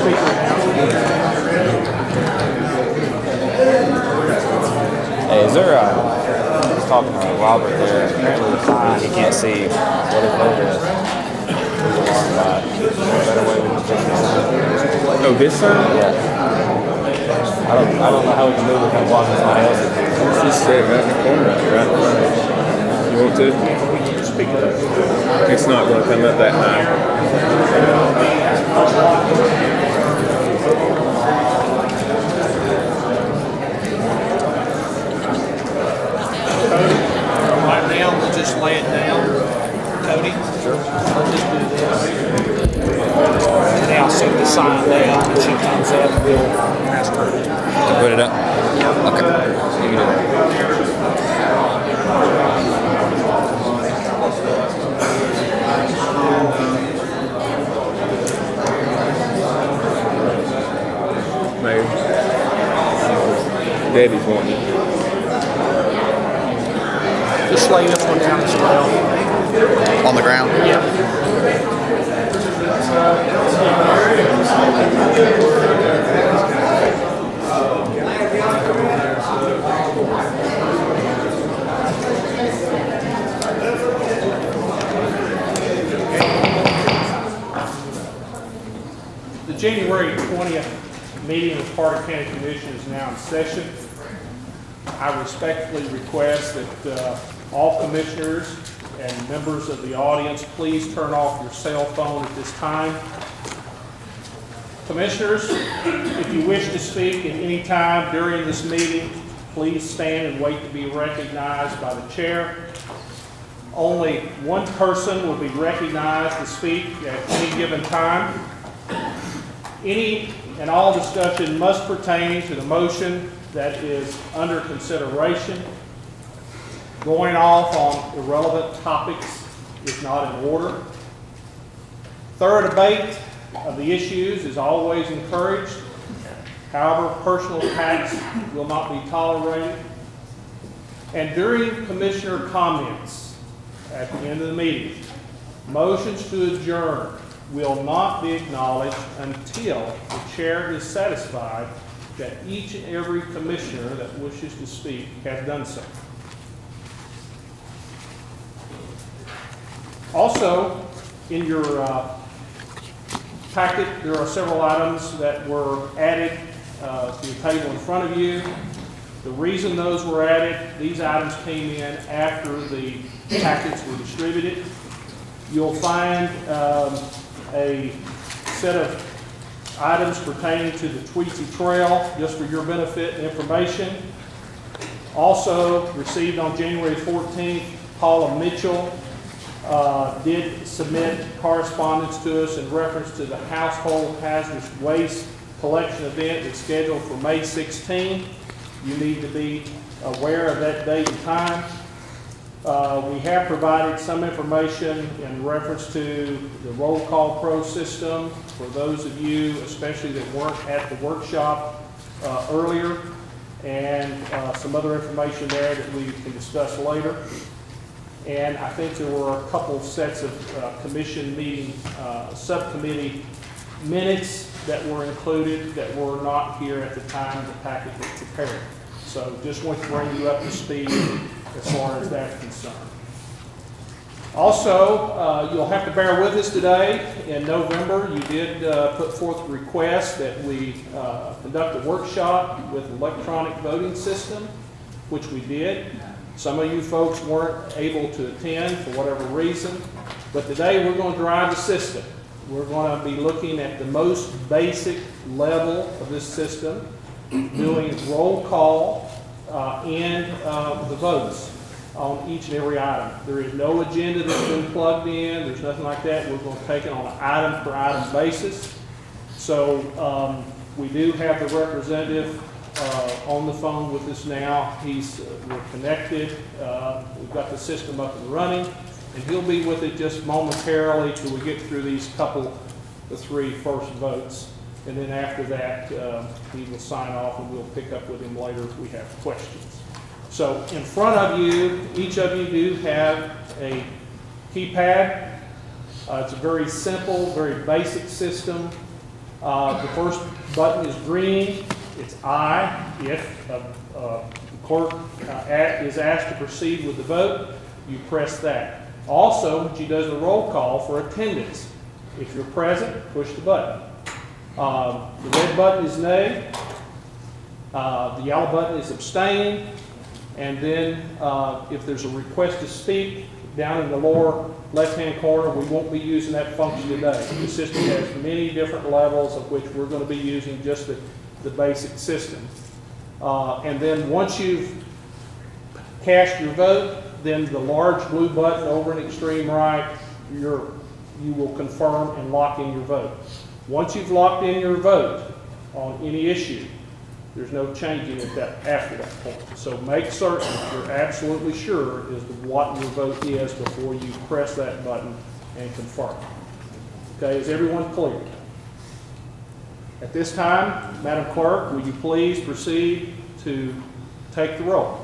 speaker announcement. Hey, is there I was talking to Robert there. Apparently the sign, he can't see what his vote is. He's alarmed by it. Is there a better way we can fix this? Oh, this sign? Yeah. I don't know how we can move it without blocking somebody else's view. It's just set right in the corner, right in front of us. You want to? Speaker. It's not going to come up that high. Right now, we'll just lay it down. Cody? Sure. I'll just do this. And then I'll set the sign down. When she comes up, we'll ask her. Put it up? Okay. You can do that. Maybe. Debbie's wanting it. Just lay this one down as well. On the ground? Yeah. The January 20th meeting of Carter County Commission is now in session. I respectfully request that all commissioners and members of the audience please turn off your cell phone at this time. Commissioners, if you wish to speak at any time during this meeting, please stand and wait to be recognized by the chair. Only one person will be recognized to speak at any given time. Any and all discussion must pertain to the motion that is under consideration. Going off on irrelevant topics is not in order. Thorough debate of the issues is always encouraged. However, personal attacks will not be tolerated. And during commissioner comments at the end of the meeting, motions to adjourn will not be acknowledged until the chair is satisfied that each and every commissioner that wishes to speak has done so. Also, in your packet, there are several items that were added to the table in front of you. The reason those were added, these items came in after the packets were distributed. You'll find a set of items pertaining to the Tweetsie Trail, just for your benefit and information. Also received on January 14th, Paula Mitchell did submit correspondence to us in reference to the household hazardous waste collection event that's scheduled for May 16th. You need to be aware of that date and time. We have provided some information in reference to the Roll Call Pro system for those of you, especially that weren't at the workshop earlier, and some other information there that we can discuss later. And I think there were a couple sets of commission meeting subcommittee minutes that were included that were not here at the time the packet was prepared. So just want to bring you up to speed as far as that's concerned. Also, you'll have to bear with us today. In November, you did put forth a request that we conduct a workshop with electronic voting system, which we did. Some of you folks weren't able to attend for whatever reason, but today we're going to drive the system. We're going to be looking at the most basic level of this system, doing roll call and the votes on each and every item. There is no agenda that's been plugged in. There's nothing like that. We're going to take it on an item per item basis. So we do have the representative on the phone with us now. We're connected. We've got the system up and running, and he'll be with it just momentarily till we get through these the three first votes. And then after that, he will sign off, and we'll pick up with him later if we have questions. So in front of you, each of you do have a keypad. It's a very simple, very basic system. The first button is green. It's aye. If the clerk is asked to proceed with the vote, you press that. Also, when she does the roll call for attendance, if you're present, push the button. The red button is nay. The yellow button is abstain. And then if there's a request to speak, down in the lower left-hand corner, we won't be using that function today. The system has many different levels of which we're going to be using just the basic system. And then once you've cast your vote, then the large blue button over in the extreme right, you will confirm and lock in your vote. Once you've locked in your vote on any issue, there's no changing it after that point. So make certain that you're absolutely sure as to what your vote is before you press that button and confirm. Okay, is everyone clear? At this time, Madam Clerk, will you please proceed to take the roll?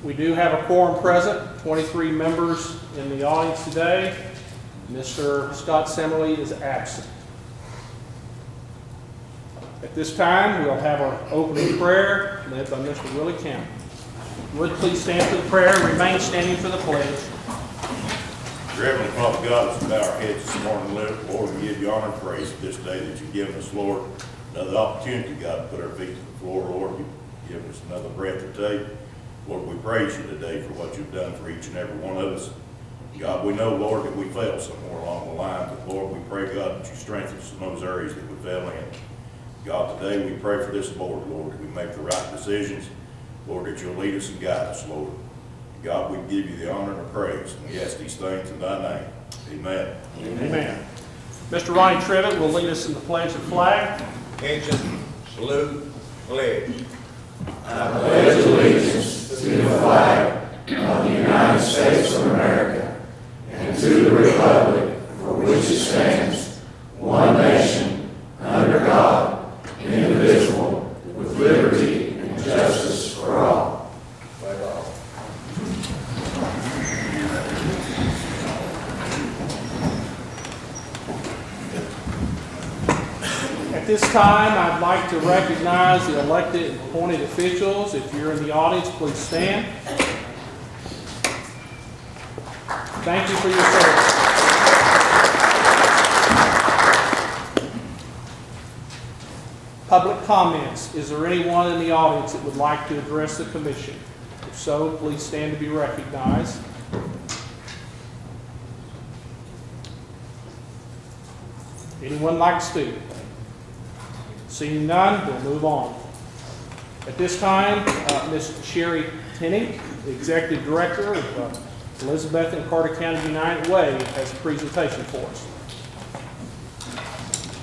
We do have a quorum present, 23 members in the audience today. Mr. Scott Semmerly is absent. At this time, we'll have our opening prayer led by Mr. Willie Campbell. Would please stand for the prayer and remain standing for the pledge. Dear Heavenly Father God, as we bow our heads this morning, Lord, we give you honor and praise for this day that you've given us, Lord. Another opportunity, God, to put our feet to the floor, Lord. You've given us another breath to take. Lord, we praise you today for what you've done for each and every one of us. God, we know, Lord, that we failed somewhere along the line, but Lord, we pray, God, that you strengthen us in those areas that we fell in. God, today we pray for this board, Lord, that we make the right decisions. Lord, that you'll lead us and guide us, Lord. God, we give you the honor and the praise, and we ask these things in thy name. Amen. Amen. Mr. Ronnie Trivett will lead us in the pledge of flag. Attention, salute, pledge. I pledge allegiance to the flag of the United States of America and to the republic for which it stands, one nation, under God, indivisible, with liberty and justice for all. Flag off. At this time, I'd like to recognize the elected and appointed officials. If you're in the audience, please stand. Thank you for your service. Public comments. Is there anyone in the audience that would like to address the commission? If so, please stand to be recognized. Anyone like to speak? Seeing none, we'll move on. At this time, Ms. Sherry Tenney, the Executive Director of Elizabeth and Carter County United Way, has a presentation for us.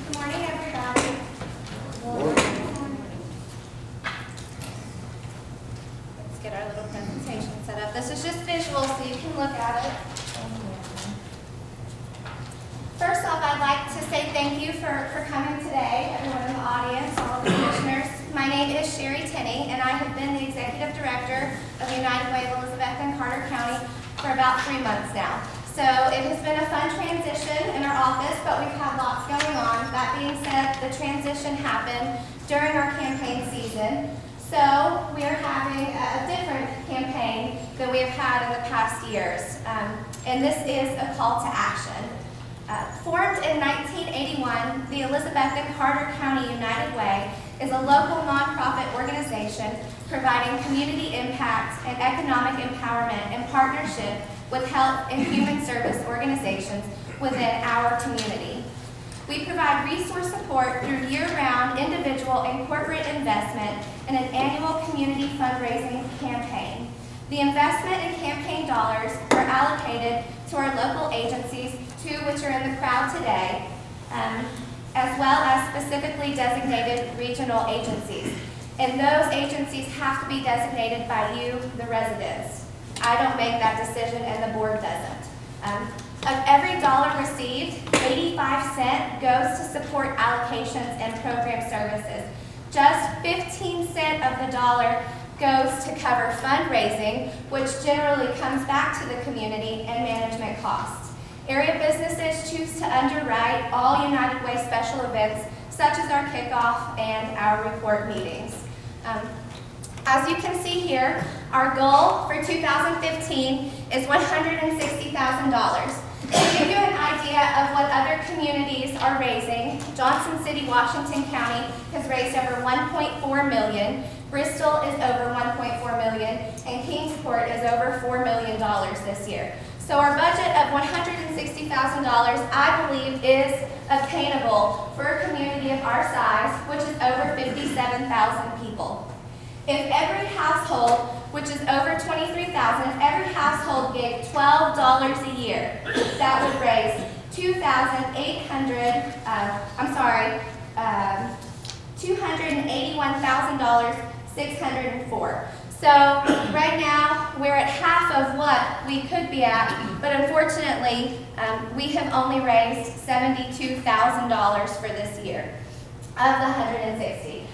Good morning, everybody. Let's get our little presentation set up. This is just visual, so you can look at it. First off, I'd like to say thank you for coming today, everyone in the audience, all the commissioners. My name is Sherry Tenney, and I have been the Executive Director of United Way of Elizabeth and Carter County for about 3 months now. So it has been a fun transition in our office, but we've had lots going on. That being said, the transition happened during our campaign season. So we are having a different campaign than we have had in the past years. And this is a call to action. Formed in 1981, the Elizabeth and Carter County United Way is a local nonprofit organization providing community impact and economic empowerment in partnership with health and human service organizations within our community. We provide resource support through year-round individual and corporate investment in an annual community fundraising campaign. The investment in campaign dollars are allocated to our local agencies, two which are in the crowd today, as well as specifically designated regional agencies. And those agencies have to be designated by you, the residents. I don't make that decision and the board doesn't. Of every dollar received, 85 cents goes to support allocations and program services. Just 15 cents of the dollar goes to cover fundraising, which generally comes back to the community, and management costs. Area businesses choose to underwrite all United Way special events, such as our kickoff and our report meetings. As you can see here, our goal for 2015 is $160,000. To give you an idea of what other communities are raising, Johnson City, Washington County has raised over $1.4 million, Bristol is over $1.4 million, and Kingsport is over $4 million this year. So our budget of $160,000, I believe, is obtainable for a community of our size, which is over 57,000 people. If every household, which is over 23,000, if every household gave $12 a year, that would raise $281,604. So right now, we're at half of what we could be at, but unfortunately, we have only raised $72,000 for this year of the 160.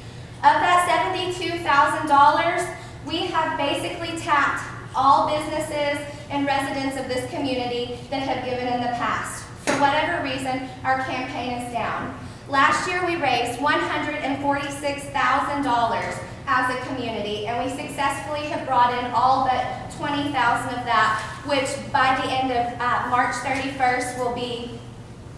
Of that $72,000, we have basically tapped all businesses and residents of this community that have given in the past. For whatever reason, our campaign is down. Last year, we raised $146,000 as a community, and we successfully have brought in all but $20,000 of that, which by the end of March 31st will be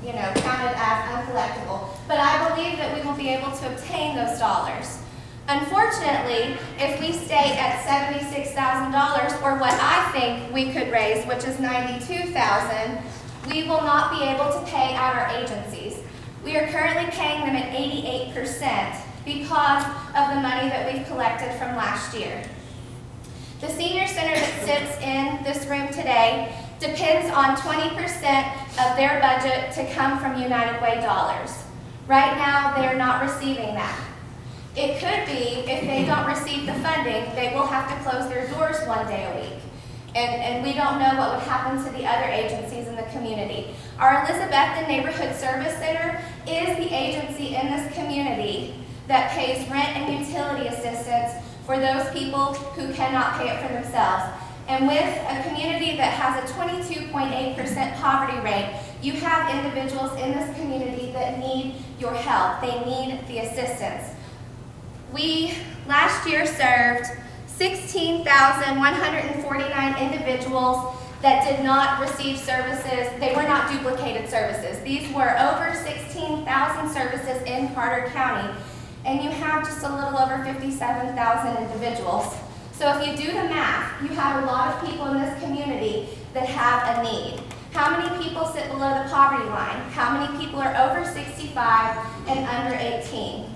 counted as uncollectible. But I believe that we will be able to obtain those dollars. Unfortunately, if we stay at $76,000, or what I think we could raise, which is $92,000, we will not be able to pay out our agencies. We are currently paying them at 88% because of the money that we've collected from last year. The senior center that sits in this room today depends on 20% of their budget to come from United Way dollars. Right now, they're not receiving that. It could be, if they don't receive the funding, they will have to close their doors one day a week. And we don't know what would happen to the other agencies in the community. Our Elizabethton Neighborhood Service Center is the agency in this community that pays rent and utility assistance for those people who cannot pay it for themselves. And with a community that has a 22.8% poverty rate, you have individuals in this community that need your help. They need the assistance. We last year served 16,149 individuals that did not receive services. They were not duplicated services. These were over 16,000 services in Carter County, and you have just a little over 57,000 individuals. So if you do the math, you have a lot of people in this community that have a need. How many people sit below the poverty line? How many people are over 65 and under 18?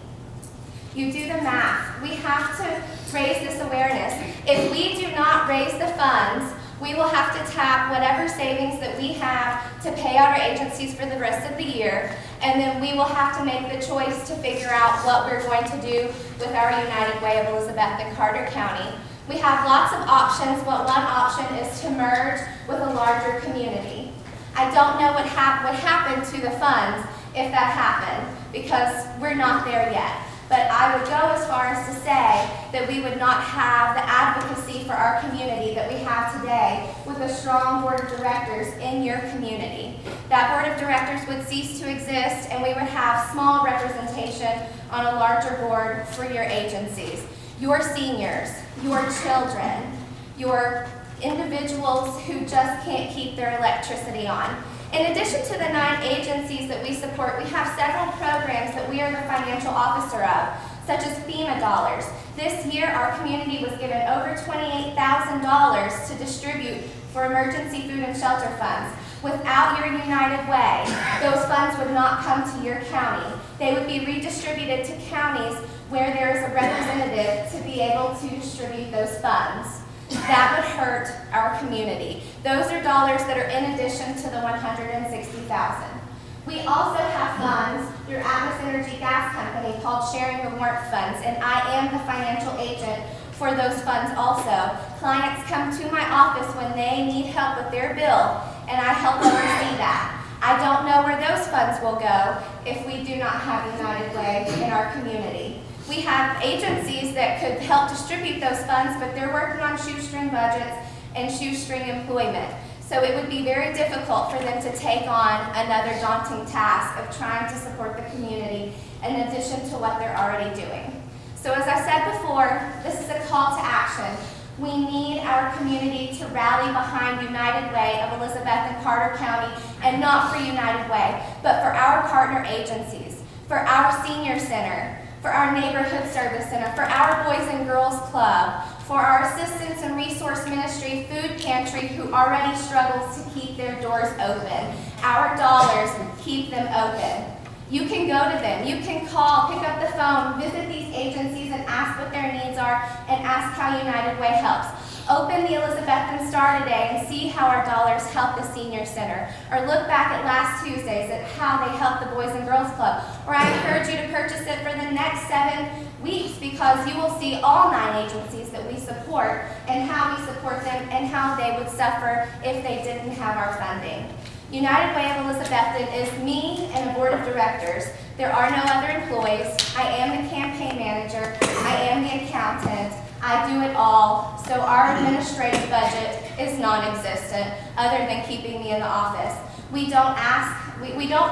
You do the math. We have to raise this awareness. If we do not raise the funds, we will have to tap whatever savings that we have to pay out our agencies for the rest of the year, and then we will have to make the choice to figure out what we're going to do with our United Way of Elizabeth and Carter County. We have lots of options, but one option is to merge with a larger community. I don't know what happened to the funds if that happened, because we're not there yet. But I would go as far as to say that we would not have the advocacy for our community that we have today with a strong board of directors in your community. That board of directors would cease to exist, and we would have small representation on a larger board for your agencies. Your seniors, your children, your individuals who just can't keep their electricity on. In addition to the 9 agencies that we support, we have several programs that we are the financial officer of, such as FEMA dollars. This year, our community was given over $28,000 to distribute for emergency food and shelter funds. Without your United Way, those funds would not come to your county. They would be redistributed to counties where there is a representative to be able to distribute those funds. that would hurt our community. Those are dollars that are in addition to the $160,000. We also have funds through Atmos Energy Gas Company called Sharing the Warmth Funds, and I am the financial agent for those funds also. Clients come to my office when they need help with their bill, and I help oversee that. I don't know where those funds will go if we do not have United Way in our community. We have agencies that could help distribute those funds, but they're working on shoestring budgets and shoestring employment. So it would be very difficult for them to take on another daunting task of trying to support the community in addition to what they're already doing. So as I said before, this is a call to action. We need our community to rally behind United Way of Elizabeth and Carter County, and not for United Way, but for our partner agencies, for our senior center, for our neighborhood service center, for our Boys and Girls Club, for our assistance and resource ministry food pantry who already struggles to keep their doors open. Our dollars keep them open. You can go to them, you can call, pick up the phone, visit these agencies and ask what their needs are and ask how United Way helps. Open the Elizabethan Star today and see how our dollars help the Senior Center. Or look back at last Tuesdays at how they helped the Boys and Girls Club. Or I encourage you to purchase it for the next 7 weeks because you will see all 9 agencies that we support and how we support them and how they would suffer if they didn't have our funding. United Way of Elizabethton is me and a board of directors. There are no other employees. I am the campaign manager. I am the accountant. I do it all. So our administrative budget is non-existent other than keeping me in the office. We don't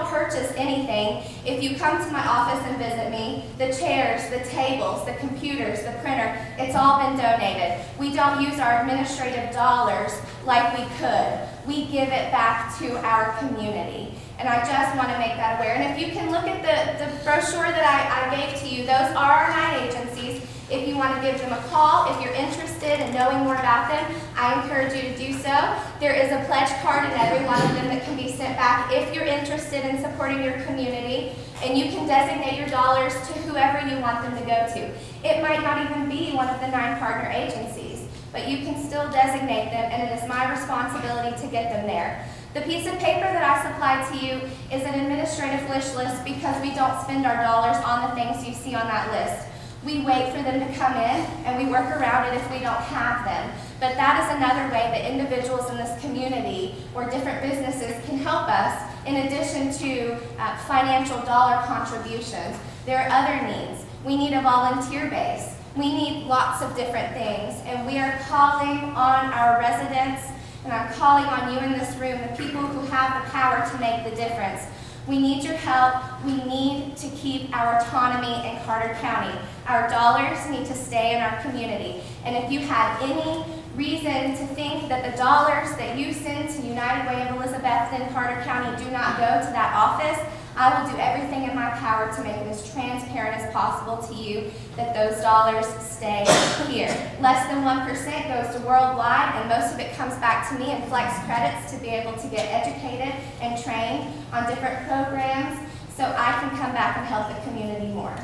purchase anything. If you come to my office and visit me, the chairs, the tables, the computers, the printer, it's all been donated. We don't use our administrative dollars like we could. We give it back to our community. And I just want to make that aware. And if you can look at the brochure that I gave to you, those are our 9 agencies. If you want to give them a call, if you're interested in knowing more about them, I encourage you to do so. There is a pledge card in every one of them that can be sent back if you're interested in supporting your community, and you can designate your dollars to whoever you want them to go to. It might not even be one of the 9 partner agencies, but you can still designate them, and it is my responsibility to get them there. The piece of paper that I supplied to you is an administrative wish list because we don't spend our dollars on the things you see on that list. We wait for them to come in, and we work around it if we don't have them. But that is another way that individuals in this community or different businesses can help us in addition to financial dollar contributions. There are other needs. We need a volunteer base. We need lots of different things, and we are calling on our residents, and I'm calling on you in this room, the people who have the power to make the difference. We need your help. We need to keep our autonomy in Carter County. Our dollars need to stay in our community. And if you have any reason to think that the dollars that you send to United Way of Elizabethton and Carter County do not go to that office, I will do everything in my power to make it as transparent as possible to you that those dollars stay here. Less than 1% goes to worldwide, and most of it comes back to me in flex credits to be able to get educated and trained on different programs so I can come back and help the community more.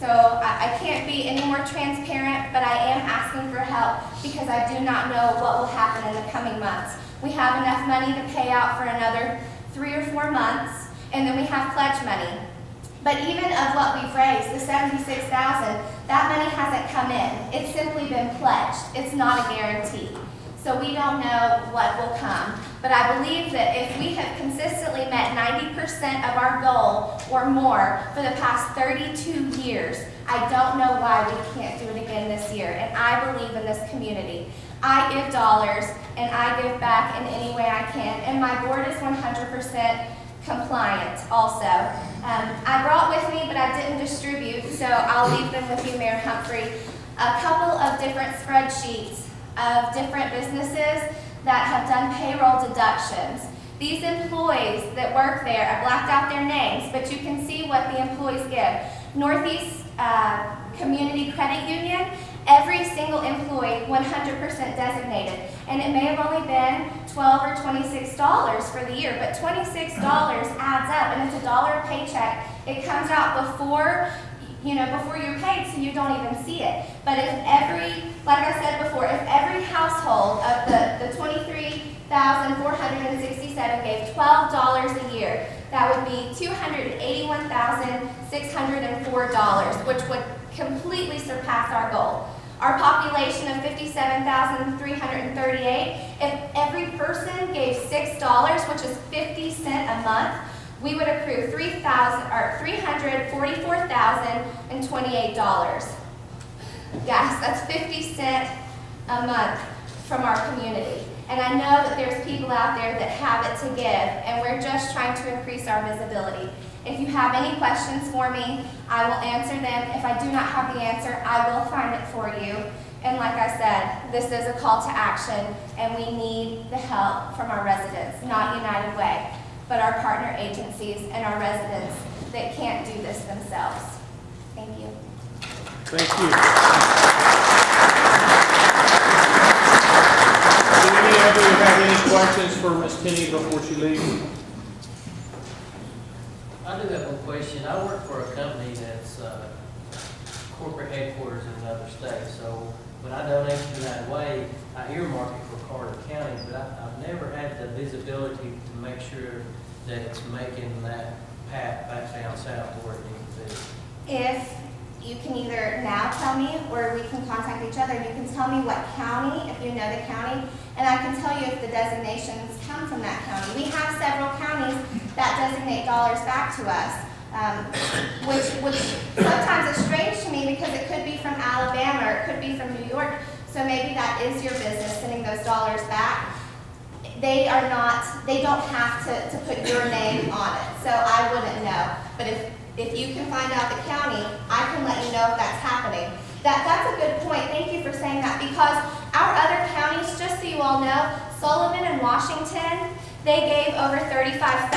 So I can't be any more transparent, but I am asking for help because I do not know what will happen in the coming months. We have enough money to pay out for another 3 or 4 months, and then we have pledge money. But even of what we've raised, the $76,000, that money hasn't come in. It's simply been pledged. It's not a guarantee. So we don't know what will come. But I believe that if we have consistently met 90% of our goal or more for the past 32 years, I don't know why we can't do it again this year. And I believe in this community. I give dollars and I give back in any way I can. And my board is 100% compliant also. I brought with me, but I didn't distribute, so I'll leave them with you, Mayor Humphrey, a couple of different spreadsheets of different businesses that have done payroll deductions. These employees that work there, I blacked out their names, but you can see what the employees give. Northeast Community Credit Union, every single employee 100% designated. And it may have only been $12 or $26 for the year, but $26 adds up, and it's $1 a paycheck. It comes out before you're paid, so you don't even see it. But if like I said before, if every household household of the 23,467 gave $12 a year, that would be $281,604, which would completely surpass our goal. Our population of 57,338, if every person gave $6, which is 50 cents a month, we would accrue $344,028. Yes, that's 50 cents a month from our community. And I know that there's people out there that have it to give, and we're just trying to increase our visibility. If you have any questions for me, I will answer them. If I do not have the answer, I will find it for you. And like I said, this is a call to action, and we need the help from our residents, not United Way, but our partner agencies and our residents that can't do this themselves. Thank you. Thank you. Do any of you have any questions for Ms. Tenney before she leaves? I do have one question. I work for a company that's corporate headquarters in another state. So when I donate to United Way, I earmark it for Carter County, but I've never had the visibility to make sure that it's making that path back down south to where it needs to be. If you can either now tell me, or we can contact each other, you can tell me what county, if you know the county, and I can tell you if the designations come from that county. We have several counties that designate dollars back to us, which sometimes is strange to me because it could be from Alabama or it could be from New York, so maybe that is your business sending those dollars back. They don't have to put your name on it, so I wouldn't know. But if you can find out the county, I can let you know if that's happening. That's a good point. Thank you for saying that, because our other counties, just so you all know, Sullivan and Washington, they gave over $35,000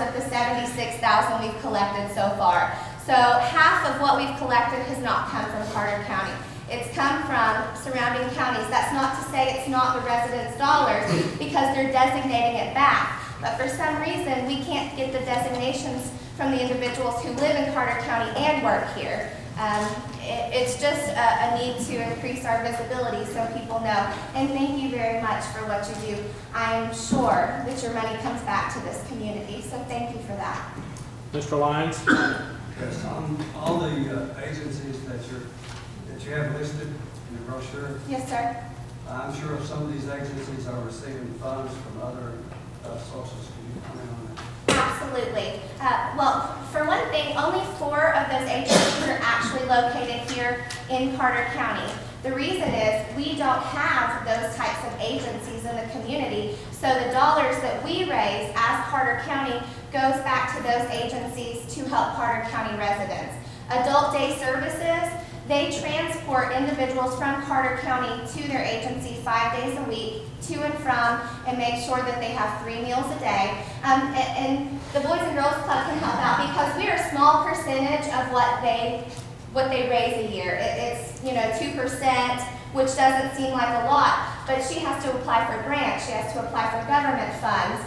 of the $76,000 we've collected so far. So half of what we've collected has not come from Carter County. It's come from surrounding counties. That's not to say it's not the residents' dollars, because they're designating it back. But for some reason, we can't get the designations from the individuals who live in Carter County and work here. It's just a need to increase our visibility so people know. And thank you very much for what you do. I'm sure that your money comes back to this community, so thank you for that. Mr. Lyons? Yes, on all the agencies that you have listed in the brochure, Yes, sir. I'm sure some of these agencies are receiving funds from other sources. Can you comment on that? Absolutely. Well, for one thing, only 4 of those agencies are actually located here in Carter County. The reason is we don't have those types of agencies in the community, so the dollars that we raise as Carter County goes back to those agencies to help Carter County residents. Adult Day Services, they transport individuals from Carter County to their agency 5 days a week, to and from, and make sure that they have 3 meals a day. And the Boys and Girls Club can help out because we're a small percentage of what they raise a year. It's 2%, which doesn't seem like a lot, but she has to apply for grants. She has to apply for government funds.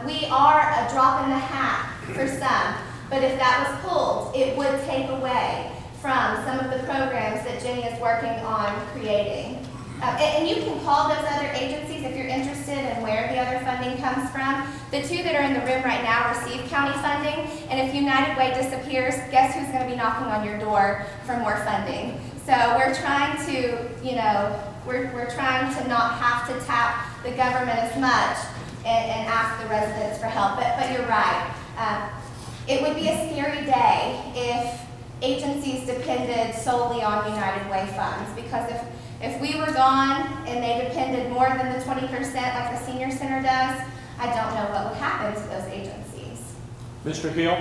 We are a drop in the hat for some, but if that was pulled, it would take away from some of the programs that Jenny is working on creating. And you can call those other agencies if you're interested in where the other funding comes from. The 2 that are in the room right now receive county funding, and if United Way disappears, guess who's going to be knocking on your door for more funding? So we're trying to, we're trying to not have to tap the government as much and ask the residents for help. But you're right. It would be a scary day if agencies depended solely on United Way funds, because if we were gone and they depended more than the 20% like the senior center does, I don't know what would happen to those agencies. Mr. Hill?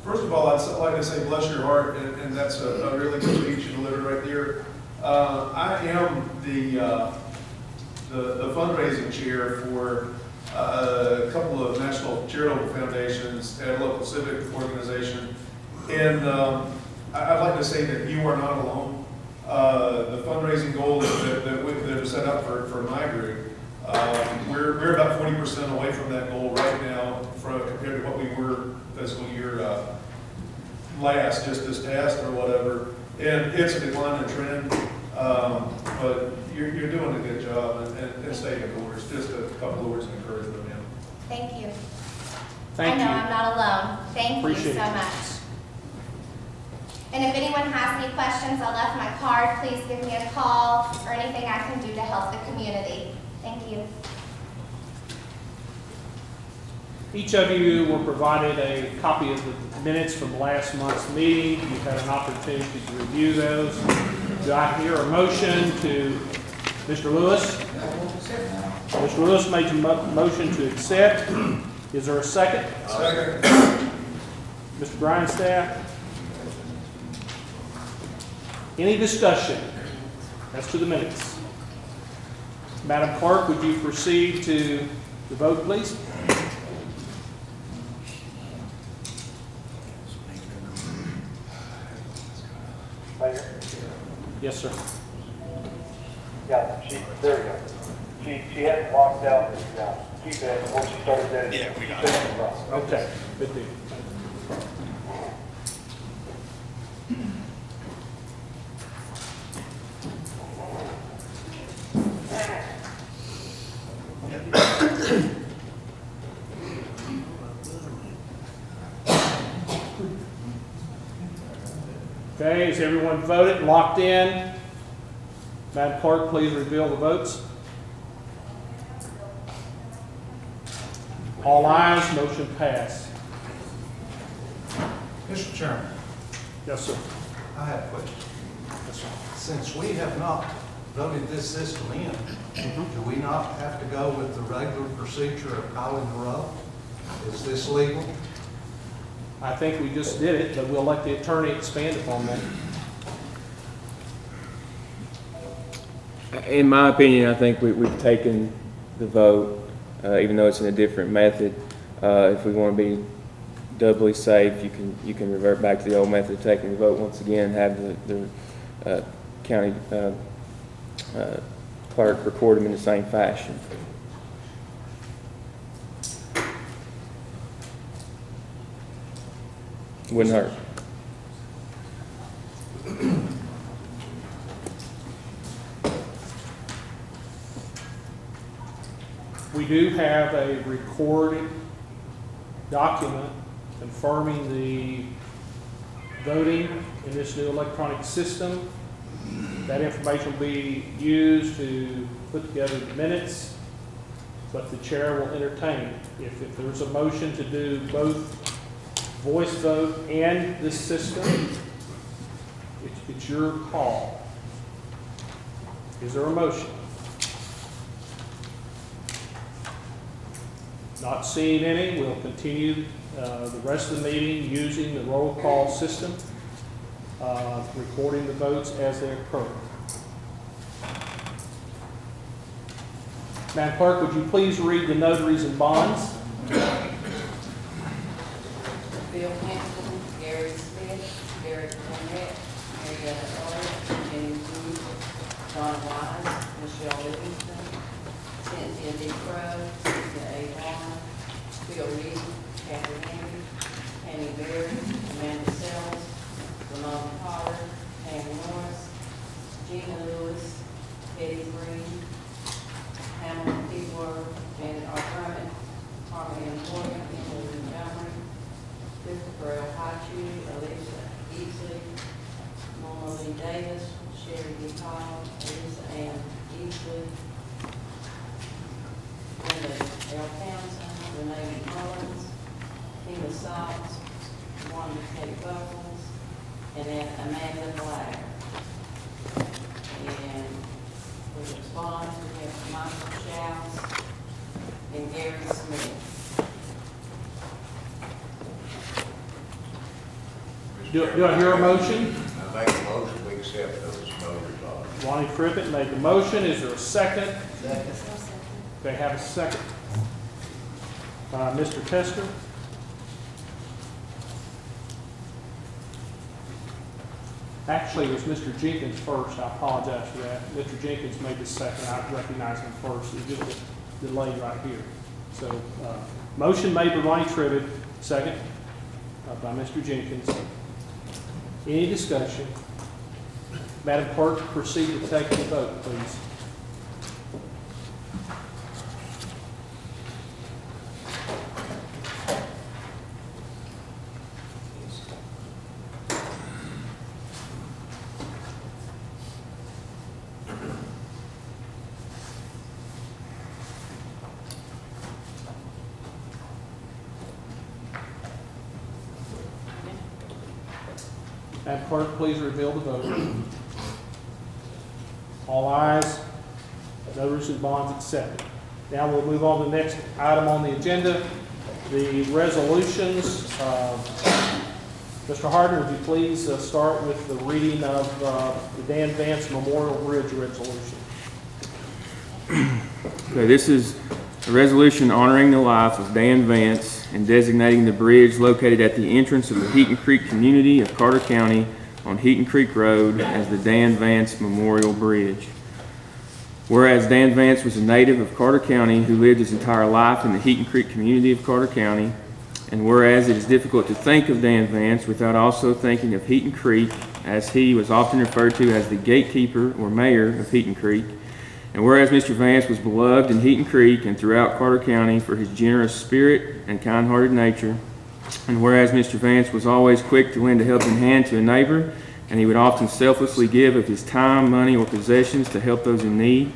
First of all, I'd like to say bless your heart, and that's a really good speech you delivered right there. I am the fundraising chair for a couple of national charitable foundations and a local civic organization. And I'd like to say that you are not alone. The fundraising goal that was set up for my group, we're about 40% away from that goal right now compared to what we were fiscal year just this past or whatever. And it's a declining trend. But you're doing a good job and staying the course. Just a couple of words of encouragement, ma'am. Thank you. Thank I know you. I'm not alone. Thank Appreciate you so it. much. And if anyone has any questions, I left my card. Please give me a call or anything I can do to help the community. Thank you. Each of you were provided a copy of the minutes from last month's meeting. You've had an opportunity to review those. Do I hear a motion to, Mr. Lewis? Mr. Lewis made a motion to accept. Is there a second? Second. Mr. Grindstaff? Any discussion as to the minutes? Madam Clerk, would you proceed to the vote, please? Mayor? Yes, sir. Yeah, there we go. She hadn't locked out the keypad before she started that. Yeah, we got it. Okay, good deal. Okay, is everyone voted, locked in? Madam Clerk, please reveal the votes. All ayes, motion passed. Mr. Chairman, Yes, sir. I have a question. Yes, sir. Since we have not voted this system in, do we not have to go with the regular procedure of calling the roll? Is this legal? I think we just did it, but we'll let the attorney expand upon that. In my opinion, I think we've taken the vote, even though it's in a different method. If we want to be doubly safe, you can revert back to the old method of taking the vote once again, have the county clerk record them in the same fashion. Wouldn't hurt. We do have a recorded document confirming the voting in this new electronic system. That information will be used to put together the minutes, but the chair will entertain. If there's a motion to do both voice vote and this system, it's your call. Is there a motion? Not seeing any, we'll continue the rest of the meeting using the roll call system, recording the votes as they occur. Madam Clerk, would you please read the notaries and bonds? Bill Hampton, Gary Smith, Derek Barnett, Marietta Elliott, Jenny Booth, Don Wise, Michelle Livingston, Cynthia D. Crow, Cynthia A. Warren, Bill Reed, Kathy Henry, Annie Berry, Amanda Sells, Ramon Potter, Tammy Norris, Gina Lewis, Eddie Green, Hamilton P. Ward, Janet R. Drummond, Harvey M. Morgan, Emily Montgomery, Christopher L. Hachu, Alicia Easley, Norma Lee Davis, Sherry D. Kyle, Elisa Ann Easley, Linda L. Townsend, Renee Mullins, Tina Socks, Wanda K. Buckles, and then Amanda Black. And for the response, we have Michael Schaus and Gary Smith. Do I hear a motion? I make a motion, we accept those notary bonds. Lonnie Crippen made the motion. Is there a second? They have a second. Mr. Tester? Actually, it was Mr. Jenkins first. I apologize for that. Mr. Jenkins made the second. I recognize him first. It's just a delay right here. So, motion made by Lonnie Crippen, second by Mr. Jenkins. Any discussion? Madam Clerk, proceed to take the vote, please. Madam Clerk, please reveal the vote. All ayes. Notice of bonds accepted. Now we'll move on to the next item on the agenda, the resolutions. Mr. Harden, would you please start with the reading of the Dan Vance Memorial Bridge resolution? Okay, this is a resolution honoring the life of Dan Vance and designating the bridge located at the entrance of the Heaton Creek community of Carter County on Heaton Creek Road as the Dan Vance Memorial Bridge. Whereas Dan Vance was a native of Carter County who lived his entire life in the Heaton Creek community of Carter County, and whereas it is difficult to think of Dan Vance without also thinking of Heaton Creek, as he was often referred to as the gatekeeper or mayor of Heaton Creek, and whereas Mr. Vance was beloved in Heaton Creek and throughout Carter County for his generous spirit and kind-hearted nature, and whereas Mr. Vance was always quick to lend a helping hand to a neighbor, and he would often selflessly give of his time, money, or possessions to help those in need,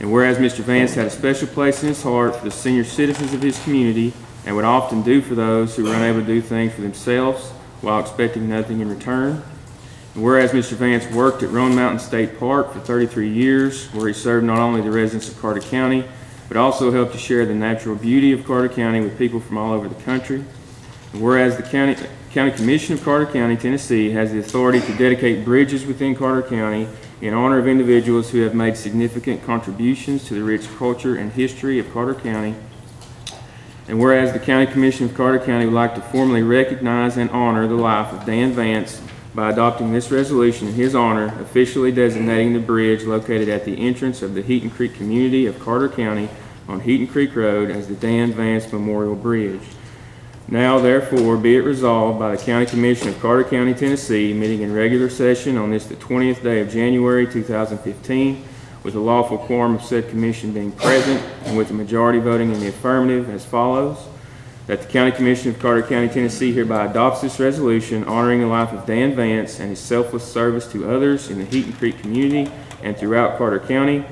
and whereas Mr. Vance had a special place in his heart for the senior citizens of his community and would often do for those who were unable to do things for themselves while expecting nothing in return, and whereas Mr. Vance worked at Roan Mountain State Park for 33 years, where he served not only the residents of Carter County, but also helped to share the natural beauty of Carter County with people from all over the country. And whereas the County Commission of Carter County, Tennessee, has the authority to dedicate bridges within Carter County in honor of individuals who have made significant contributions to the rich culture and history of Carter County. And whereas the County Commission of Carter County would like to formally recognize and honor the life of Dan Vance by adopting this resolution in his honor, officially designating the bridge located at the entrance of the Heaton Creek community of Carter County on Heaton Creek Road as the Dan Vance Memorial Bridge. Now, therefore, be it resolved by the County Commission of Carter County, Tennessee, meeting in regular session on this the 20th day of January 2015, with a lawful quorum of said commission being present and with the majority voting in the affirmative as follows: that the County Commission of Carter County, Tennessee hereby adopts this resolution honoring the life of Dan Vance and his selfless service to others in the Heaton Creek community and throughout Carter County.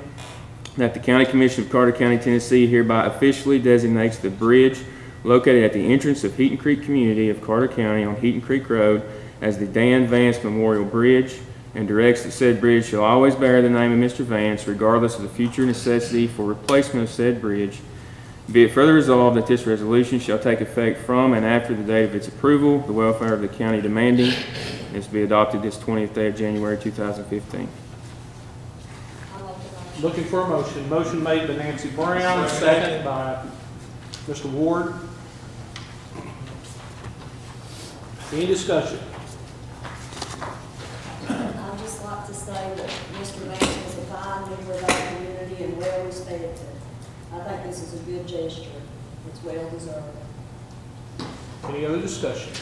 That the County Commission of Carter County, Tennessee hereby officially designates the bridge located at the entrance of Heaton Creek community of Carter County on Heaton Creek Road as the Dan Vance Memorial Bridge, and directs that said bridge shall always bear the name of Mr. Vance regardless of the future necessity for replacement of said bridge. Be it further resolved that this resolution shall take effect from and after the date of its approval, the welfare of the county demanding this be adopted this 20th day of January 2015. Looking for a motion. Motion made by Nancy Brown, second by Mr. Ward. Any discussion? I'd just like to say that Mr. Vance was a fine member of our community and well respected. I think this is a good gesture. It's well deserved. Any other discussion?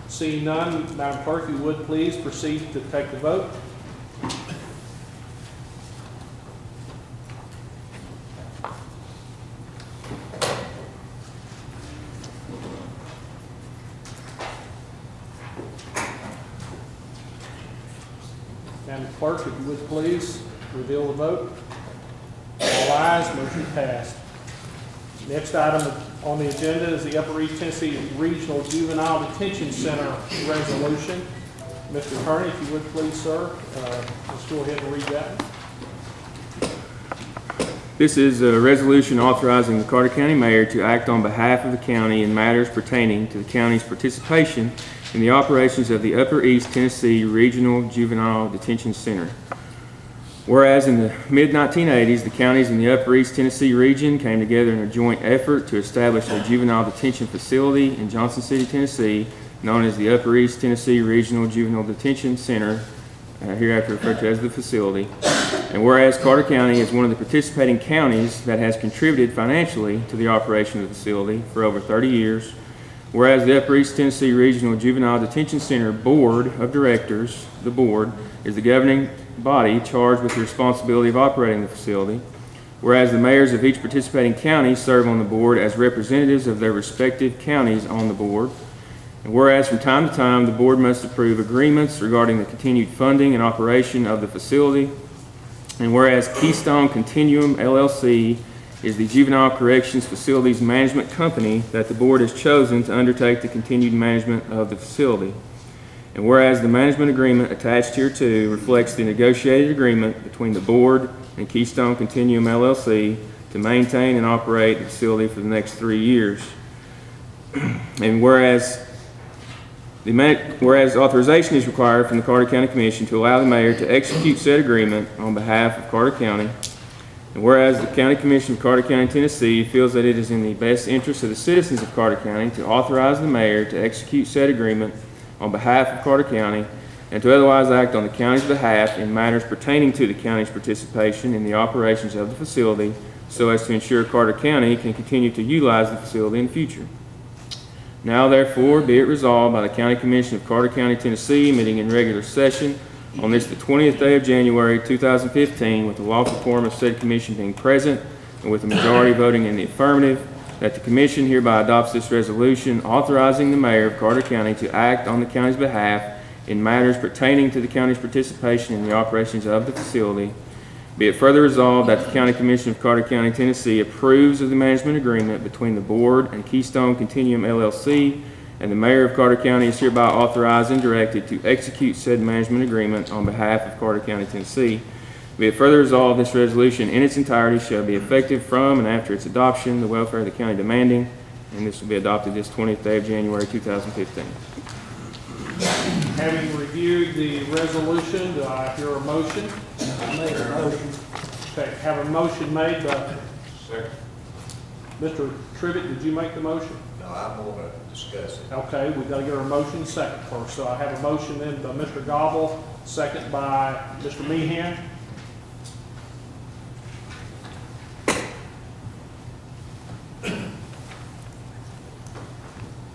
Seeing none, Madam Clerk, if you would please proceed to take the vote. Madam Clerk, if you would please reveal the vote. All ayes, motion passed. Next item on the agenda is the Upper East Tennessee Regional Juvenile Detention Center resolution. Mr. Attorney, if you would please, sir, let's go ahead and read that. This is a resolution authorizing the Carter County Mayor to act on behalf of the county in matters pertaining to the county's participation in the operations of the Upper East Tennessee Regional Juvenile Detention Center. Whereas in the mid-1980s, the counties in the Upper East Tennessee region came together in a joint effort to establish a juvenile detention facility in Johnson City, Tennessee, known as the Upper East Tennessee Regional Juvenile Detention Center, hereafter referred to as the facility. And whereas Carter County is one of the participating counties that has contributed financially to the operation of the facility for over 30 years, whereas the Upper East Tennessee Regional Juvenile Detention Center Board of Directors, the board, is the governing body charged with the responsibility of operating the facility, whereas the mayors of each participating county serve on the board as representatives of their respective counties on the board, and whereas from time to time the board must approve agreements regarding the continued funding and operation of the facility, and whereas Keystone Continuum LLC is the Juvenile Corrections Facilities Management Company that the board has chosen to undertake the continued management of the facility. And whereas the management agreement attached hereto reflects the negotiated agreement between the board and Keystone Continuum LLC to maintain and operate the facility for the next 3 years. And whereas authorization is required from the Carter County Commission to allow the mayor to execute said agreement on behalf of Carter County. And whereas the County Commission of Carter County, Tennessee feels that it is in the best interest of the citizens of Carter County to authorize the mayor to execute said agreement on behalf of Carter County and to otherwise act on the county's behalf in matters pertaining to the county's participation in the operations of the facility so as to ensure Carter County can continue to utilize the facility in the future. Now therefore be it resolved by the County Commission of Carter County, Tennessee, meeting in regular session on this the 20th day of January 2015, with the lawful quorum of said commission being present and with the majority voting in the affirmative, that the commission hereby adopts this resolution authorizing the mayor of Carter County to act on the county's behalf in matters pertaining to the county's participation in the operations of the facility. Be it further resolved that the County Commission of Carter County, Tennessee approves of the management agreement between the board and Keystone Continuum LLC, and the mayor of Carter County is hereby authorized and directed to execute said management agreement on behalf of Carter County, Tennessee. Be it further resolved, this resolution in its entirety shall be effective from and after its adoption, the welfare of the county demanding, and this will be adopted this 20th day of January 2015. Having reviewed the resolution, do I hear a motion? I made a motion. Okay, have a motion made by Second. Mr. Trivett. Did you make the motion? No, I'm going to discuss it. Okay, we've got to get our motion second first. So I have a motion then by Mr. Gobble, second by Mr. Meehan.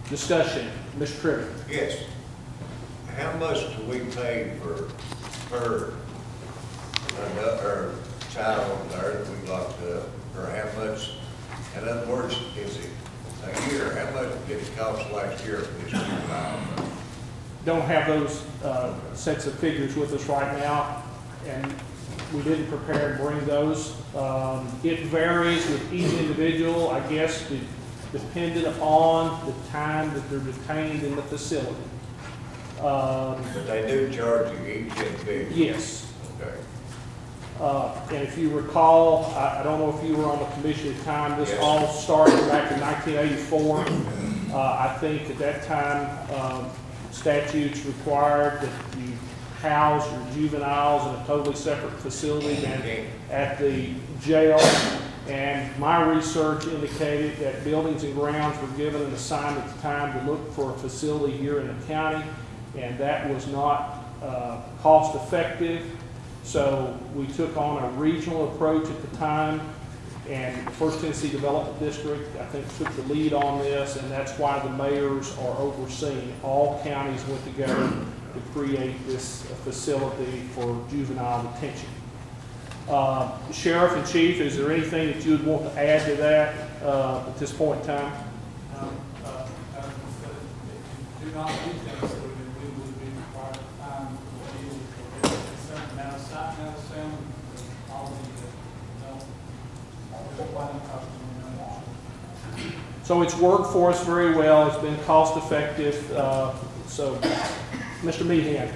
Discussion, Mr. Trivett. Yes. How much do we pay for per child there that we locked up? Or how much, in other words, is it a year? How much did it cost last year for this juvenile? Don't have those sets of figures with us right now, and we didn't prepare to bring those. It varies with each individual, I guess, dependent upon the time that they're detained in the facility. But they do charge you each individual? Yes. Okay. And if you recall, I don't know if you were on the commission at the time, this Yes. all started back in 1984. I think at that time, statutes required that you house your juveniles in a totally separate facility than at the jail. And my research indicated that Buildings and Grounds were given an assignment at the time to look for a facility here in the county, and that was not cost effective. So we took on a regional approach at the time, and the First Tennessee Development District, I think, took the lead on this, and that's why the mayors are overseeing. All counties went together to create this facility for juvenile detention. Sheriff and Chief, is there anything that you would want to add to that at this point in time? Do not do things so that we would be required to find a deal for a certain amount of sight, amount of sound, all the planning costs. So it's worked for us very well. It's been cost effective. So, Mr. Meehan.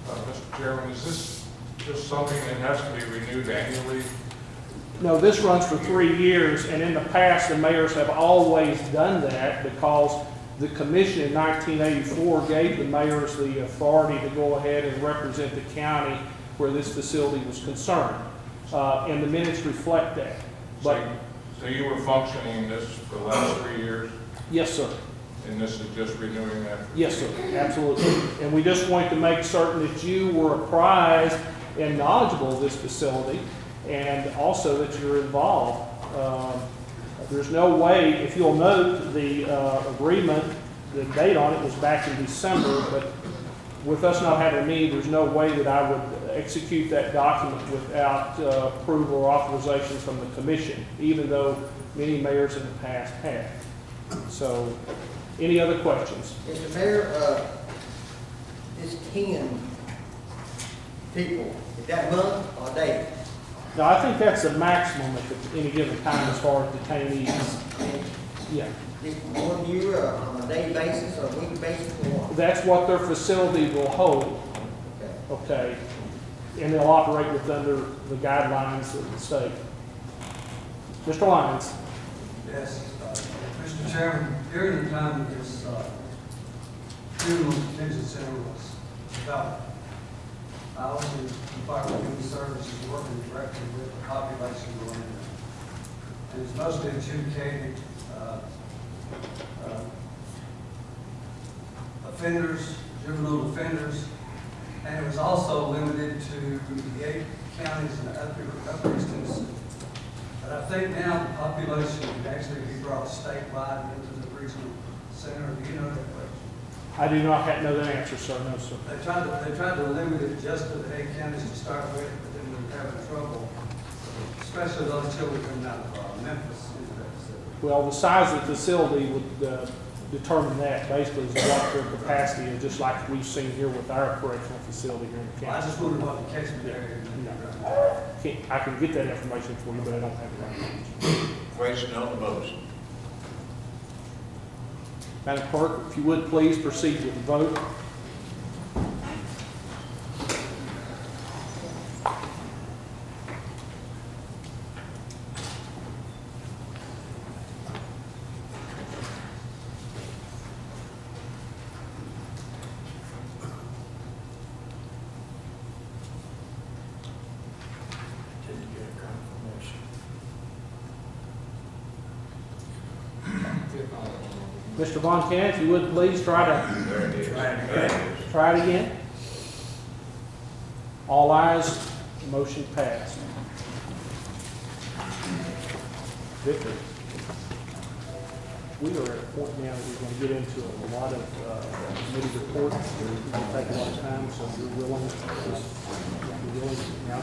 Mr. Chairman, is this just something that has to be renewed annually? No, this runs for 3 years, and in the past, the mayors have always done that because the commission in 1984 gave the mayors the authority to go ahead and represent the county where this facility was concerned. And the minutes reflect that. But So you were functioning this for the last 3 years? yes, sir. And this is just renewing that? Yes, sir, absolutely. And we just wanted to make certain that you were apprised and knowledgeable of this facility, and also that you're involved. There's no way, if you'll note, the agreement, the date on it was back in December, but with us not having a meeting, there's no way that I would execute that document without approval or authorization from the commission, even though many mayors in the past have. So, any other questions? Mr. Mayor, it's 10 people. Is that month or day? Now, I think that's the maximum at any given time as far as detainees. Yeah. just one year, or on a day basis, or a week basis, or what? That's what their facility will hold, Okay. okay? And they'll operate under the guidelines of the state. Mr. Lyons? Yes, Mr. Chairman, during the time that this juvenile detention center was developed, I was in the Department of Human Services working directly with the population going in there. And it's mostly adjudicated offenders, juvenile offenders, and it was also limited to the 8 counties in the upper eastern. But I think now the population can actually be brought statewide into the regional center. Do you know that question? I do not know the answer, sir. No, sir. They tried to limit it just to the 8 counties to start with, but then we were having trouble, especially those children coming out of Memphis into that facility. Well, the size of the facility would determine that, basically, is what their capacity is, just like we've seen here with our correctional facility here in the I county. just wondered what the catchment area is. I can get that information for you, but I don't have it right now. Question on the motion. Madam Clerk, if you would please proceed with the vote. Mr. Von Cannon, if you would please try it again. All ayes, motion passed. Victor, we are at a point now that we're going to get into a lot of committee reports. It's going to take a lot of time, so if you're willing, now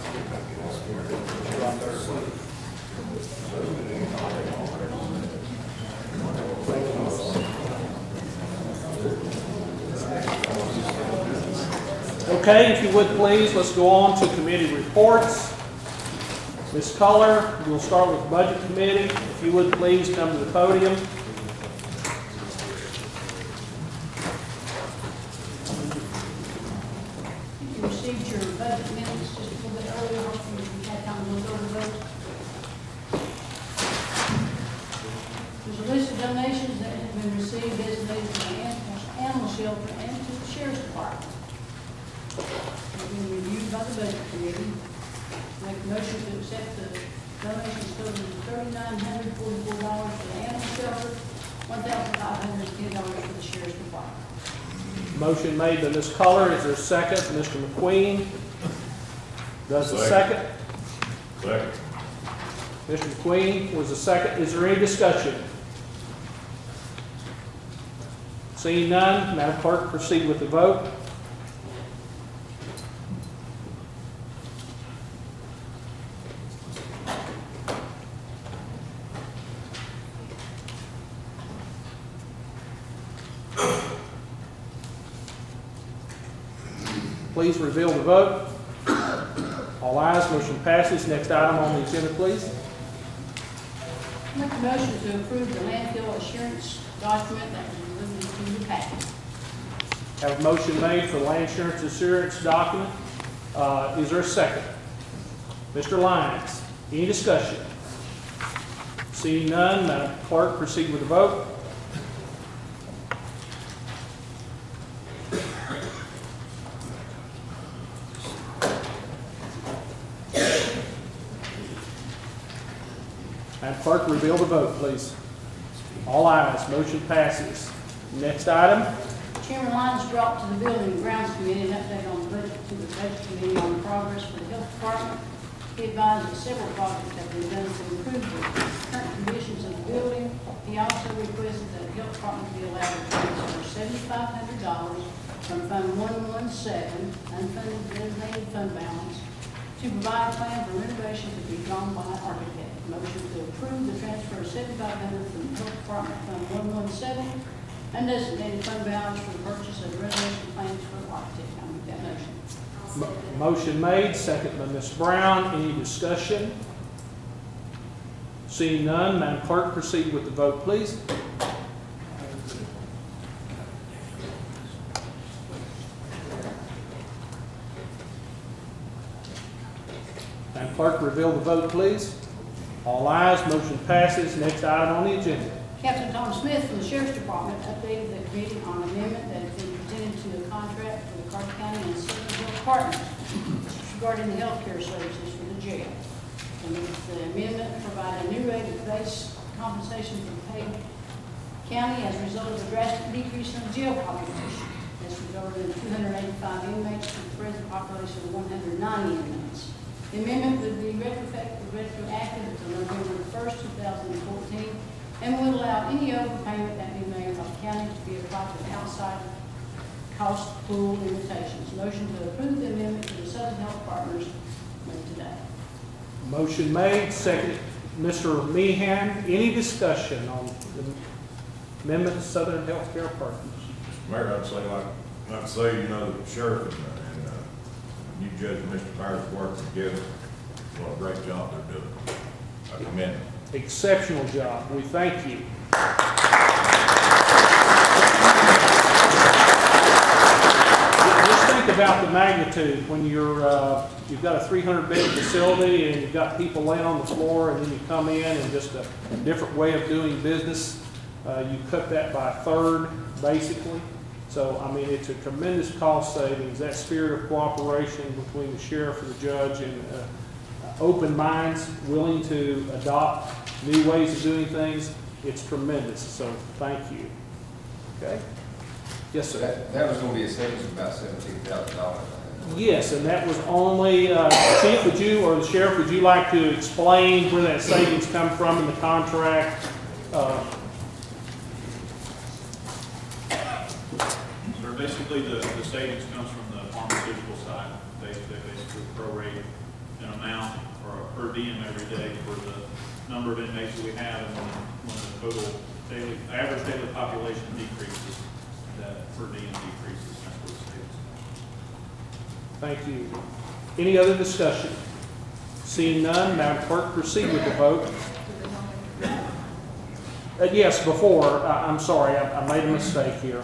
Okay, if you would please, let's go on to committee reports. Ms. Culler, we'll start with Budget Committee. If you would please come to the podium. You received your budget minutes just a little bit earlier, hopefully you had time to look over those. There's a list of donations that have been received designated to the animal shelter and to the sheriff's department. They've been reviewed by the budget committee. Make a motion to accept the donations totaling $3,944 for the animal shelter, $1,510 for the sheriff's department. Motion made by Ms. Culler. Is there a second? Mr. McQueen does the second. Second. Mr. McQueen was the second. Is there any discussion? Seeing none, Madam Clerk, proceed with the vote. Please reveal the vote. All ayes, motion passes. Next item on the agenda, please. Make a motion to approve the landfill assurance document that was delivered to the packet. Have a motion made for the land insurance assurance document. Is there a second? Mr. Lyons, any discussion? Seeing none, Madam Clerk, proceed with the vote. Madam Clerk, reveal the vote, please. All ayes, motion passes. Next item. Chairman Lyons brought to the Building and Grounds Committee an update on the budget to the Budget Committee on the progress for the Health Department. He advised that several projects have been done to improve the current conditions of the building. He also requested that the Health Department be allowed to transfer $7,500 from Fund 117, unfunded designated fund balance, to provide a plan for renovation to be drawn by an architect. Motion to approve the transfer of $7,500 from the Health Department Fund 117 and designated fund balance for the purchase of renovation plans for the architect. I'll make that motion. Motion made, second by Ms. Brown. Any discussion? Seeing none, Madam Clerk, proceed with the vote, please. Clerk, reveal the vote, please. All ayes, motion passes. Next item on the agenda. Captain Tom Smith from the Sheriff's Department updated the committee on an amendment that has been presented to the contract for the Carter County and Southern Hill Partners regarding the healthcare services for the jail. And the amendment provided a new rate of base compensation for Page County as a result of the drastic decrease in the jail population. This resulted in 285 inmates to the present population of 190 inmates. The amendment would be retroactive to November 1st, 2014, and would allow any overpayment that be made by the county to be applied to outside cost pool limitations. Motion to approve the amendment to the Southern Health Partners made today. Motion made, second. Mr. Meehan, any discussion on the amendment to Southern Healthcare Partners? Mr. Mayor, I'd say, you know, the sheriff and you judge Mr. Byers working together. What a great job they're doing. I commend them. Exceptional job. We thank you. Just think about the magnitude when you've got a 300-bed facility and you've got people laying on the floor, and then you come in and just a different way of doing business. You cut that by a third, basically. So, I mean, it's a tremendous cost savings. That spirit of cooperation between the sheriff and the judge, and open minds, willing to adopt new ways of doing things, it's tremendous. So, thank you. Okay? Yes, sir. That was going to be a savings of about $17,000. Yes, and that was only, Chief, would you, or the Sheriff, would you like to explain where that savings come from in the contract? Sir, basically the savings comes from the pharmaceutical side. They basically prorate an amount or a per diem every day for the number of inmates that we have, and when the total average daily population decreases, that per diem decreases. That's what the savings comes. Thank you. Any other discussion? Seeing none, Madam Clerk, proceed with the vote. Yes, before, I'm sorry, I made a mistake here.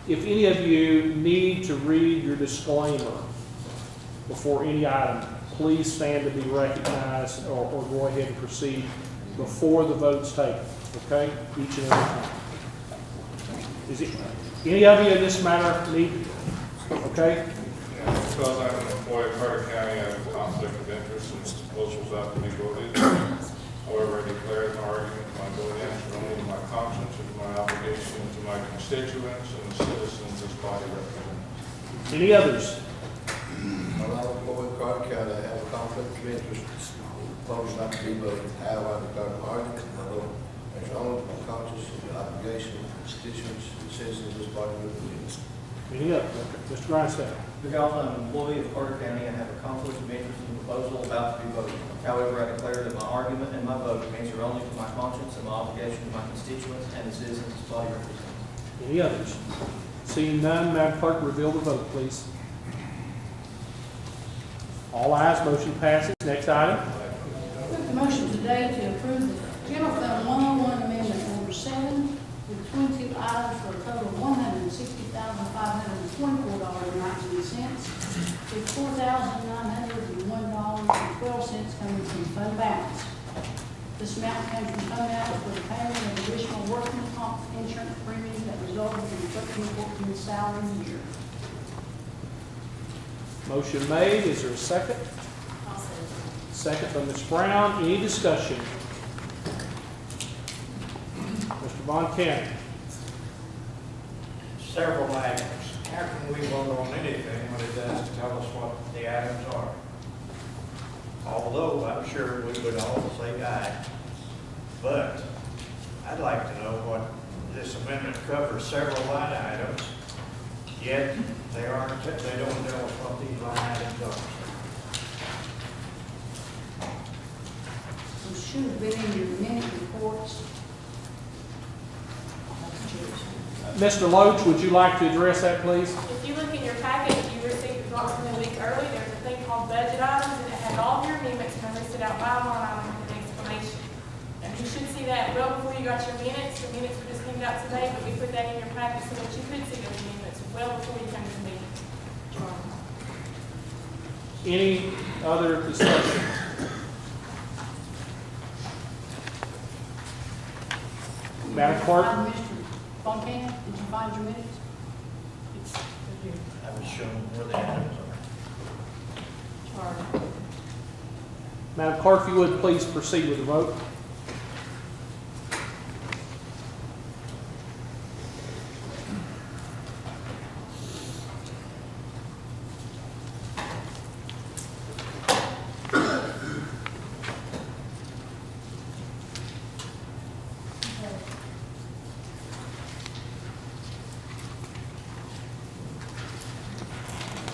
If any of you need to read your disclaimer before any item, please stand to be recognized, or go ahead and proceed before the vote's taken, okay? Each and every time. Is it, any of you in this matter need, okay? Because I'm an employee of Carter County, I have a conflict of interest, and this proposal's out to be voted. However, I declare my argument, my vote answer only to my conscience and my obligation to my constituents and the citizens this body represents. Any others? Well, I'm employed in Carter County, I have a conflict of interest, proposed not to be voted. However, I declare my argument, my vote answer only to my conscience and the obligation of constituents and citizens this body represents. Any others? Mr. Grindstaff. Because I'm an employee of Carter County and have a conflict of interest in the proposal about to be voted. However, I declare that my argument and my vote answer only to my conscience and my obligation to my constituents and the citizens this body represents. Any others? Seeing none, Madam Clerk, reveal the vote, please. All ayes, motion passes. Next item. Make the motion today to approve the General Fund 101 Amendment Number 7 with 22 items for a total of $160,524.19, with $4,901.12 coming from fund balance. This amount comes from fund balance for the payment of additional workman's comp insurance premiums that resulted in the 13-14 salary year. Motion made. Is there a second? Second by Ms. Brown. Any discussion? Mr. Von Cannon. Several items. How can we vote on anything when it doesn't tell us what the items are? Although I'm sure we would all say aye. But I'd like to know what this amendment covers several line items, yet they don't tell us what these line items are. It should have been in your minute reports. Mr. Loach, would you like to address that, please? If you look in your packet, you received approximately a week early, there's a thing called budget items, and it has all of your amendments and they're listed out by line item with an explanation. And you should see that well before you got your minutes. The minutes were just handed out today, but we put that in your packet so that you could see those amendments well before you come to the meeting. Any other discussion? Madam Clerk? Mr. Fontaine, did you find your minutes? I was shown where the items are. Sorry. Madam Clerk, if you would, please proceed with the vote.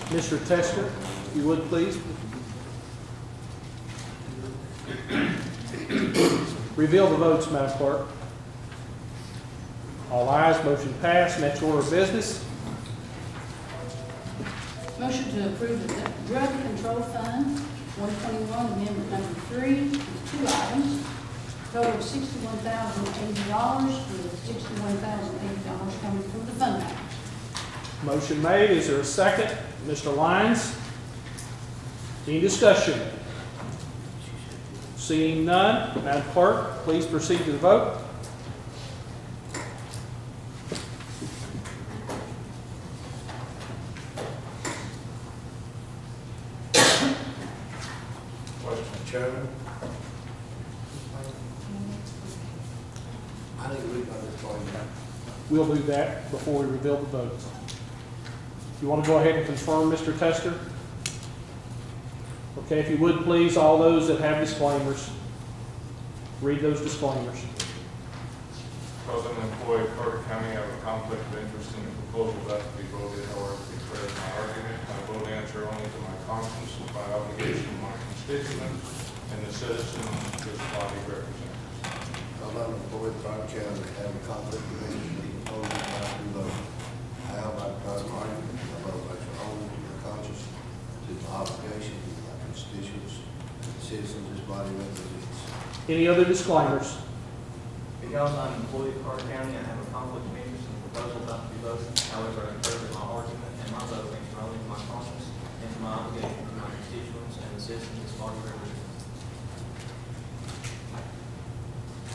Mr. Tester, if you would, please. Reveal the votes, Madam Clerk. All ayes, motion passed. Next order of business. Motion to approve the Drug Control Fund, 121, Amendment Number 3, with 2 items. Total of $61,080, with $61,080 coming from the fund balance. Motion made. Is there a second? Mr. Lyons? Any discussion? Seeing none, Madam Clerk, please proceed to the vote. Question, Chairman. I need to read my report. We'll do that before we reveal the votes. You want to go ahead and confirm, Mr. Tester? Okay, if you would, please, all those that have disclaimers, read those disclaimers. Because I'm an employee of Carter County, I have a conflict of interest in the proposal that to be voted, however, declared my argument. My vote answer only to my conscience and my obligation to my constituents and the citizens this body represents. I'm an employee of Carter County, I have a conflict of interest in the proposal not to be voted. How I declare my argument, my vote answer only to my conscience, to my obligation to my constituents, and the citizens this body represents. Any other disclaimers? Because I'm an employee of Carter County, I have a conflict of interest in the proposal about to be voted. However, I declare that my argument and my vote answer only to my conscience and to my obligation to my constituents and the citizens this body represents.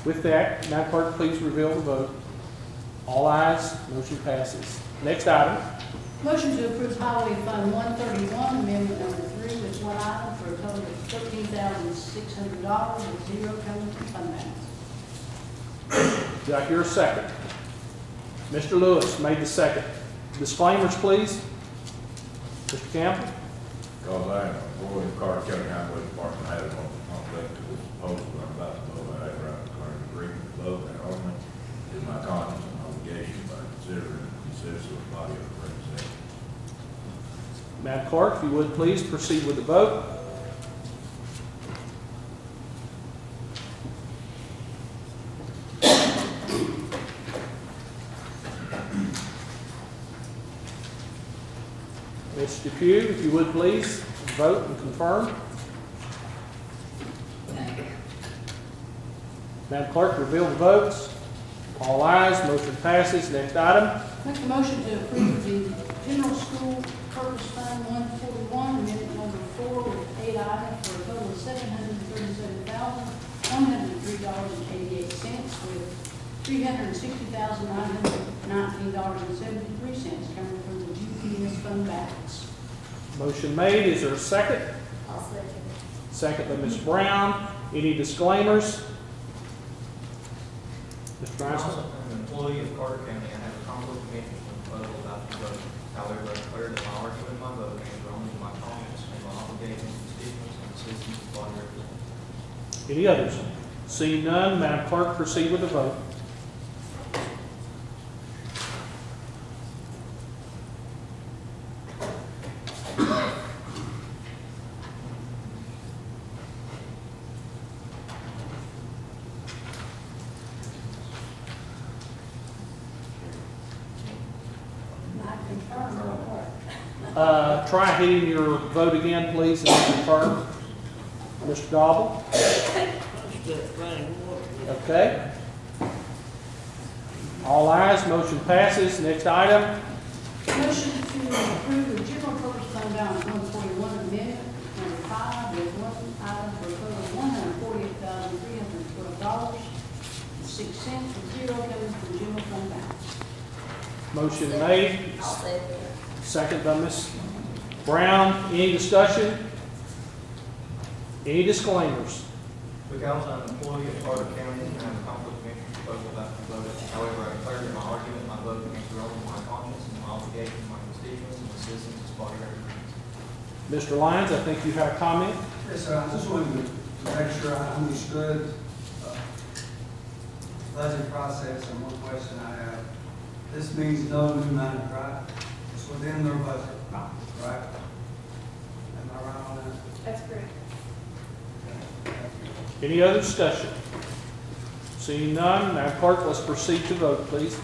With that, Madam Clerk, please reveal the vote. All ayes, motion passes. Next item. Motion to approve Highway Fund 131, Amendment Number 3, with 1 item for a total of $13,600, with 0 coming from fund balance. Do I hear a second? Mr. Lewis made the second. Disclaimers, please. Mr. Campbell? Because I am an employee of Carter County Highway Department, I have no conflict with this proposal I'm about to vote. I have a right to declare an agreement to vote, and only is my conscience and obligation by considering the citizens body of representatives. Madam Clerk, if you would, please proceed with the vote. Mr. Pugh, if you would, please vote and confirm. Madam Clerk, reveal the votes. All ayes, motion passes. Next item. Make a motion to approve the General School Purpose Fund 141, Amendment Number 4, with 8 items for a total of $737,103.88, with $360,919.73 coming from the GPS fund balance. Motion made. Is there a second? I'll second it. Second by Ms. Brown. Any disclaimers? Mr. I'm Bryson? also an employee of Carter County, I have a conflict of interest in the proposal about to be voted. However, I declare that my argument and my vote answer only to my conscience and my obligation to constituents and citizens of the body represents. Any others? Seeing none, Madam Clerk, proceed with the vote. Not confirmed or what? Try hitting your vote again, please, and confirm. Mr. Gobble? Okay. All ayes, motion passes. Next item. Motion to approve the General Purpose Fund balance 141, Amendment Number 5, $0.06 with zero coming from general fund balance. Motion made, I'll say it. second by Ms. Brown. Any discussion? Any disclaimers? Because I'm an employee of Carter County and I have a conflict of interest proposal about to be voted. However, I declare that my argument, my vote answer only to my conscience and my obligation to my constituents and the citizens as body representatives. Mr. Lyons, I think you have a comment. Yes, sir, I just wanted to make sure I understood budget process and one question I have. This means no new money, right? It's within their budget, right? Am I right on that? That's correct. Any other discussion? Seeing none, Madam Clerk, let's proceed to vote, please.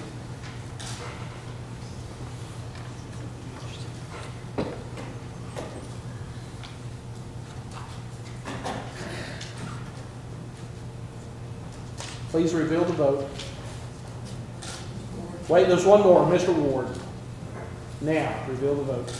Please reveal the vote. Wait, there's one more, Mr. Ward. Now, reveal the vote.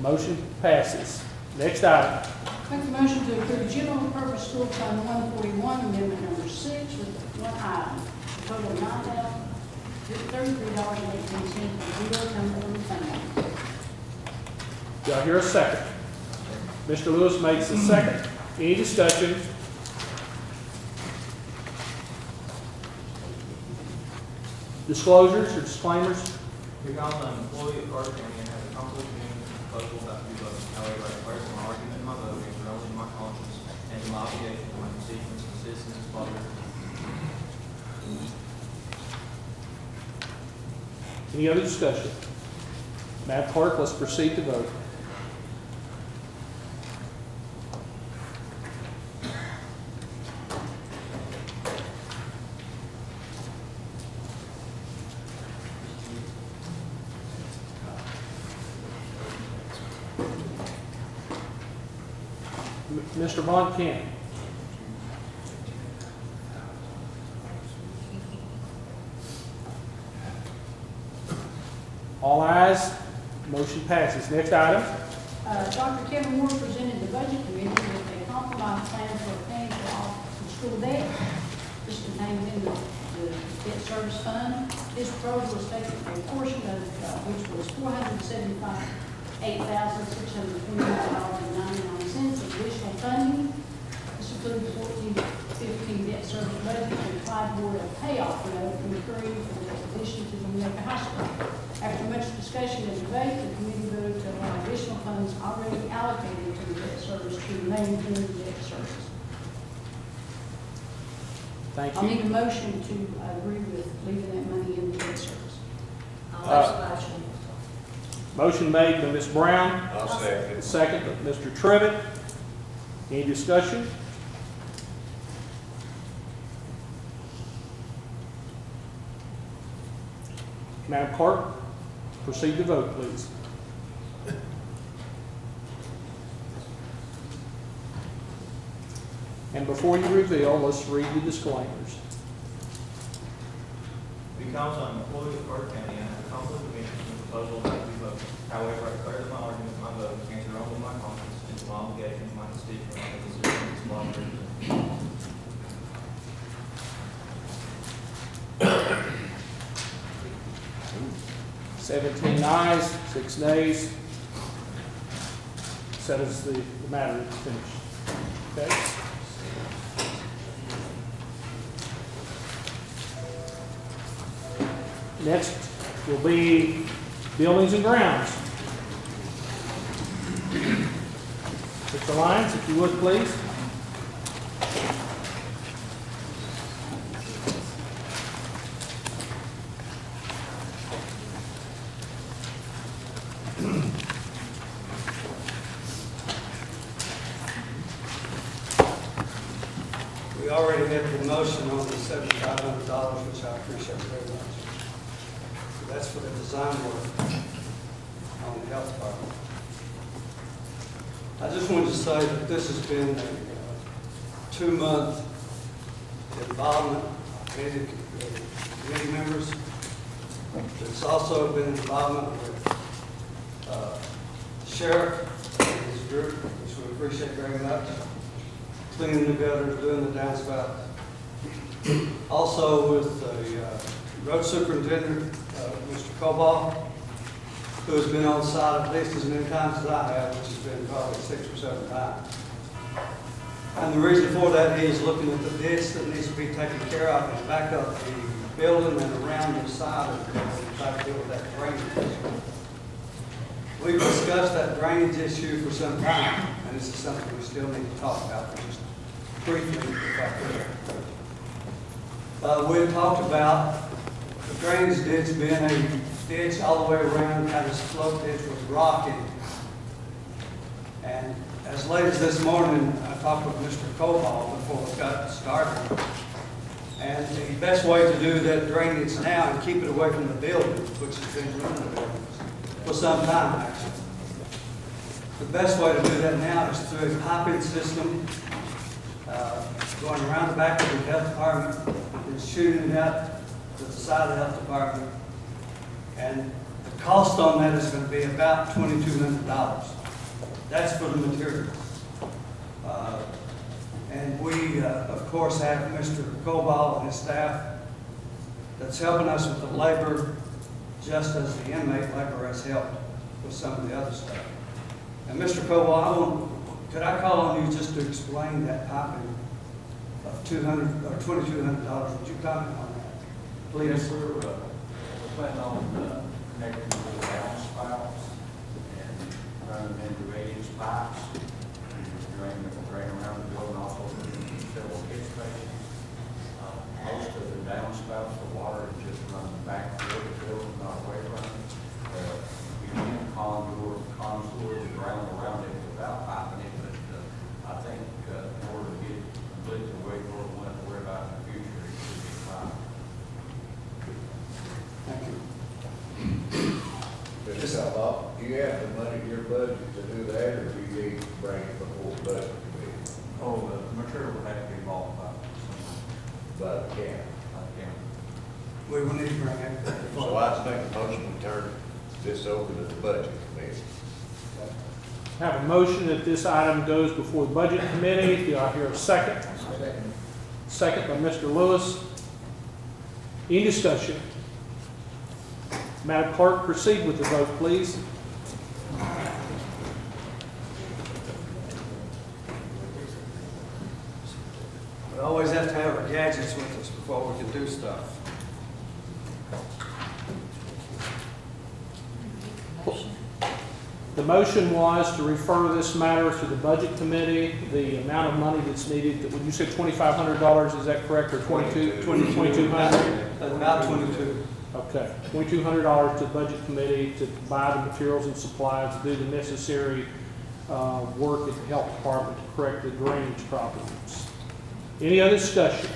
Motion passes. Next item. Make a motion to approve general purpose school fund 141, amendment number 6, with one item. Total of $9,033.18, zero coming from the fund balance. Do I hear a second? Mr. Lewis makes a second. Any discussion? Disclosures or disclaimers? Because I'm an employee of Carter County and have a conflict of interest proposal about to be voted. However, I declare that my argument and my vote answer only to my conscience and to my obligation to my constituents and citizens as body representatives. Any other discussion? Madam Clerk, let's proceed to vote. Mr. Von Kent. All ayes, motion passes. Next item. Dr. Kevin Moore presented the budget committee with a compromise plan for paying for all the school debt. This is contained in the debt service fund. This proposal was taken a portion of, which was $475,629.99 of additional funding. This includes 14-15 debt service budget and Clyde Board of payoff note incurring for the addition to the Winnetka High School. After much discussion and debate, the committee voted to allow additional funds already allocated to the debt service to remain in the debt service. Thank I'll need a you. motion to agree with leaving that money in the debt service. Motion made by Ms. Brown, I'll second. second by Mr. Trivett. Any discussion? Madam Clerk, proceed to vote, please. And before you reveal, let's read the disclaimers. Because I'm an employee of Carter County and I have a conflict of interest in the proposal about to be voted. However, I declare that my argument, my vote answer only to my conscience and to my obligation to my constituents and the citizens as body representatives. 17 ayes, 6 nays. Settles the matter is finished. Okay? Next will be buildings and grounds. Mr. Lyons, if you would, please. We already had the motion on the $7,500, which I appreciate very much. So that's for the design work on the health department. I just wanted to say that this has been a 2-month involvement of committee members. There's also been involvement with Sheriff and his group, which we appreciate very much. cleaning the gutters, doing the downspout. Also with the road superintendent, Mr. Cobalt, who has been on site at least as many times as I have, which has been probably 6 or 7 times. And the reason for that, he is looking at the ditch that needs to be taken care of and back up the building and around the side of the building, try to deal with that drainage issue. We've discussed that drainage issue for some time, and this is something we still need to talk about just briefly, if I could. We had talked about the drainage ditch being a ditch all the way around, kind of slope ditch with rock in it. And as late as this morning, I talked with Mr. Cobalt before we got started. And the best way to do that drainage now and keep it away from the buildings, which has been running the buildings for some time actually. The best way to do that now is through a piping system, going around the back of the health department and shooting it out to the side of the health department. And the cost on that is going to be about $2,200. That's for the materials. And we, of course, have Mr. Cobalt and his staff that's helping us with the labor, just as the inmate labor has helped with some of the other stuff. And Mr. Cobalt, could I call on you just to explain that piping of $200 or $2,200? Would you comment on that, please? Yes, we're planning on connecting to the downspouts and running into 8-inch pipes and drain around the building, also several catch basins. Most of the downspouts, the water is just running back through the building, not away from it. We can contour the ground around it without piping it, but I think in order to get complete the way we're going to worry about in the future, it should be piped. Thank you. Mr. Cobalt, do you have the money in your budget to do that, or do you need to bring it before the budget committee? Oh, the material would have to be bought by someone. But can. We will need to bring it. So I make a motion to turn this over to the budget committee. Have a motion that this item goes before the Budget Committee. Do I hear a second? Second by Mr. Lewis. Any discussion? Madam Clerk, proceed with the vote, please. We always have to have our gadgets with us before we can do stuff. The motion was to refer this matter to the Budget Committee. The amount of money that's needed, would you say $2,500, is that correct, or $2,200? About 22. Okay, $2,200 to the Budget Committee to buy the materials and supplies, to do the necessary work at the Health Department to correct the drainage problems. Any other discussion?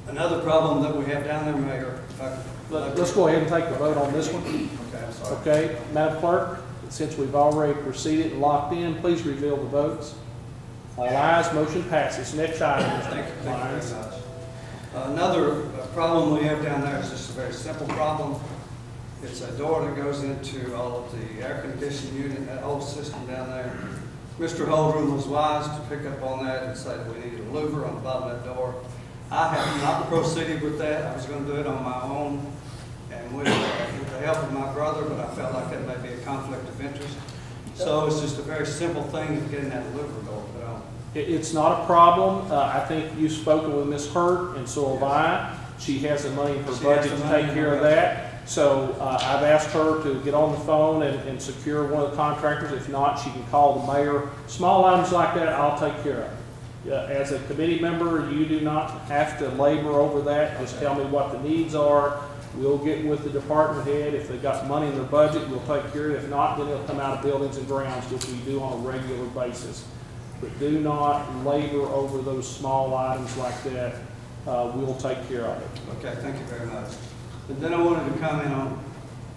Another problem that we have down there, Mayor, if I could. Let's go ahead and take the vote on this one. Okay, I'm sorry. Okay, Madam Clerk, since we've already proceeded and locked in, please reveal the votes. All ayes, motion passes. Next item, Thank Mr. you Lyons. very much. Another problem we have down there is just a very simple problem. It's a door that goes into all of the air conditioning unit, that whole system down there. Mr. Holdren was wise to pick up on that and say that we needed a louver on the bottom of that door. I have not proceeded with that. I was going to do it on my own and with the help of my brother, but I felt like that may be a conflict of interest. So it's just a very simple thing of getting that louver door put on. It's not a problem. I think you've spoken with Ms. Hurt, and so have I. She has the money in her budget to take care of that. So I've asked her to get on the phone and secure one of the contractors. If not, she can call the mayor. Small items like that, I'll take care of. As a committee member, you do not have to labor over that. Just tell me what the needs are. We'll get with the department head. If they've got money in their budget, we'll take care of it. If not, then it'll come out of buildings and grounds, which we do on a regular basis. But do not labor over those small items like that. We'll take care of it. Okay, thank you very much. And then I wanted to comment on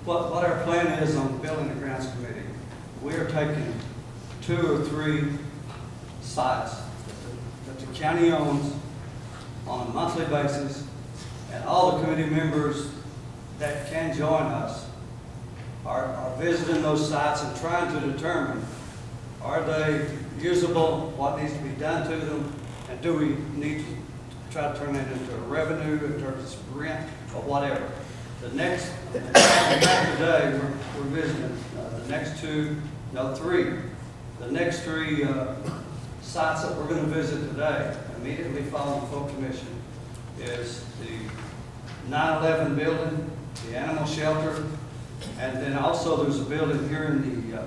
what our plan is on the Building and Grounds Committee. We are taking 2 or 3 sites that the county owns on a monthly basis, and all the committee members that can join us are visiting those sites and trying to determine Are they usable? What needs to be done to them? And do we need to try to turn that into a revenue in terms of rent or whatever? The next, today, we're visiting the next three. The next three sites that we're going to visit today, immediately following full commission, is the 9/11 building, the animal shelter, and then also there's a building here in the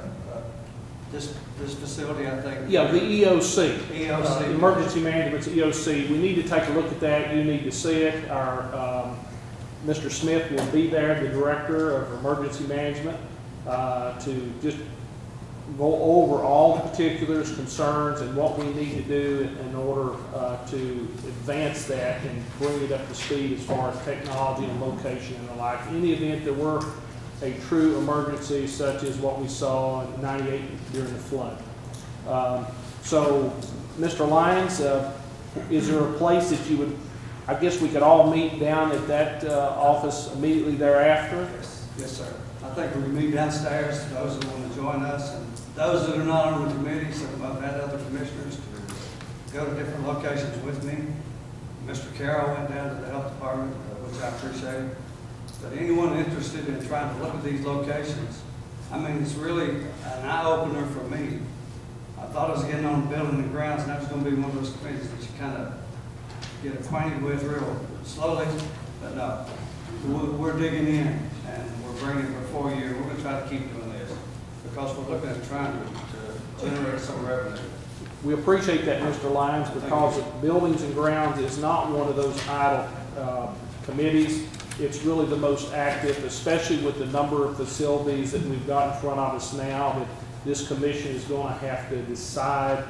this facility, I think. Yeah, the EOC. EOC. Emergency Management's EOC. We need to take a look at that. You need to see it. Our Mr. Smith will be there, the Director of Emergency Management, to just go over all the particulars, concerns, and what we need to do in order to advance that and bring it up to speed as far as technology and location and the like. In the event there were a true emergency such as what we saw in '98 during the flood. So, Mr. Lyons, is there a place that you would, I guess we could all meet down at that office immediately thereafter? Yes, sir. I think we meet downstairs, those that want to join us, and those that are not on the committee, some I've had other commissioners to go to different locations with me. Mr. Carroll went down to the health department, which I appreciate. But anyone interested in trying to look at these locations, I mean, it's really an eye-opener for me. I thought I was getting on building and grounds, and that was going to be one of those committees that you kind of get acquainted with real slowly, but no. We're digging in, and we're bringing it before you. We're going to try to keep doing this, because we're looking at trying to generate some revenue. We appreciate that, Mr. Lyons, because Buildings and Grounds is not one of those idle committees. It's really the most active, especially with the number of facilities that we've got in front of us now, that this commission is going to have to decide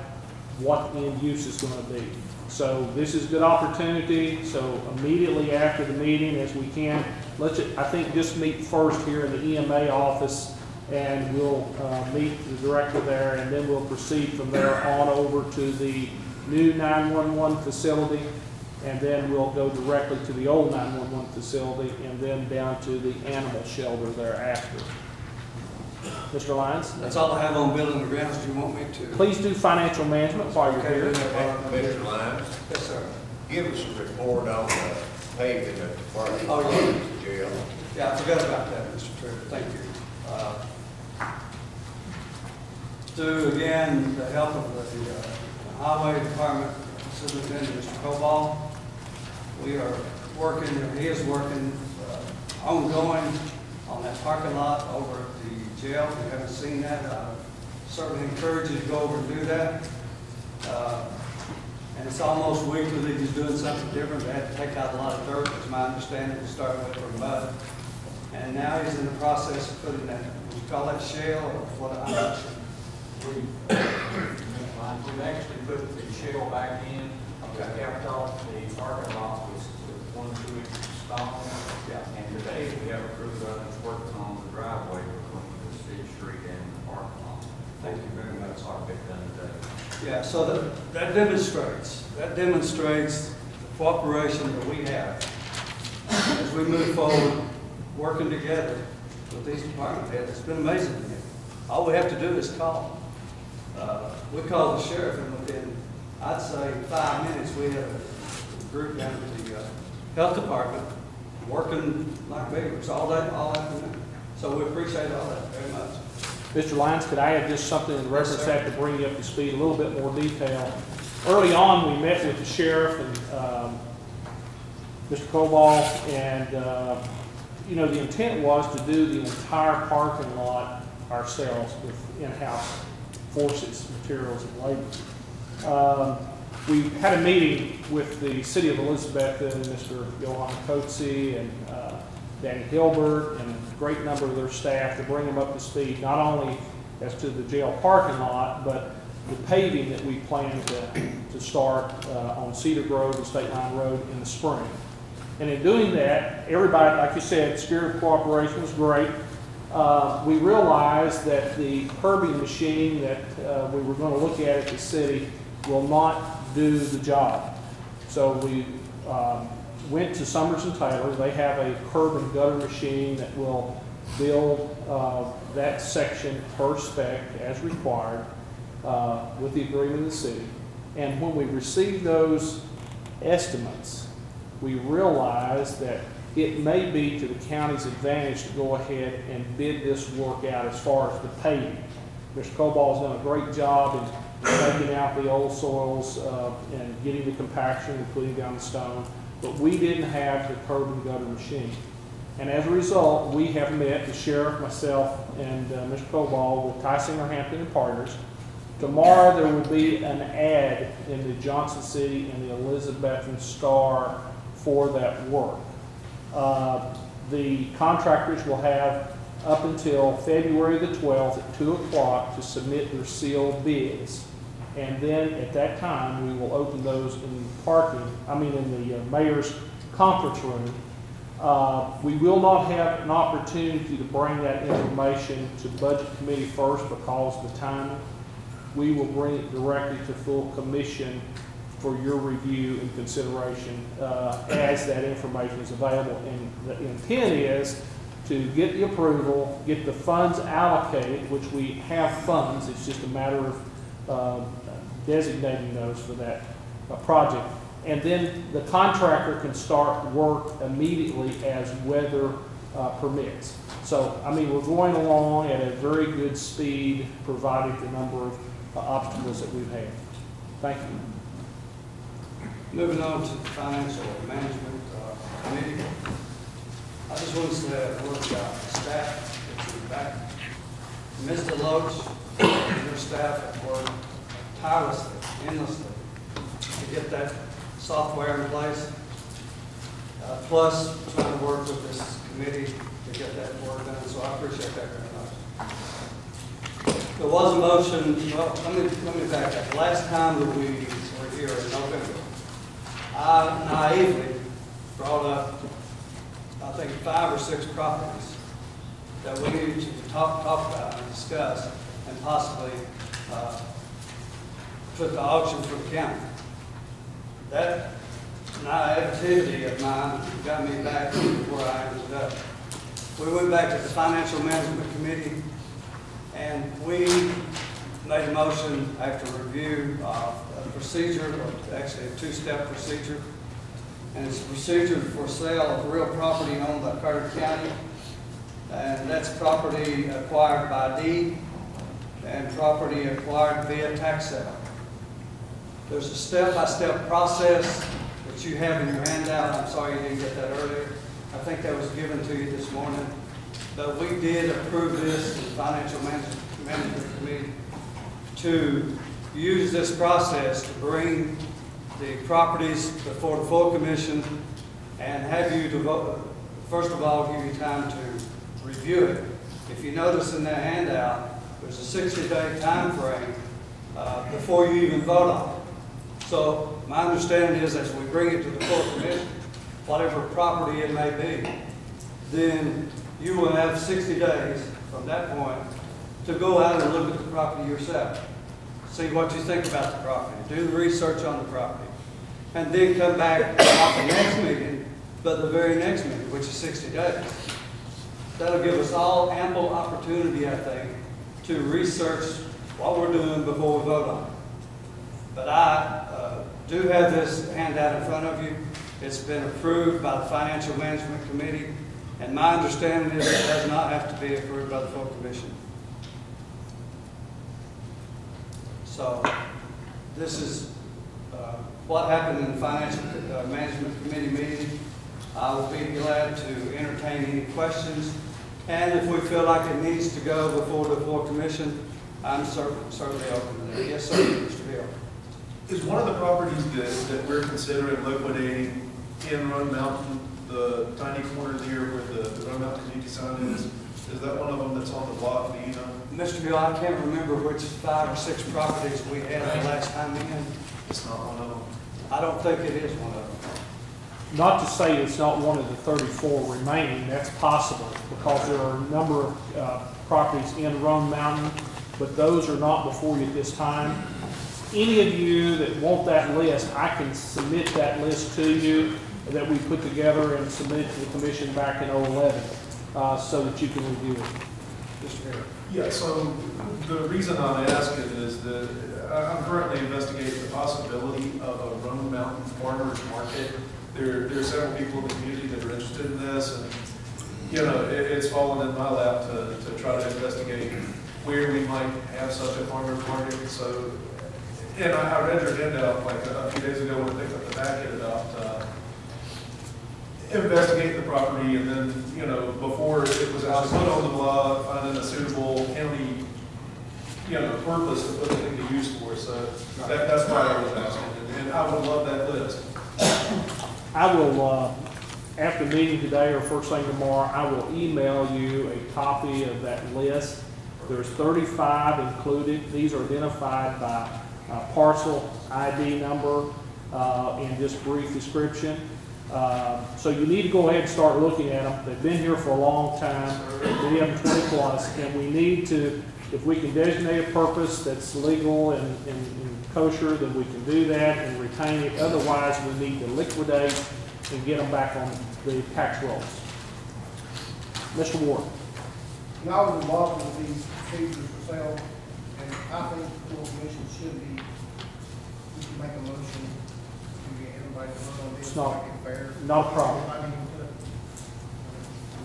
what the end use is going to be. So this is a good opportunity. So immediately after the meeting, as we can, let's, I think, just meet first here in the EMA office, and we'll meet the director there, and then we'll proceed from there on over to the new 911 facility, and then we'll go directly to the old 911 facility, and then down to the animal shelter thereafter. Mr. Lyons? That's all I have on building and grounds. Do you want me to? Please do financial management while you're here. Mr. Lyons? Yes, sir. Give us a report on the paving at the parking Oh, lot yeah. at the jail. Yeah, I forgot about that, Mr. Trigger. Thank you. To, again, the help of the Highway Department Superintendent, Mr. Cobal, we are working, or he is working ongoing on that parking lot over at the jail. If you haven't seen that, I certainly encourage you to go over and do that. And it's almost weekly that he's doing something different. They had to take out a lot of dirt, is my understanding, to start with from mud. And now he's in the process of putting that, would you call that shell or what? I'm not sure. We've actually put the shell back in. Okay. We kept off the parking lot with 1 2 inch stone. Yeah. And today we have a crew that's working on the driveway between the city street and the parking lot. Thank you very much. That's our big done today. Yeah, so that demonstrates the cooperation that we have as we move forward, working together with these department heads. It's been amazing to me. All we have to do is call. We call the sheriff, and within, I'd say, 5 minutes, we have a group down at the health department working like beavers all afternoon. So we appreciate all that very much. Mr. Lyons, could I add just something in reference to that to bring you up to speed, a little bit more detail? Early on, we met with the sheriff and Mr. Cobal, and the intent was to do the entire parking lot ourselves with in-house forces, materials, and labor. We had a meeting with the City of Elizabeth and Mr. Johan Coates and Danny Hilbert and a great number of their staff to bring them up to speed, not only as to the jail parking lot, but the paving that we plan to start on Cedar Grove and State Line Road in the spring. And in doing that, everybody, like you said, spirit of cooperation was great. We realized that the curbing machine that we were going to look at the city will not do the job. So we went to Summers and Taylor. They have a curb and gutter machine that will build that section per spec as required. with the agreement of the city. And when we received those estimates, we realized that it may be to the county's advantage to go ahead and bid this work out as far as the paving. Mr. Cobalt's done a great job in taking out the old soils and getting the compaction and putting down the stone, but we didn't have the curb and gutter machine. And as a result, we have met, the sheriff, myself, and Mr. Cobalt with Tysinger Hampton and Partners. Tomorrow there will be an ad in the Johnson City and the Elizabethan Star for that work. The contractors will have up until February the 12th at 2 o'clock to submit their sealed bids. And then at that time, we will open those in the mayor's conference room. We will not have an opportunity to bring that information to Budget Committee first because of the timing. We will bring it directly to full commission for your review and consideration as that information is available. And the intent is to get the approval, get the funds allocated, which we have funds. It's just a matter of designating those for that project. And then the contractor can start work immediately as weather permits. So, I mean, we're going along at a very good speed, provided the number of obstacles that we've had. Thank you. Moving on to the Financial Management Committee. I just want to say a word about the staff that's in the back. Mr. Loach and your staff have worked tirelessly, endlessly, to get that software in place. Plus, trying to work with this committee to get that work done, so I appreciate that very much. There was a motion, well, let me back up. Last time that we were here in November, I naively brought up, I think, 5 or 6 properties that we needed to talk about and discuss and possibly put the auction for the county. That naivety of mine got me back to where I am today. We went back to the Financial Management Committee and we made a motion after review of a procedure, or actually a 2-step procedure. And it's a procedure for sale of real property owned by Carter County. And that's property acquired by deed and property acquired via tax sale. There's a step-by-step process that you have in your handout. I'm sorry you didn't get that earlier. I think that was given to you this morning. But we did approve this in the Financial Management Committee to use this process to bring the properties before the full commission and have you devote, first of all, give you time to review it. If you notice in that handout, there's a 60-day time frame before you even vote on it. So my understanding is as we bring it to the full commission, whatever property it may be, then you will have 60 days from that point to go out and look at the property yourself. See what you think about the property. Do the research on the property. And then come back not the next meeting, but the very next meeting, which is 60 days. That'll give us all ample opportunity, I think, to research what we're doing before we vote on it. But I do have this handout in front of you. It's been approved by the Financial Management Committee, and my understanding is it does not have to be approved by the full commission. So this is what happened in the Financial Management Committee meeting. I will be glad to entertain any questions. And if we feel like it needs to go before the full commission, I'm certainly open to that. Yes, sir, Mr. Hill. Is one of the properties that we're considering liquidating in Roan Mountain, the tiny corner there where the Roan Mountain Community sign is that one of them that's on the block, do you know? Mr. Hill, I can't remember which 5 or 6 properties we had the last time in. It's not one of them. I don't think it is one of them. Not to say it's not one of the 34 remaining, that's possible, because there are a number of properties in Roan Mountain, but those are not before you at this time. Any of you that want that list, I can submit that list to you that we put together and submitted to the commission back in 2011, so that you can review it. Mr. Hill. Yeah, so the reason I'm asking is that I'm currently investigating the possibility of a Roan Mountain Farmers Market. There are several people in the community that are interested in this, and, you know, it's fallen in my lap to try to investigate where we might have such a farmers market. So, and I read your handout like a few days ago when I picked up the packet about investigate the property, and then, you know, before it was actually put on the blog, finding a suitable county, you know, purpose to put it into use for. So that's why I was asking, and I would love that list. I will, after the meeting today or first thing tomorrow, I will email you a copy of that list. There's 35 included. These are identified by parcel ID number and just brief description. So you need to go ahead and start looking at them. They've been here for a long time. We have 20 plus, and we need to, if we can designate a purpose that's legal and kosher, then we can do that and retain it. Otherwise, we need to liquidate and get them back on the tax rolls. Mr. Ward. Y'all was involved with these procedures for sale, and I think the full commission should be, we should make a motion to get everybody to vote on this. It's not- make it fair. not a problem.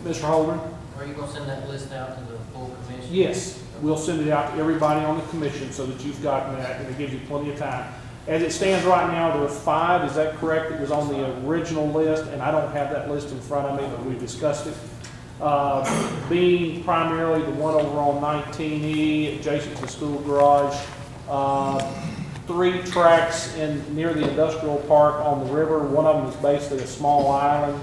Mr. Holden? Are you gonna send that list out to the full commission? Yes, we'll send it out to everybody on the commission so that you've gotten that, and it gives you plenty of time. As it stands right now, there are 5, is that correct? It was on the original list, and I don't have that list in front of me, but we discussed it. Being primarily the one over on 19E, adjacent to the school garage. 3 tracks near the industrial park on the river. One of them is basically a small island.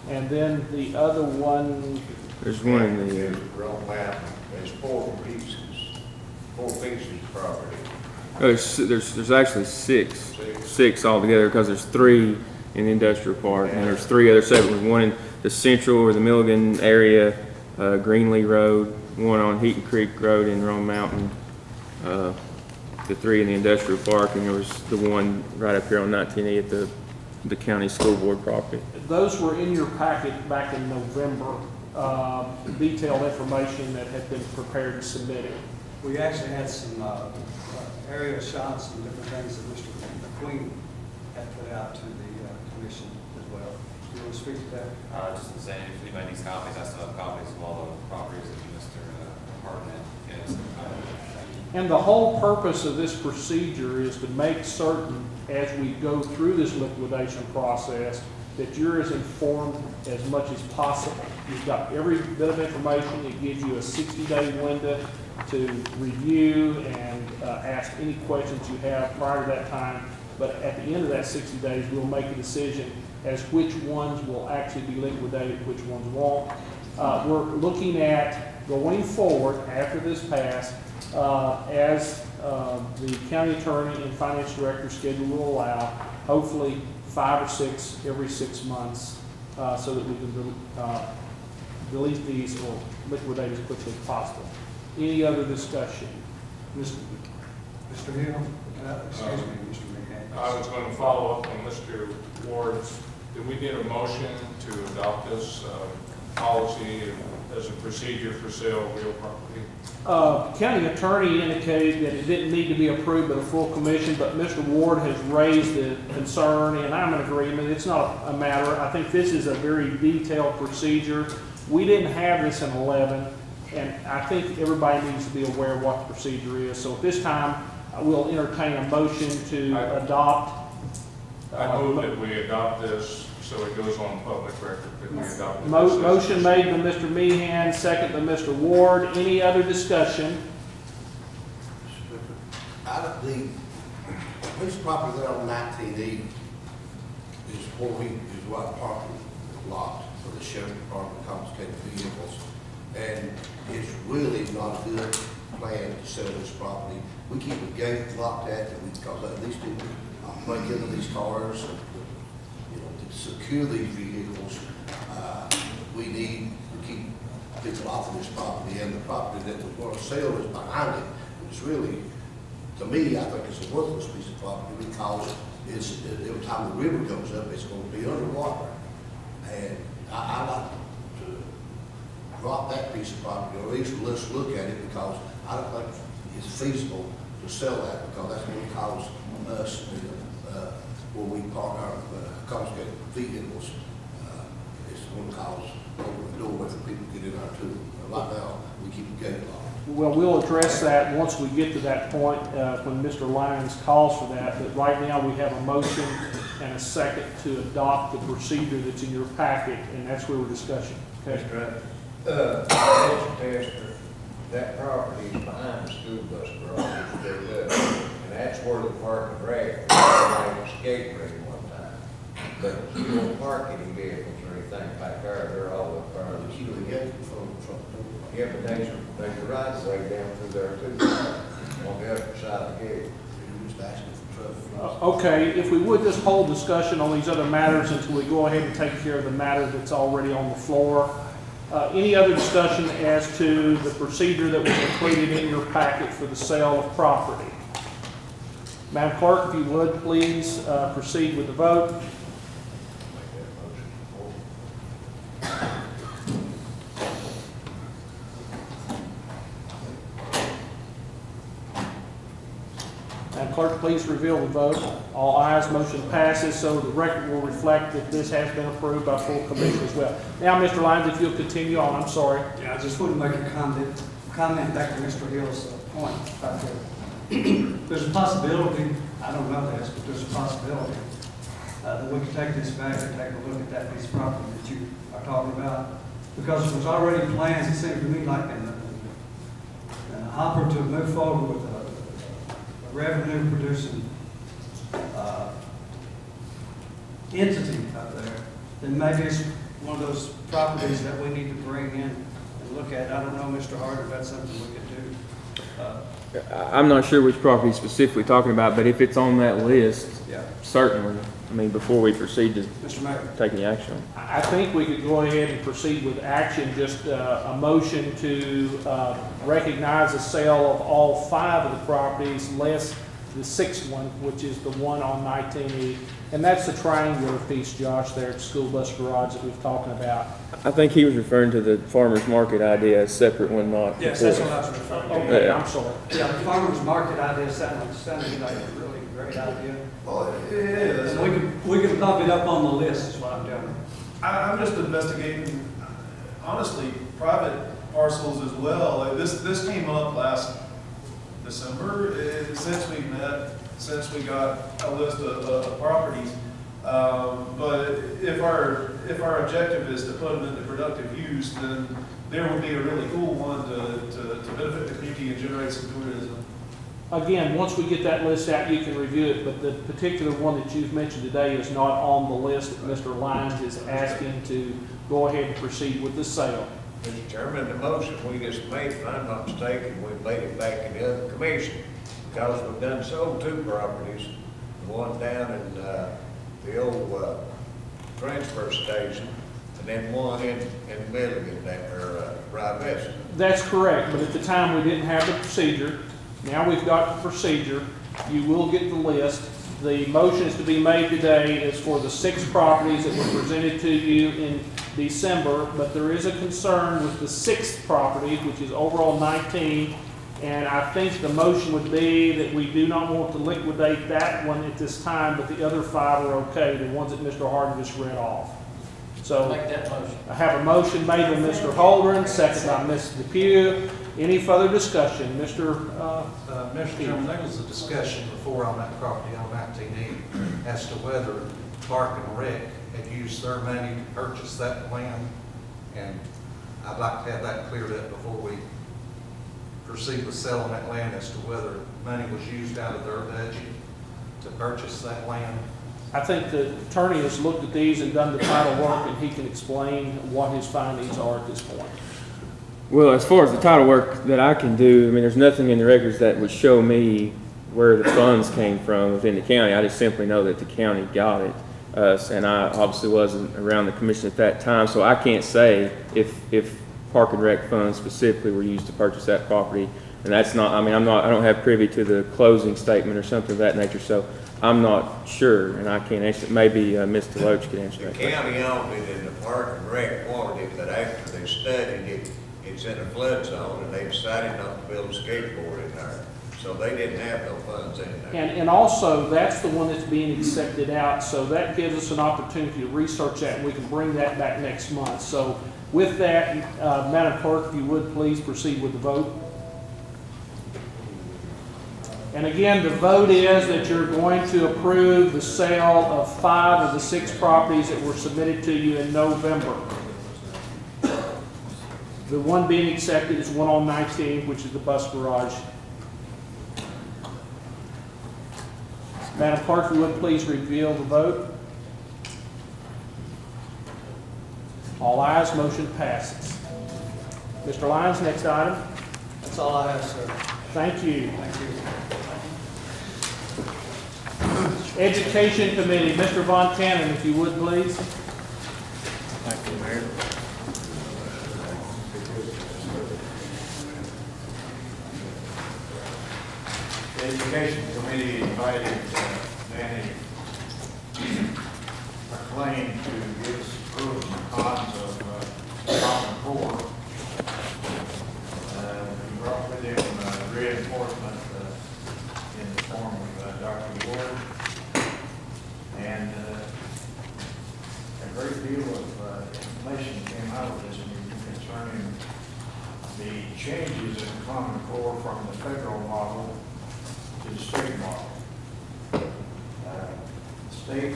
And then the other one, There's one in the, Wrong map, there's 4 pieces of property. there's actually 6 altogether, because there's 3 in the industrial park, and there's 3 other separate ones. One in the central or the Milligan area, Greenlee Road, one on Heaton Creek Road in Roan Mountain, the 3 in the industrial park, and there was the one right up here on 19E at the county school board property. those were in your packet back in November, detailed information that had been prepared and submitted. We actually had some aerial shots and different things that Mr. McQueen had put out to the commission as well. Do you want to speak to that? Just to say, if anybody needs copies, I still have copies of all the properties that Mr. Hartnett has. And the whole purpose of this procedure is to make certain, as we go through this liquidation process, that you're as informed as much as possible. You've got every bit of information. It gives you a 60-day window to review and ask any questions you have prior to that time. But at the end of that 60 days, we'll make a decision as which ones will actually be liquidated, which ones won't. We're looking at going forward after this passed, as the county attorney and finance director schedule will allow, hopefully 5 or 6 every 6 months, so that we can release these or liquidate as quickly as possible. Any other discussion? Mr. Hill, excuse me, Mr. McHale. I was going to follow up on Mr. Ward's. Did we get a motion to adopt this policy as a procedure for sale of real property? County attorney indicated that it didn't need to be approved by the full commission, but Mr. Ward has raised the concern, and I'm in agreement. It's not a matter. I think this is a very detailed procedure. We didn't have this in 11, and I think everybody needs to be aware of what the procedure is. So at this time, we'll entertain a motion to adopt. I move that we adopt this so it goes on public record that we adopt this. Motion made by Mr. Meehan, second by Mr. Ward. Any other discussion? The piece of property there on 19E is what parking lot for the sheriff department confiscated vehicles. And it's really not a good plan to sell this property. We keep a gate locked at it because these people break into these cars and, you know, to secure these vehicles. We need to keep people off of this property, and the property that we're going to sell is behind it. It's really, to me, I think it's a worthless piece of property because it's, every time the river goes up, it's going to be underwater. And I like to drop that piece of property, or at least let's look at it, because I don't think it's feasible to sell that, because that's going to cause us, where we park our, confiscate vehicles, it's going to cause, open the doorway for people to get in our too. Right now, we keep the gate locked. Well, we'll address that once we get to that point, when Mr. Lyons calls for that. But right now, we have a motion and a second to adopt the procedure that's in your packet, and that's where we're discussing. Okay? Tester, that property is behind the school bus garage, and that's where the park and rec, was skate ring one time. But you don't park any vehicles or anything back there, they're all up there. You know, the gate from Yeah, but there's a right of way down through there too, on the other side of the gate. You're just asking for trouble. Okay, if we would just hold discussion on these other matters until we go ahead and take care of the matter that's already on the floor. Any other discussion as to the procedure that was included in your packet for the sale of property? Madam Clerk, if you would, please proceed with the vote. Madam Clerk, please reveal the vote. All ayes, motion passes, so the record will reflect that this has been approved by full commission as well. Now, Mr. Lyons, if you'll continue on, I'm sorry. Yeah, I just want to make a comment back to Mr. Hill's point. About there's a possibility, I don't know this, but there's a possibility that we could take this back and take a look at that piece of property that you are talking about. Because it was already planned, it seemed to me like in a hopper to move forward with a revenue producing entity up there, then maybe it's one of those properties that we need to bring in and look at. I don't know, Mr. Hart, if that's something we could do. I'm not sure which property specifically talking about, but if it's on that list, Yeah. certainly, I mean, before we proceed to Mr. Mayor. take any action. I think we could go ahead and proceed with action, just a motion to recognize the sale of all 5 of the properties, less the 6th one, which is the one on 19E. And that's the triangular piece, Josh, there at School Bus Garage that we've talking about. I think he was referring to the farmer's market idea, a separate one, not. Yes, that's what I was referring to. Okay, Yeah. I'm sorry. Yeah, the farmer's market idea sounded like a really great idea. Well, it is. And we can bump it up on the list, is what I'm doing. I'm just investigating, honestly, private parcels as well. Like, this came up last December, since we met, since we got a list of properties. But if our objective is to put them into productive use, then there would be a really cool one to benefit the community and generate some tourism. Again, once we get that list out, you can review it, but the particular one that you've mentioned today is not on the list that Mr. Lyons is asking to go ahead and proceed with the sale. Mr. Chairman, the motion we just made, if I'm not mistaken, we made it back in the other commission, because we've done sold 2 properties, the one down in the old transfer station, and then one in Milligan, or Rivesta. That's correct, but at the time, we didn't have the procedure. Now we've got the procedure. You will get the list. The motion is to be made today is for the 6 properties that were presented to you in December, but there is a concern with the 6th property, which is overall 19, and I think the motion would be that we do not want to liquidate that one at this time, but the other 5 are okay, the ones that Mr. Harden just read off. So Make that motion. I have a motion made by Mr. Holdren, second by Ms. Depew. Any further discussion? Mr. Mr. Chairman, there was a discussion before on that property on 19E as to whether Park and Rec had used their money to purchase that land. And I'd like to have that cleared up before we proceed with selling that land, as to whether money was used out of their budget to purchase that land. I think the attorney has looked at these and done the title work, and he can explain what his findings are at this point. Well, as far as the title work that I can do, I mean, there's nothing in the records that would show me where the funds came from within the county. I just simply know that the county got it. And I obviously wasn't around the commission at that time, so I can't say if Park and Rec funds specifically were used to purchase that property And that's not, I mean, I don't have privy to the closing statement or something of that nature, so I'm not sure, and I can't answer, maybe Mr. Loach could answer The that question. county owned it and the Park and Rec wanted it, but after they studied it, it's in a flood zone and they decided not to build a skateboard in there. So they didn't have no funds in there. And also, that's the one that's being accepted out, so that gives us an opportunity to research that, and we can bring that back next month. So with that, Madam Clerk, if you would please proceed with the vote. And again, the vote is that you're going to approve the sale of 5 of the 6 properties that were submitted to you in November. The one being accepted is one on 19, which is the bus garage. Madam Clerk, if you would please reveal the vote. All ayes, motion passes. Mr. Lyons, next item. That's all I have, sir. Thank you. Thank you. Education Committee, Mr. Von Cannon, if you would please. Thank you, Mayor. The Education Committee invited Danny McLean to give us pros and cons of Common Core. He brought with him reinforcement in the form of Dr. Ward. And a great deal of information came out of this meeting concerning the changes in Common Core from the federal model to the state model. The state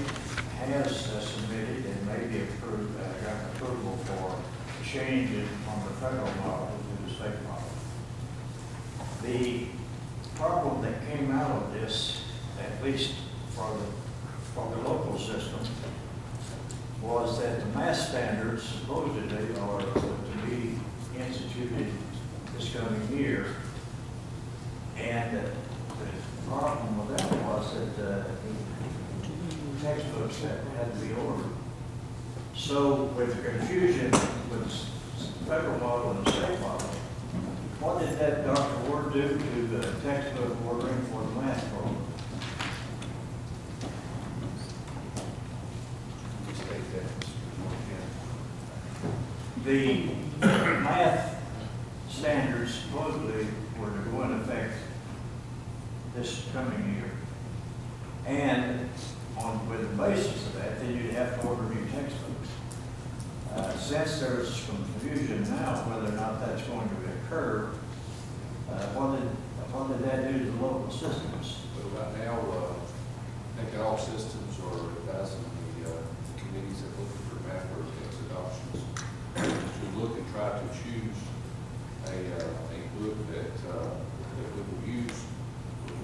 has submitted and maybe approved, got approval for changes from the federal model to the state model. The problem that came out of this, at least for the local system, was that the math standards supposedly are to be instituted this coming year. And the problem with that was that the textbooks had to be ordered. So with the confusion with the federal model and the state model, what did that Dr. Ward do to the textbook ordering for the math program? The math standards supposedly were to go into effect this coming year. And with the basis of that, then you'd have to order new textbooks. Since there's some confusion now whether or not that's going to occur, what did that do to the local systems? But right now, I think all systems are advising the committees that look for math or text adoptions to look and try to choose a book that we will use.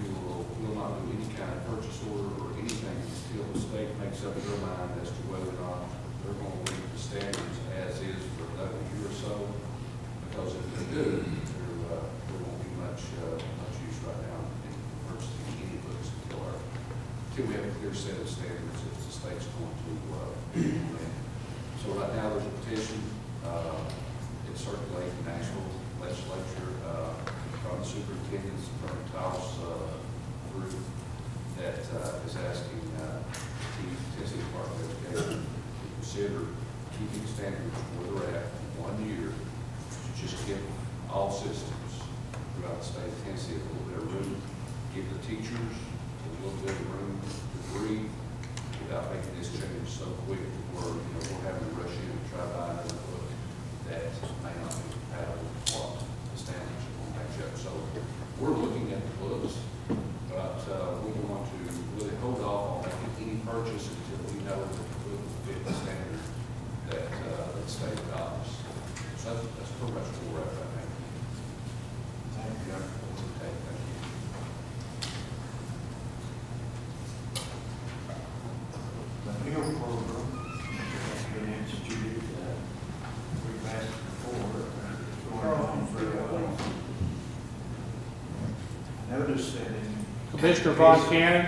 We will not do any kind of purchase order or anything until the state makes up their mind as to whether or not they're going to leave the standards as is for another year or so. Because if they do, there won't be much use right now in purchasing any books until we have a clear set of standards that the state's going to implement. So right now there's a petition. It's circulating the national legislature from the superintendents from the Taos group that is asking the Tennessee Department of Education to consider keeping standards where they're at 1 year to just give all systems throughout the state of Tennessee a little bit of room, give the teachers a little bit of room to breathe without making this change so quick where we're having to rush in and try to buy another book that may not be compatible with what the standards are going to match up. So we're looking at the books, but we want to really hold off on making any purchase until we know that the book will fit the standard that the state adopts. So that's pretty much where we're at right now. Thank you. Okay, thank you. The meal program has been instituted, we've asked before, it's going on for a while. I noticed that in. Commissioner Von Cannon?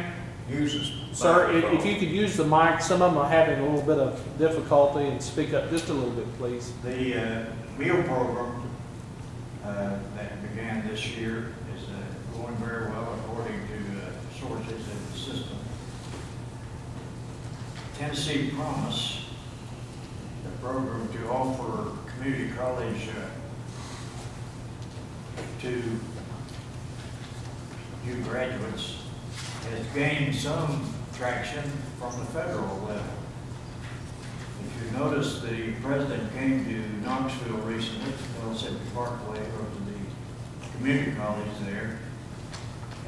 Uses. Sir, if you could use the mic, some of them are having a little bit of difficulty, and speak up just a little bit, please. The meal program that began this year is going very well according to sources in the system. Tennessee Promise, the program to offer community college to new graduates, has gained some traction from the federal level. If you notice, the president came to Knoxville recently, Mississippi Parkway, or to the community college there,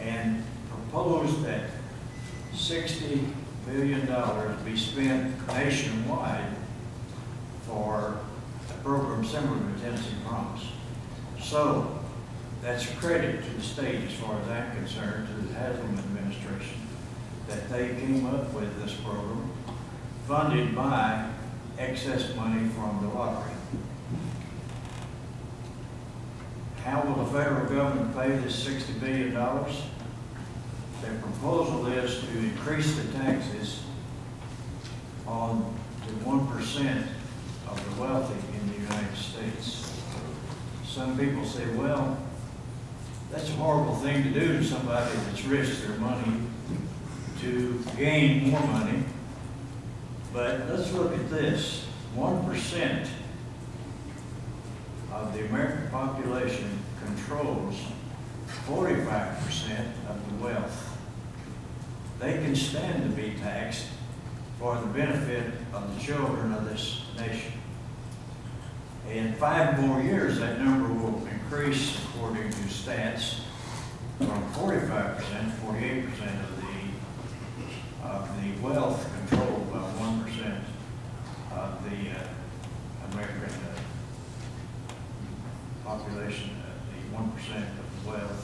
and proposed that $60 million be spent nationwide for a program similar to Tennessee Promise. So that's a credit to the state, as far as I'm concerned, to the Haslam administration, that they came up with this program funded by excess money from the lottery. How will the federal government pay this $60 billion? Their proposal is to increase the taxes on to 1% of the wealthy in the United States. Some people say, well, that's a horrible thing to do to somebody that's risked their money to gain more money. But let's look at this. 1% of the American population controls 45% of the wealth. They can stand to be taxed for the benefit of the children of this nation. In 5 more years, that number will increase, according to stats, from 45% to 48% of the wealth controlled by 1% of the American population, the 1% of the wealth,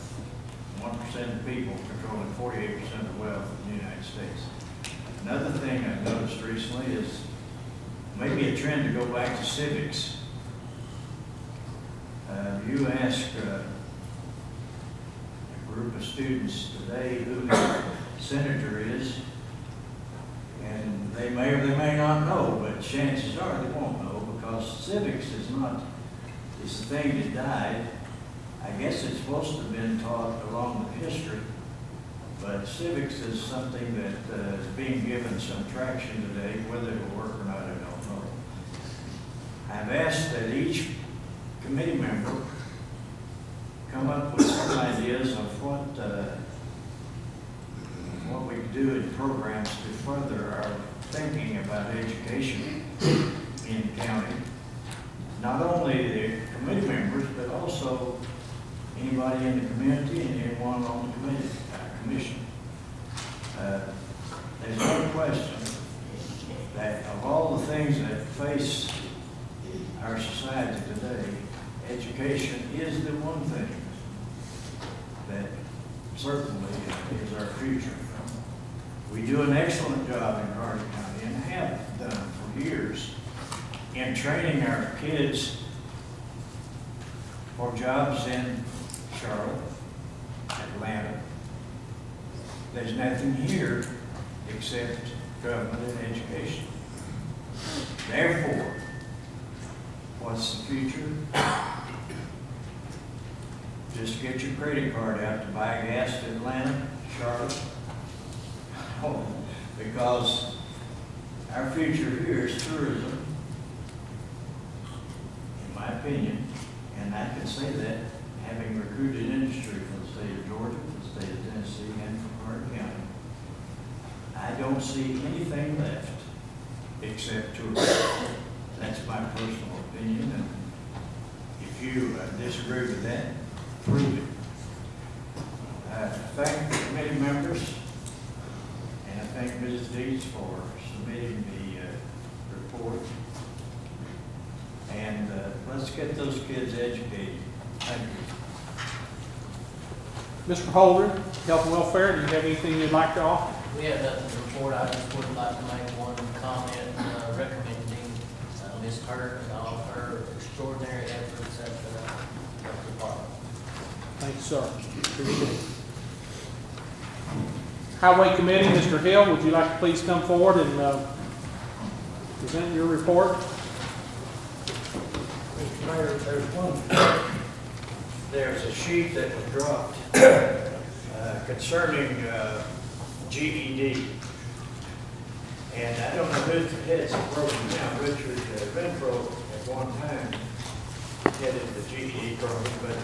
1% of the people controlling 48% of the wealth in the United States. Another thing I've noticed recently is maybe a trend to go back to civics. You ask a group of students today who the senator is, and they may or they may not know, but chances are they won't know, because civics is the thing that died. I guess it's supposed to have been taught along with history, but civics is something that is being given some traction today. Whether it'll work or not, I don't know. I've asked that each committee member come up with some ideas of what we can do in programs to further our thinking about education in the county. Not only the committee members, but also anybody in the community and anyone on the commission. There's no question that of all the things that face our society today, education is the one thing that certainly is our future. We do an excellent job in Carter County and have done for years in training our kids for jobs in Charlotte, Atlanta. There's nothing here except government and education. Therefore, what's the future? Just get your credit card out to buy gas to Atlanta, Charlotte. Because our future here is tourism, in my opinion, and I can say that having recruited industry from the state of Georgia, from the state of Tennessee, and from Carter County. I don't see anything left except tourism. That's my personal opinion, and if you disagree with that, prove it. Thank the committee members, and I thank Mrs. Deeds for submitting the report. And let's get those kids educated. Thank you. Mr. Holder, Health and Welfare, do you have anything you'd like to offer? We have nothing to report. I just would like to make one comment recommending Ms. Hurd and all of her extraordinary efforts at the health department. Thank you, sir. Appreciate it. Highway Committee, Mr. Hill, would you like to please come forward and present your report? Mr. Mayor, there's one there's a sheet that was dropped concerning GED. And I don't know who heads the program now. Richard Renfro at one time headed the GED program, but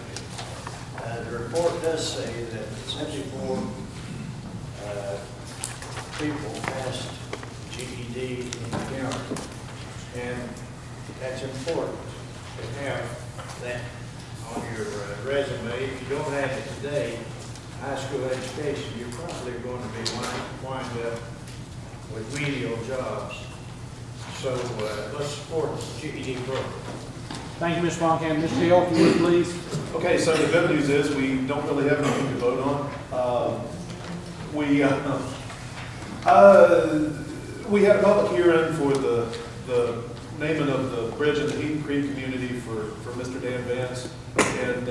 the report does say that 74 people passed GED in the county. And that's important to have that on your resume. If you don't have it today, high school education, you're probably going to be wind up with menial jobs. So let's support the GED program. Thank you, Mr. Fontaine. Mr. Hill, if you would, please. Okay, so the good news is we don't really have anything to vote on. We had a public hearing for the naming of the bridge in the Heaton Creek community for Mr. Dan Vance. And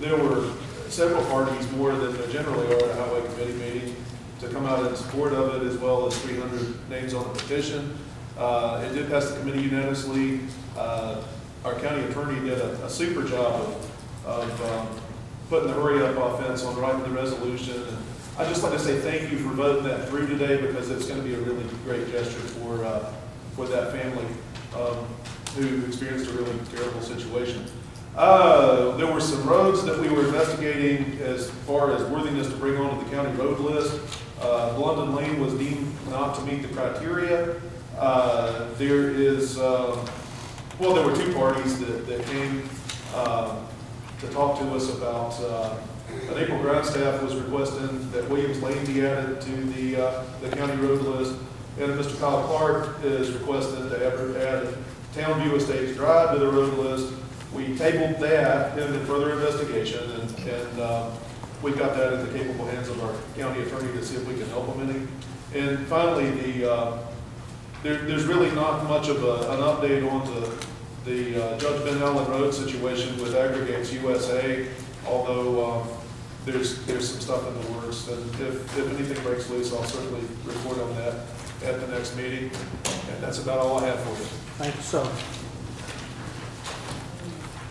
there were several parties, more than there generally are at a highway committee meeting, to come out in support of it, as well as 300 names on the petition. It did pass the committee unanimously. Our county attorney did a super job of putting the hurry-up offense on writing the resolution. And I'd just like to say thank you for voting that through today, because it's going to be a really great gesture for that family who experienced a really terrible situation. There were some roads that we were investigating as far as worthiness to bring onto the county road list. London Lane was deemed not to meet the criteria. There were two parties that came to talk to us about, an April Grindstaff was requesting that Williams Lane be added to the county road list, and Mr. Kyle Clark is requesting to add Townview Estates Drive to the road list. We tabled that in further investigation, and we've got that in the capable hands of our county attorney to see if we can help them any. And finally, there's really not much of an update on the Judge Ben Allen Road situation with Aggregates USA, although there's some stuff in the works. And if anything breaks loose, I'll certainly report on that at the next meeting. And that's about all I have for you. Thank you, sir.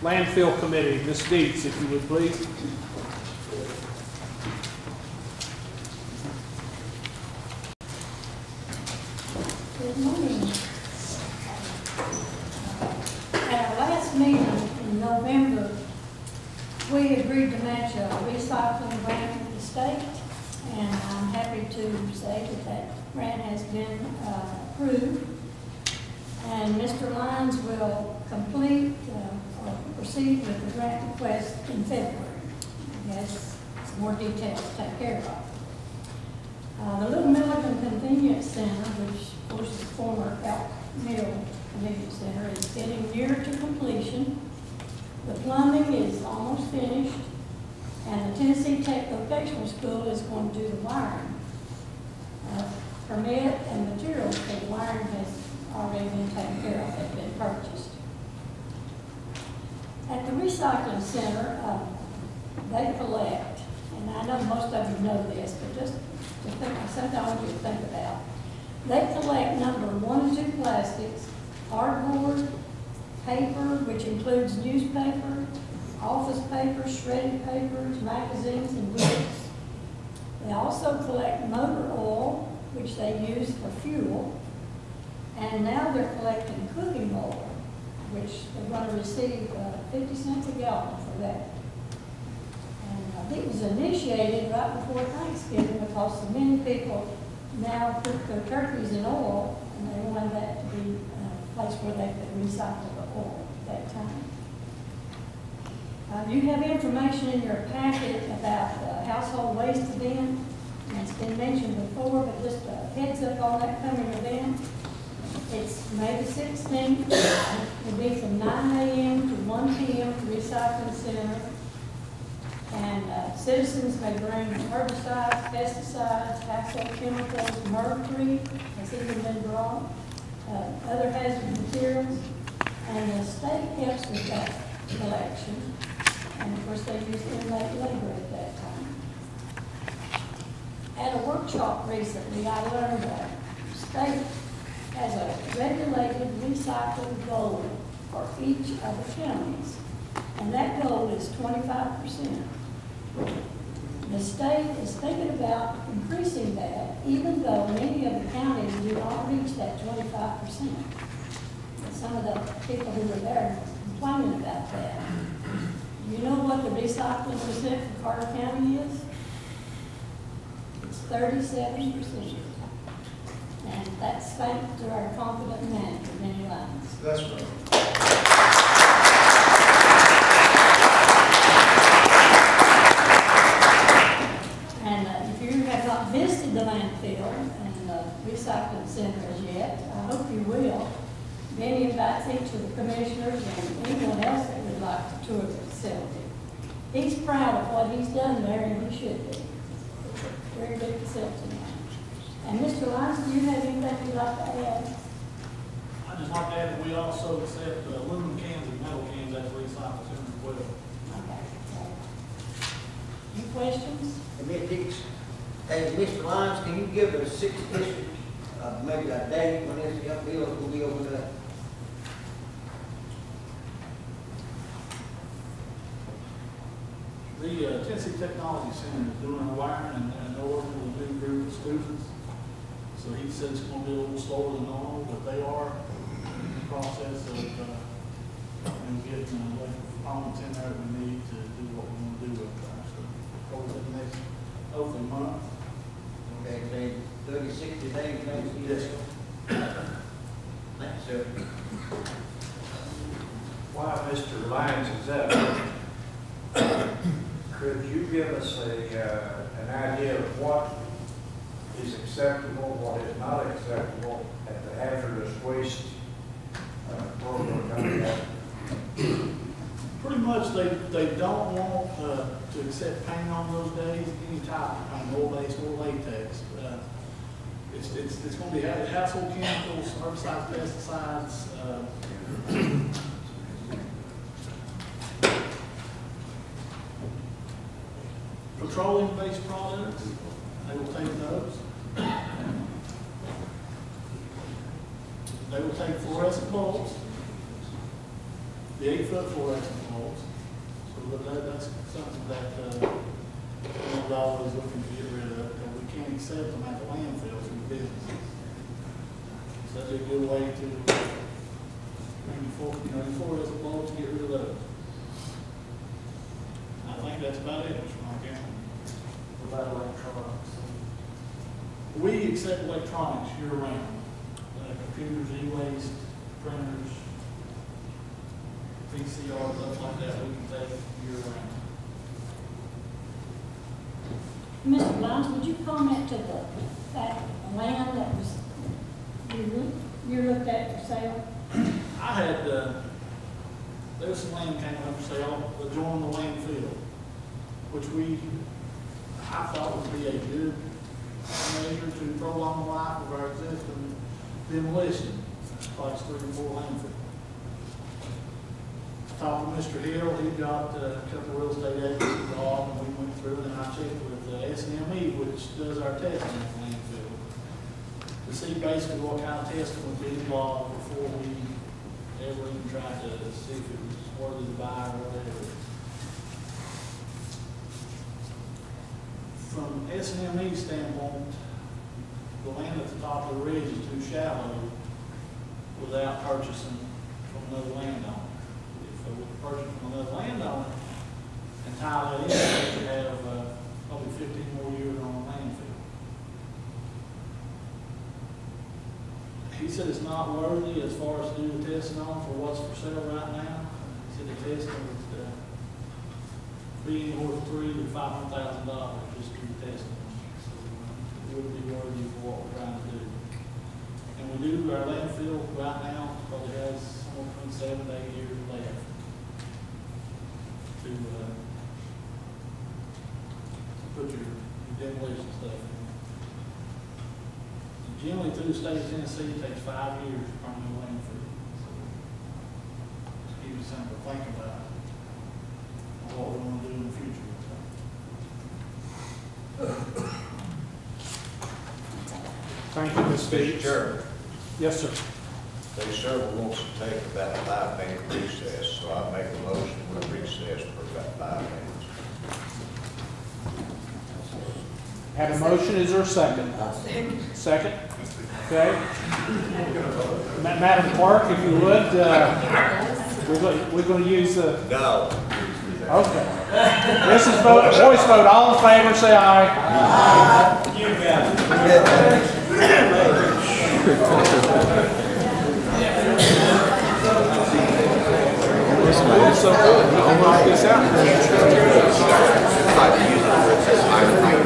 Landfill Committee, Ms. Deeds, if you would, please. Good morning. At our last meeting in November, we agreed to match a recycling grant with the state, and I'm happy to say that grant has been approved. And Mr. Lyons will complete or proceed with the grant request in February. He has some more details to take care of. The Little Milligan Convenience Center, which of course is the former Elk Mill Convenience Center, is getting near to completion. The plumbing is almost finished, and the Tennessee Tech Vocational School is going to do the wiring. Permit and materials for the wiring has already been taken care of, have been purchased. At the recycling center, they collect, and I know most of you know this, but just to think, something I want you to think about. They collect number 1 and 2 plastics, cardboard, paper, which includes newspaper, office paper, shredded papers, magazines, and books. They also collect motor oil, which they use for fuel, and now they're collecting cooking oil, which they're going to receive 50 cents a gallon for that. And it was initiated right before Thanksgiving because so many people now cook their turkeys in oil, and they wanted that to be a place where they could recycle the oil at that time. You have information in your packet about the household waste event. And it's been mentioned before, but just a heads up on that coming event. It's May the 16th. It'll be from 9 a.m. to 1 p.m. to Recycling Center. And citizens may bring herbicides, pesticides, household chemicals, mercury has even been brought, other hazardous materials. And the state helps with that collection. And of course, they use inmate labor at that time. At a workshop recently, I learned that the state has a regulated recycling goal for each of the counties. And that goal is 25%. The state is thinking about increasing that, even though many of the counties do not reach that 25%. And some of the people who were there complaining about that. Do you know what the recycling percent for Carter County is? It's 37%. And that's thanks to our competent manager, Benny Lyons. That's right. And if you have not visited the landfill and the recycling center as yet, I hope you will. Benny invites each of the commissioners and anyone else that would like to tour the facility. He's proud of what he's done there, and he should be. It's a very good facility now. And Mr. Lyons, do you have anything you'd like to add? I just like to add that we also accept aluminum cans and metal cans as recycled center as well. Okay. Any questions? Ms. Hicks, hey, Mr. Lyons, can you give us 6 districts, maybe a date when this bill will be opened up? The Tennessee Technology Center is doing our wiring and they're working with a new group of students. So he said it's going to be a little slower than normal, but they are in the process of getting the components in there that we need to do what we want to do with it. So over the next, hopefully, month. Okay, say 30, 60 days, maybe? Yes. Thanks, sir. While Mr. Lyons is up, could you give us an idea of what is acceptable, what is not acceptable at the hazardous waste program coming up? Pretty much they don't want to accept paint on those days, any type of paint, oil-based or latex. It's going to be household chemicals, herbicides, pesticides, petroleum-based products. They will take those. They will take fluorescent bulbs, the 8-foot fluorescent bulbs. So that's something that we're always looking to get rid of, because we can't accept them at the landfills and businesses. So that's a good way to bring fluorescent bulbs to get rid of those. I think that's about it, Mr. Montgomery. What about electronics? We accept electronics year-round. Computers, e-waste, printers, VCR, stuff like that, we can take year-round. Mr. Lyons, would you comment to the fact the land that was, you looked at for sale? I had, there was some land came up for sale, adjoining the landfill, which I thought would be a good measure to prolong the life of our existing demolition, like 3 or 4 landfill. I talked to Mr. Hill, he got a couple of real estate agents involved, and we went through, and I checked with SNME, which does our testing at the landfill, to see basically what kind of testing would be involved before we ever even tried to see if it was worthy to buy or whatever. From SNME standpoint, the land at the top of the ridge is too shallow without purchasing from another landowner. If we purchase from another landowner and tie that in, we could have probably 15 more years on the landfill. He said it's not worthy as far as to do the testing on for what's for sale right now. He said the testing would be anywhere from $300,000 to $500,000 just to do the testing. So it wouldn't be worthy for what we're trying to do. And we do our landfill right now, probably has somewhere between 7 to 8 years left to put your demolition stuff in. Generally, through the state of Tennessee, it takes 5 years to permit a landfill. So, just give you something to think about what we want to do in the future. Thank you, Ms. Speaks. Mr. Chairman. Yes, sir. They several wants to take about a 5-minute recess, so I make a motion, we recess for about 5 minutes. Have a motion, is there a second? Second? Okay. Madam Clerk, if you would, we're going to use the... No. Okay. This is vote, voice vote. All in favor, say aye. Aye. You got So this out.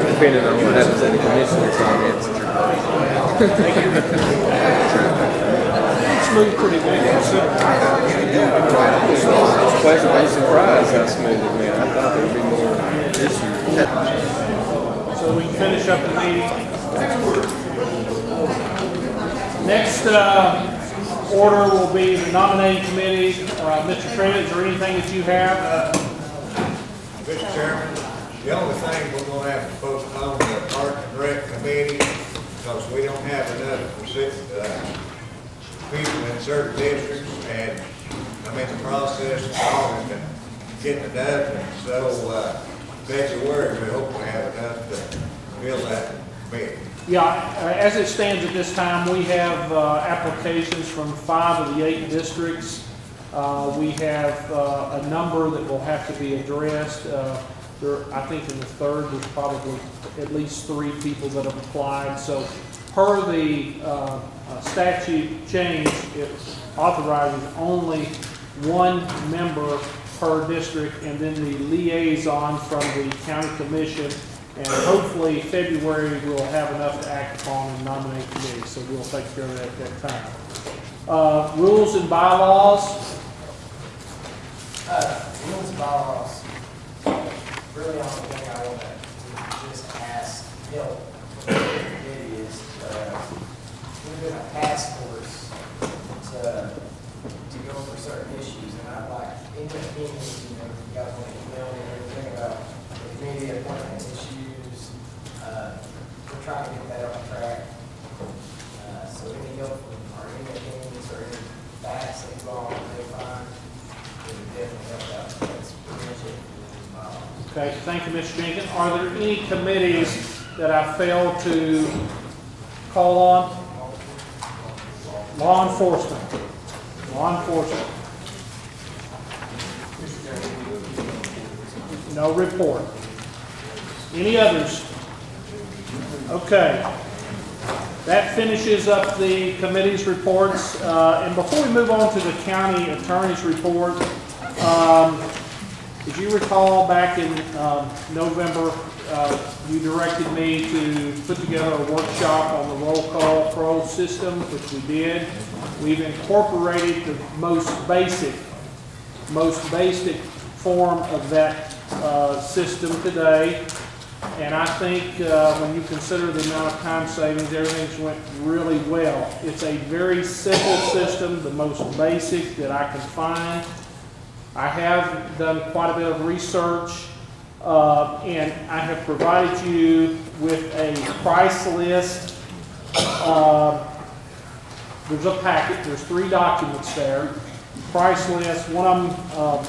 Depending on what happens in the commissioner comments. smooth pretty good. I was pleasantly surprised how smooth it went. I thought there would be more issues. So we can finish up the meeting. Next order will be the nominating committee. Mr. Trent, is there anything that you have? Mr. Chairman, the only thing we're going to have to postpone the Park and Rec Committee, because we don't have enough people in certain districts, and I'm in the process of calling and getting it done, and so February, we hope we have enough to fill that committee. Yeah, as it stands at this time, we have applications from 5 of the 8 districts. We have a number that will have to be addressed. I think in the 3rd, there's probably at least 3 people that have applied. So per the statute change, it authorizes only 1 member per district and then the liaison from the county commission. And hopefully February we'll have enough to act upon and nominate committee. So we'll take care of that at that time. Rules and bylaws. Rules and bylaws, really the only thing I want to just ask help from the committee is, we're doing a task force to go over certain issues, and I'd like, any opinions, you guys want to email me or anything about the committee appointment issues, we're trying to get that on track. So any help or any opinions or any facts that you all may find, it would definitely help out. That's pretty much it. Okay, thank you, Mr. Jenkins. Are there any committees that I failed to call on? Law enforcement. Law enforcement. No report. Any others? Okay. That finishes up the committee's reports. And before we move on to the county attorney's report, as you recall, back in November, you directed me to put together a workshop on the roll call pro system, which we did. We've incorporated the most basic form of that system today. And I think when you consider the amount of time savings, everything's went really well. It's a very simple system, the most basic that I can find. I have done quite a bit of research, and I have provided you with a price list. There's a packet, there's 3 documents there. Price list, one of them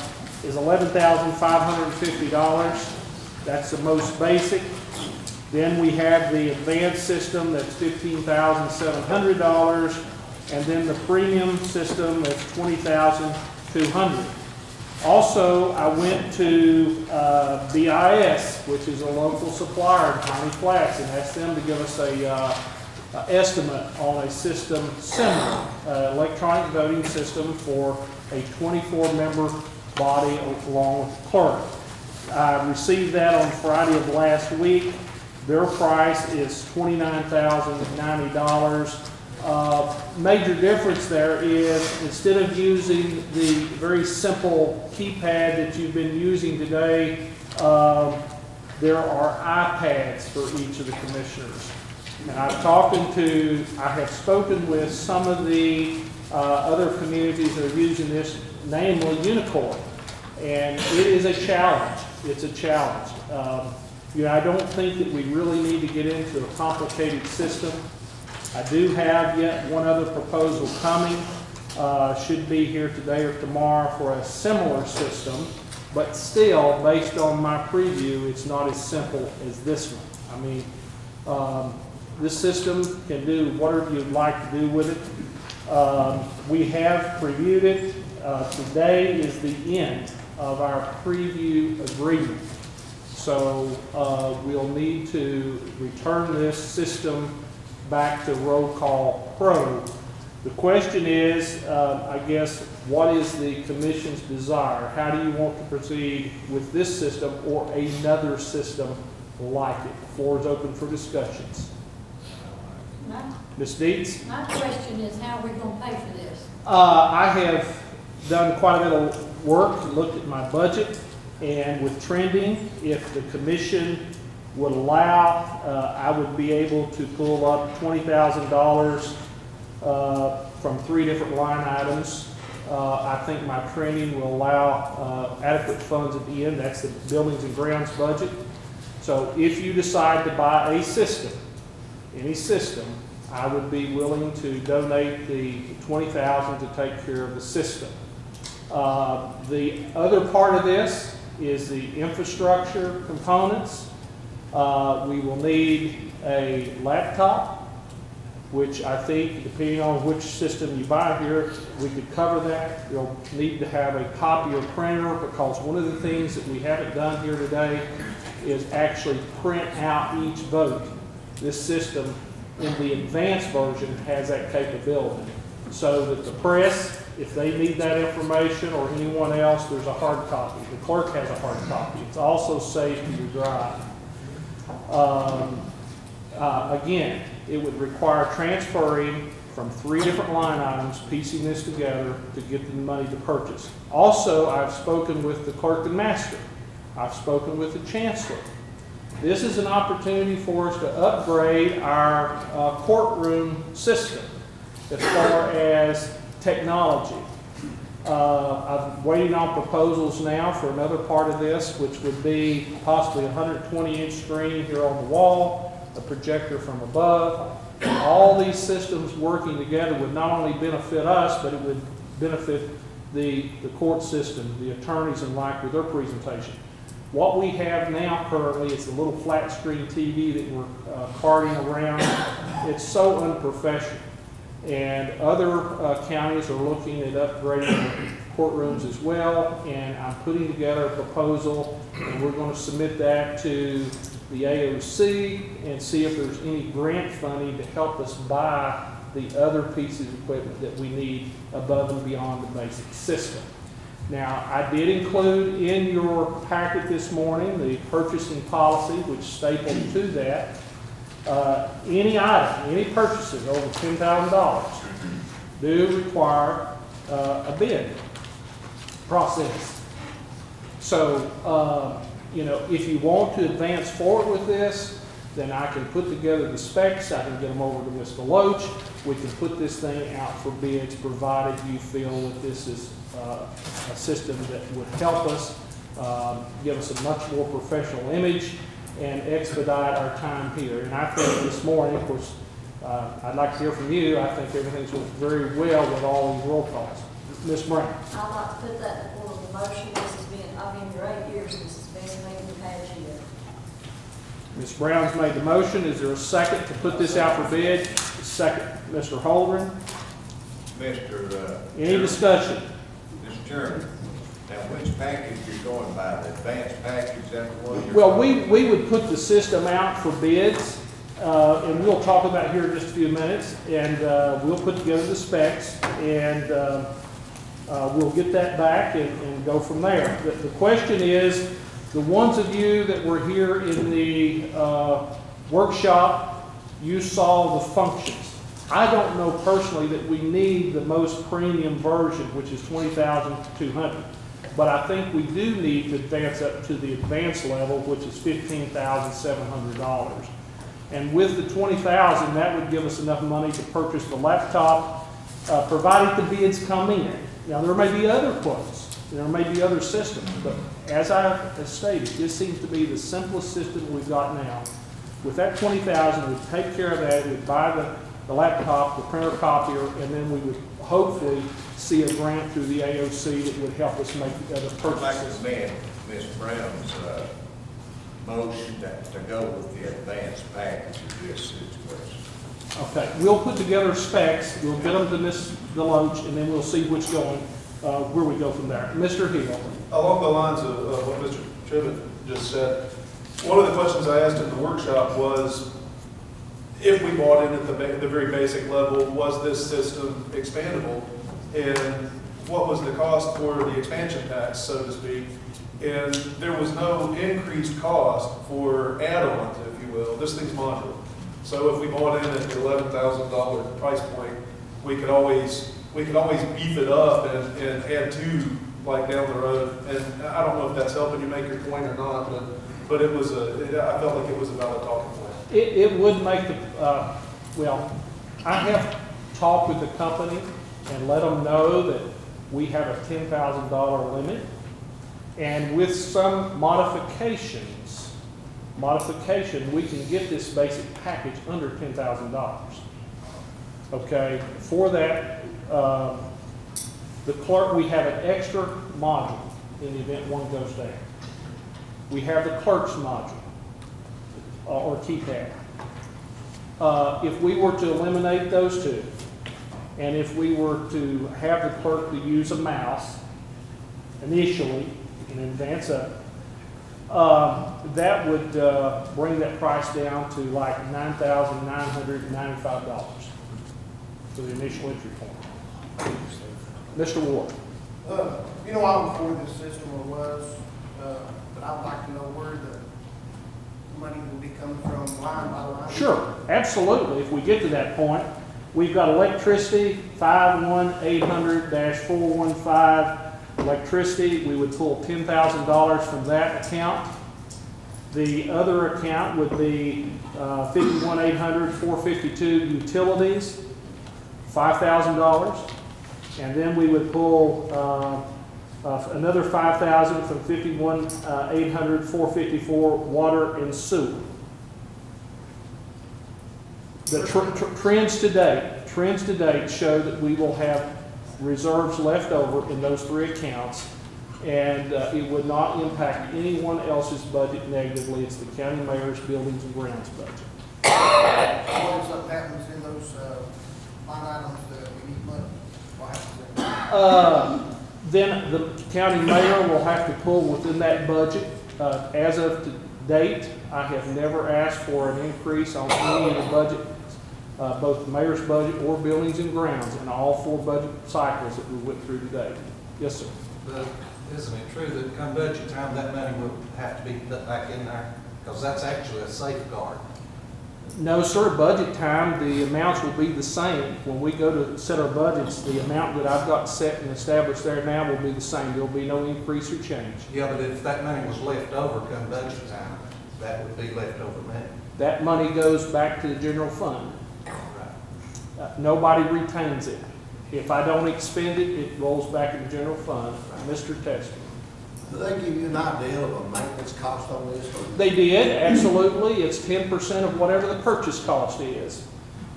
is $11,550. That's the most basic. Then we have the advanced system that's $15,700, and then the premium system that's $20,200. Also, I went to BIS, which is a local supplier in Piney Flats, and asked them to give us a estimate on a system similar, electronic voting system for a 24-member body along with the clerk. I received that on Friday of last week. Their price is $29,090. Major difference there is, instead of using the very simple keypad that you've been using today, there are iPads for each of the commissioners. And I have spoken with some of the other communities that are using this, namely Unicorn. And it is a challenge. It's a challenge. I don't think that we really need to get into a complicated system. I do have yet one other proposal coming, should be here today or tomorrow for a similar system, but still, based on my preview, it's not as simple as this one. I mean, this system can do whatever you'd like to do with it. We have previewed it. Today is the end of our preview agreement. So we'll need to return this system back to Roll Call Pro. The question is, I guess, what is the commission's desire? How do you want to proceed with this system or another system like it? The floor is open for discussions. Ms. Dietz? My question is, how are we going to pay for this? I have done quite a bit of work, looked at my budget, and with trending, if the commission would allow, I would be able to pull up $20,000 from 3 different line items. I think my trending will allow adequate funds at the end. That's the buildings and grounds budget. So if you decide to buy a system, any system, I would be willing to donate the $20,000 to take care of the system. The other part of this is the infrastructure components. We will need a laptop, which I think, depending on which system you buy here, we could cover that. You'll need to have a copier printer, because one of the things that we haven't done here today is actually print out each vote. This system in the advanced version has that capability, so that the press, if they need that information, or anyone else, there's a hard copy. The clerk has a hard copy. It's also saved to your drive. Again, it would require transferring from 3 different line items, piecing this together to get the money to purchase. Also, I've spoken with the clerk and master. I've spoken with the chancellor. This is an opportunity for us to upgrade our courtroom system as far as technology. I'm waiting on proposals now for another part of this, which would be possibly a 120-inch screen here on the wall, a projector from above. All these systems working together would not only benefit us, but it would benefit the court system, the attorneys and like with their presentation. What we have now currently is a little flat screen TV that we're carting around. It's so unprofessional. And other counties are looking at upgrading courtrooms as well. And I'm putting together a proposal, and we're going to submit that to the AOC and see if there's any grant funding to help us buy the other pieces of equipment that we need above and beyond the basic system. Now, I did include in your packet this morning the purchasing policy, which stapled to that. Any item, any purchases over $10,000 do require a bid process. So, if you want to advance forward with this, then I can put together the specs, I can get them over to Mr. Loach, we can put this thing out for bids, provided you feel that this is a system that would help us, give us a much more professional image, and expedite our time here. And I think this morning, of course, I'd like to hear from you. I think everything's went very well with all these roll calls. Ms. Brown. I'd like to put that in form of a motion. This has been, I've been here 8 years, and this has been made in the past year. Ms. Brown's made the motion. Is there a second to put this out for bid? Second. Mr. Holdren. Any discussion? Mr. Chairman, now which package you're going by, the advanced package, that one? Well, we would put the system out for bids, and we'll talk about here in just a few minutes, and we'll put together the specs, and we'll get that back and go from there. The question is, the ones of you that were here in the workshop, you saw the functions. I don't know personally that we need the most premium version, which is $20,200. But I think we do need to advance up to the advanced level, which is $15,700. And with the $20,000, that would give us enough money to purchase the laptop, provided the bids come in. Now, there may be other quotes, there may be other systems, but as I have stated, this seems to be the simplest system we've got now. With that $20,000, we'd take care of that, we'd buy the laptop, the printer copier, and then we would hopefully see a grant through the AOC that would help us make the other I'd like purchases. to amend Ms. Brown's, motion to go with the advanced package of this situation. Okay, we'll put together specs, we'll get them to Ms. Deloach, and then we'll see which going, where we go from there. Mr. Hill. Along the lines of what Mr. Tribbett just said, one of the questions I asked in the workshop was, if we bought in at the very basic level, was this system expandable? And what was the cost for the expansion tax, so to speak? And there was no increased cost for add-ons, if you will. This thing's modular. So if we bought in at the $11,000 price point, we could always beef it up and add two like down the road. And I don't know if that's helping you make your point or not, but it was I felt like it was a valid talking point. It would make the, well, I have talked with the company and let them know that we have a $10,000 limit. And with some modification, we can get this basic package under $10,000. Okay, for that, the clerk, we have an extra module in the event one goes down. We have the clerk's module, or keypad. If we were to eliminate those two, and if we were to have the clerk to use a mouse initially and advance up, that would bring that price down to like $9,995 for the initial entry point. Mr. Ward. You know, I'm for this system or was, but I'd like to know where the money will be coming from, line by line. Sure, absolutely. If we get to that point, we've got electricity, 51800-415 electricity. We would pull $10,000 from that account. The other account would be 51800-452 utilities, $5,000. And then we would pull another $5,000 from 51800-454 water and sewer. The trends to date show that we will have reserves left over in those three accounts, and it would not impact anyone else's budget negatively. It's the county mayor's buildings and grounds budget. What happens in those line items that we need money? What happens Then the county mayor will have to pull within that budget. As of to date, I have never asked for an increase on any of the budget, both the mayor's budget or buildings and grounds, in all four budget cycles that we went through today. Yes, sir. But isn't it true that come budget time, that money will have to be put back in there? Because that's actually a safeguard. No, sir. Budget time, the amounts will be the same. When we go to set our budgets, the amount that I've got set and established there now will be the same. There will be no increase or change. Yeah, but if that money was left over come budget time, that would be leftover money. That money goes back to the general fund. Nobody retains it. If I don't expend it, it rolls back in the general fund. Mr. Tester. Do they give you an idea of a maintenance cost on this? They did, absolutely. It's 10% of whatever the purchase cost is.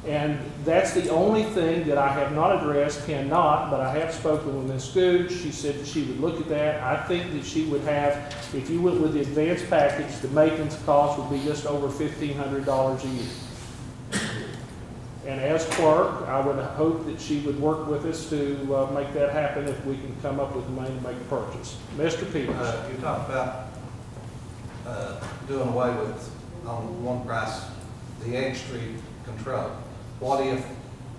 And that's the only thing that I have not addressed, cannot, but I have spoken with Ms. Gooch. She said that she would look at that. I think that she would have, if you went with the advanced package, the maintenance cost would be just over $1,500 a year. And as clerk, I would hope that she would work with us to make that happen if we can come up with the money to make the purchase. Mr. Peters. You talked about doing away with, on one price, the Edge Street control. What if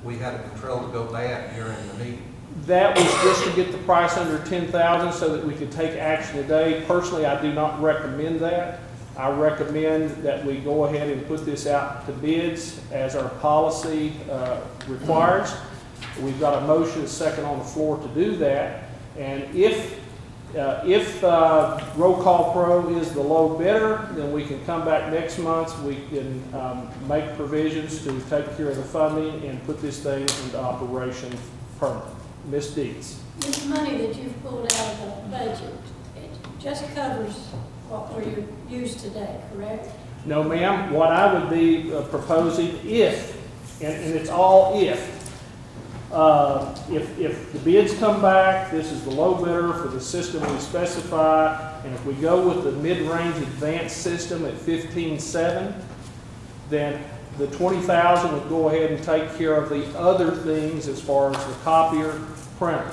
we had a control to go bad during the meeting? That was just to get the price under $10,000 so that we could take action today. Personally, I do not recommend that. I recommend that we go ahead and put this out to bids as our policy requires. We've got a motion, a second on the floor to do that. And if Roll Call Pro is the low bidder, then we can come back next month. We can make provisions to take care of the funding and put this thing into operation permanently. Ms. Deeds. This money that you've pulled out of the budget, it just covers what we used today, correct? No, ma'am. What I would be proposing if, and it's all if If the bids come back, this is the low bidder for the system we specify, and if we go with the mid-range advanced system at 15.7, then the 20,000 would go ahead and take care of the other things as far as the copier, printer.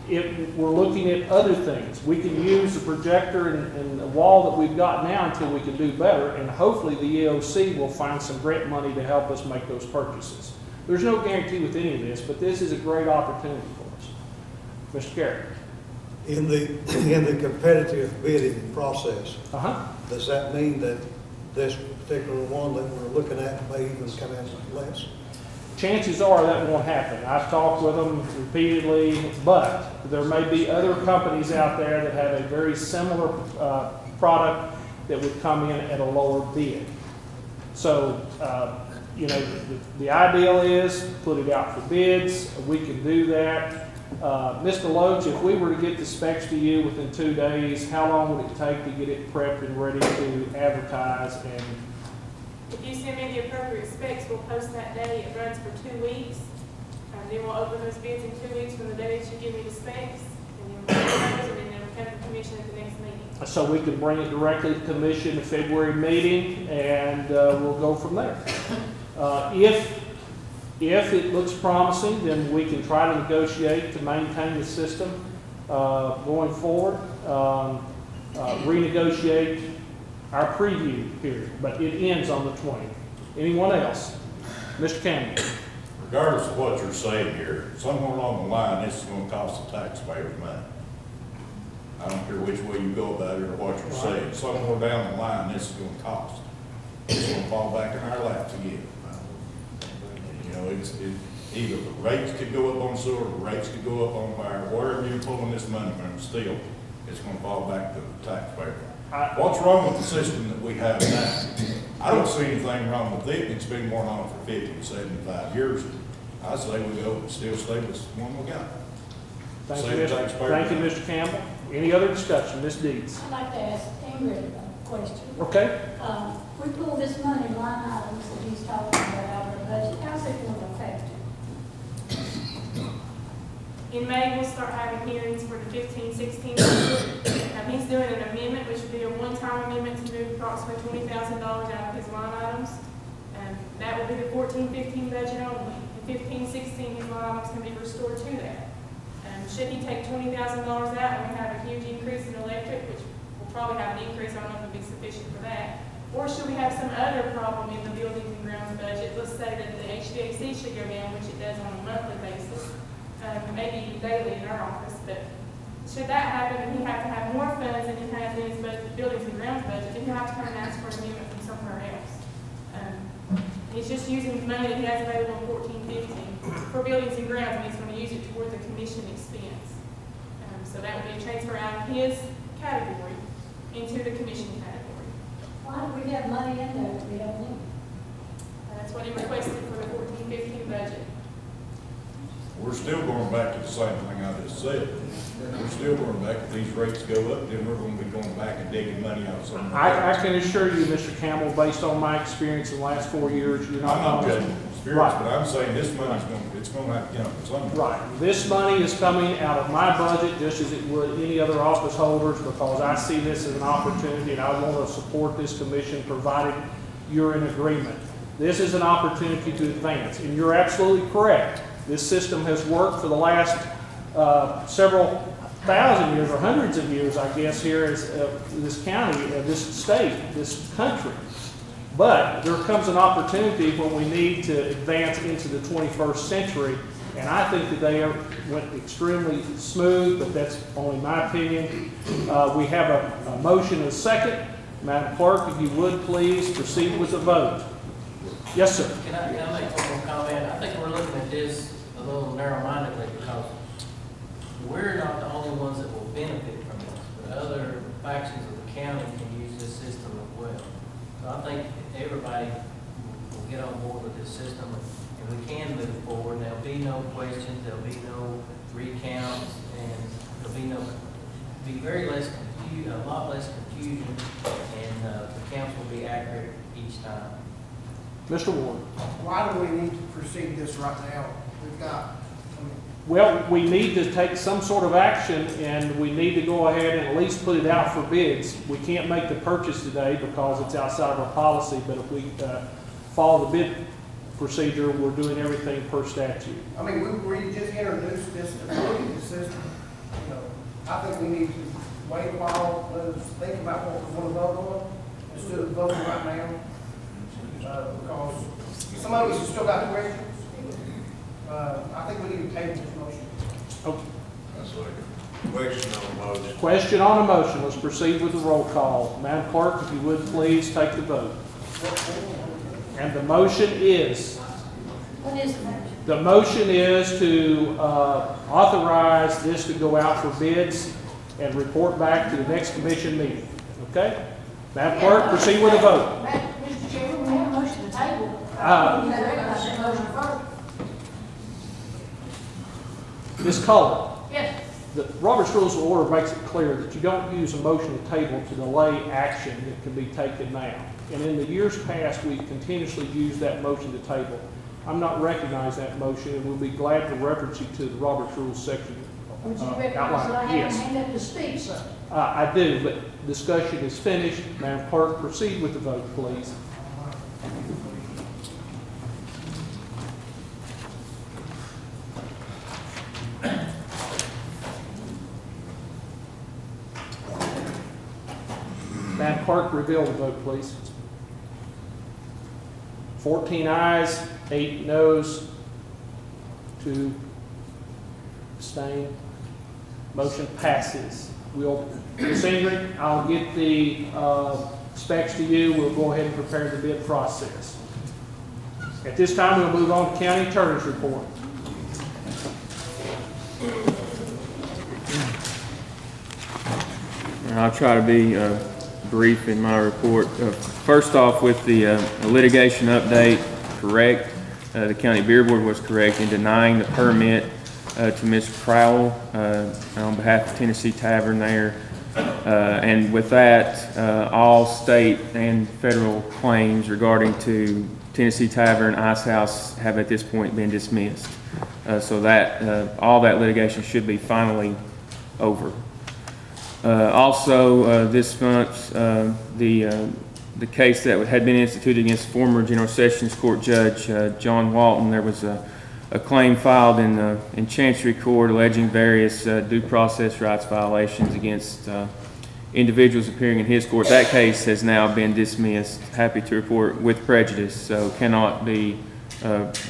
If we're looking at other things, we can use the projector and the wall that we've got now until we can do better, and hopefully the EOC will find some grant money to help us make those purchases. There's no guarantee with any of this, but this is a great opportunity for us. Mr. Carey. In the competitive bidding process, does that mean that this particular one that we're looking at may even come in less? Chances are that won't happen. I've talked with them repeatedly, but there may be other companies out there that have a very similar product that would come in at a lower bid. So, you know, the ideal is put it out for bids. We can do that. Mr. Loach, if we were to get the specs to you within 2 days, how long would it take to get it prepped and ready to advertise? And if you send me the appropriate specs, we'll post that day. It runs for 2 weeks. Then we'll open those bids in 2 weeks from the day that you give me the specs. And then we'll close it, and then we'll come to commission at the next meeting. so we can bring it directly to commission at the February meeting, and we'll go from there. If it looks promising, then we can try to negotiate to maintain the system going forward, renegotiate our preview period, but it ends on the 20th. Anyone else? Mr. Campbell. Regardless of what you're saying here, somewhere along the line, this is going to cost the taxpayers money. I don't care which way you go about it or what you're saying. Somewhere down the line, this is going to cost. It's going to fall back in our laps again. You know, either the rates could go up on sewer, the rates could go up on fire, wherever you're pulling this money from, still, it's going to fall back to the taxpayer. What's wrong with the system that we have now? I don't see anything wrong with it. It's been going on for 50 to 75 years. I say we go still stay with the one we got. Thank you, Mr. Campbell. Any other discussion? Ms. Deeds. I'd like to ask Ingrid a question. Okay. We pull this money line items that he's talking about out of our budget. How's it going to affect it? In May, we'll start having hearings for the 15-16 budget. He's doing an amendment, which would be a one-time amendment to move approximately $20,000 out of his line items. That will be the 14-15 budget only. In 15-16, his line items can be restored to that. Should he take $20,000 out and we have a huge increase in electric, which will probably have an increase, I don't know if it'll be sufficient for that. Or should we have some other problem in the buildings and grounds budget? Let's say that the HVAC should go down, which it does on a monthly basis, maybe even daily in our office. But should that happen and he have to have more funds than he has in his buildings and grounds budget, then he'll have to come and ask for an amendment from somewhere else. He's just using the money that he has available in 14-15 for buildings and grounds, and he's going to use it towards the commission expense. So that would be a transfer out of his category into the commission category. Why do we have money in there if we don't need it? That's what he requested for the 14-15 budget. We're still going back to the same thing I just said. We're still going back, if these rates go up, then we're going to be going back and digging money out of something. I can assure you, Mr. Campbell, based on my experience in the last 4 years, you're not. I'm not judging experience, but I'm saying this money's going to have to come from somewhere. Right. This money is coming out of my budget just as it would any other office holders, because I see this as an opportunity and I want to support this commission provided you're in agreement. This is an opportunity to advance, and you're absolutely correct. This system has worked for the last several thousand years or hundreds of years, I guess, here in this county, this state, this country. But there comes an opportunity when we need to advance into the 21st century, and I think that they went extremely smooth, but that's only my opinion. We have a motion and a second. Madam Clerk, if you would please proceed with the vote. Yes, sir. Can I make one more comment? I think we're looking at this a little narrow-mindedly because we're not the only ones that will benefit from this, but other factions of the county can use this system as well. So I think everybody will get on board with this system, and we can move forward. There'll be no questions, there'll be no recounts, and there'll be very less confusion, a lot less confusion, and the counts will be accurate each time. Mr. Warren? Why do we need to proceed this right now? We've got, Well, we need to take some sort of action, and we need to go ahead and at least put it out for bids. We can't make the purchase today because it's outside of our policy, but if we follow the bid procedure, we're doing everything per statute. I mean, we just introduced this ability system. You know, I think we need to wait a while, let us think about what we want to vote on, instead of voting right now. Because some of us have still got questions. I think we need to table this motion. Okay. That's like a question on the motion. Question on the motion. Let's proceed with the roll call. Madam Clerk, if you would please take the vote. And the motion is? What is the motion? The motion is to authorize this to go out for bids and report back to the next commission meeting. Okay? Madam Clerk, proceed with the vote. Mr. Chairman, we have a motion to table. Uh, We have that motion first. Ms. Cullen, Yes. the Robert's Rules of Order makes it clear that you don't use a motion to table to delay action that can be taken now. And in the years past, we've continuously used that motion to table. I'm not recognizing that motion, and we'll be glad to reference you to the Robert's Rules section. Would you recognize that I outline. have Yes. a hand up to speak, sir? I do, but discussion is finished. Madam Clerk, proceed with the vote, please. Madam Clerk, reveal the vote, please. 14 ayes, 8 noes, 2 abstain. Motion passes. Ms. Ingrid, I'll get the specs to you. We'll go ahead and prepare the bid process. At this time, we'll move on to County Attorney's report. I'll try to be brief in my report. First off, with the litigation update, correct. The County Beer Board was correct in denying the permit to Ms. Crowell on behalf of Tennessee Tavern there. And with that, all state and federal claims regarding to Tennessee Tavern, Ice House have at this point been dismissed. So that all that litigation should be finally over. Also, this month, the case that had been instituted against former General Sessions Court Judge John Walton, there was a claim filed in Chancery Court alleging various due process rights violations against individuals appearing in his court. That case has now been dismissed, happy to report, with prejudice, so cannot be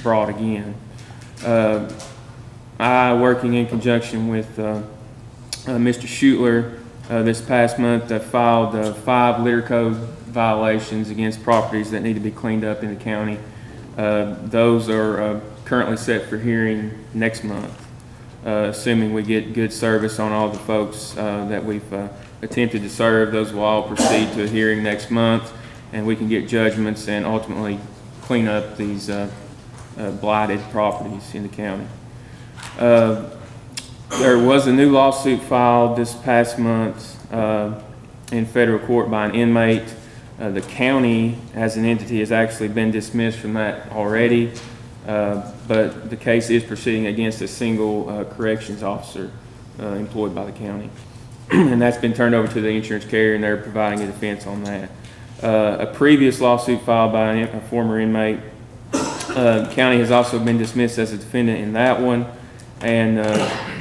brought again. I, working in conjunction with Mr. Schutler, this past month filed 5 litter code violations against properties that need to be cleaned up in the county. Those are currently set for hearing next month, assuming we get good service on all the folks that we've attempted to serve. Those will all proceed to a hearing next month, and we can get judgments and ultimately clean up these blighted properties in the county. There was a new lawsuit filed this past month in federal court by an inmate. The county, as an entity, has actually been dismissed from that already, but the case is proceeding against a single corrections officer employed by the county. And that's been turned over to the insurance carrier, and they're providing a defense on that. A previous lawsuit filed by a former inmate, the county has also been dismissed as a defendant in that one, and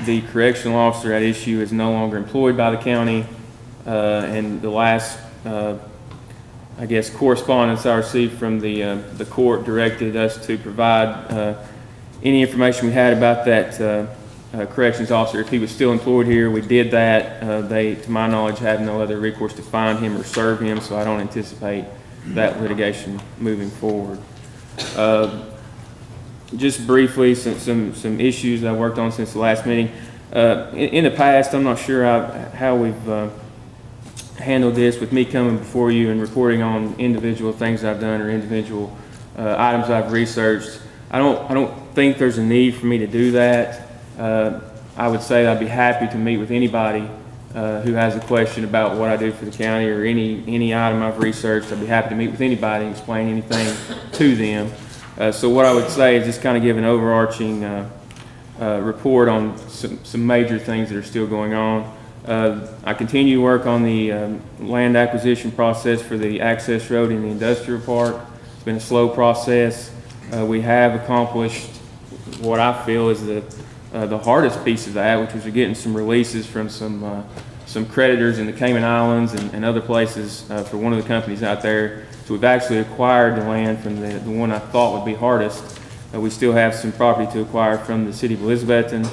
the correctional officer at issue is no longer employed by the county. And the last, I guess, correspondence I received from the court directed us to provide any information we had about that corrections officer. If he was still employed here, we did that. They, to my knowledge, have no other recourse to find him or serve him, so I don't anticipate that litigation moving forward. Just briefly, some issues I worked on since the last meeting. In the past, I'm not sure how we've handled this with me coming before you and reporting on individual things I've done or individual items I've researched. I don't think there's a need for me to do that. I would say I'd be happy to meet with anybody who has a question about what I do for the county or any item I've researched, I'd be happy to meet with anybody and explain anything to them. So what I would say is just kind of give an overarching report on some major things that are still going on. I continue to work on the land acquisition process for the access road in the industrial park. It's been a slow process. We have accomplished what I feel is the hardest piece of that, which was getting some releases from some creditors in the Cayman Islands and other places for one of the companies out there. So we've actually acquired the land from the one I thought would be hardest. We still have some property to acquire from the city of Elizabethton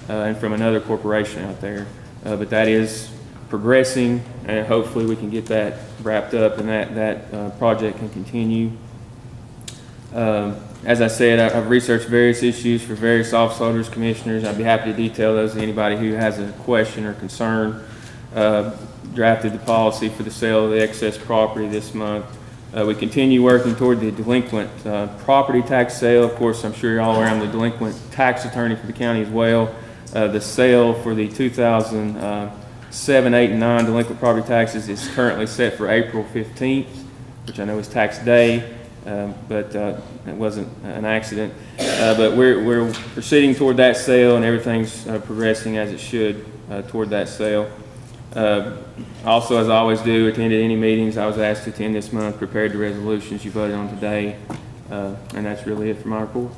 and from another corporation out there. But that is progressing, and hopefully we can get that wrapped up and that project can continue. As I said, I've researched various issues for various office holders, commissioners. I'd be happy to detail those to anybody who has a question or concern. Drafted the policy for the sale of the excess property this month. We continue working toward the delinquent property tax sale. Of course, I'm sure you're all aware I'm the delinquent tax attorney for the county as well. The sale for the 2007, 8, and 9 delinquent property taxes is currently set for April 15th, which I know is tax day. But it wasn't an accident. But we're proceeding toward that sale, and everything's progressing as it should toward that sale. Also, as I always do, attended any meetings I was asked to attend this month, prepared the resolutions you voted on today, and that's really it for my report.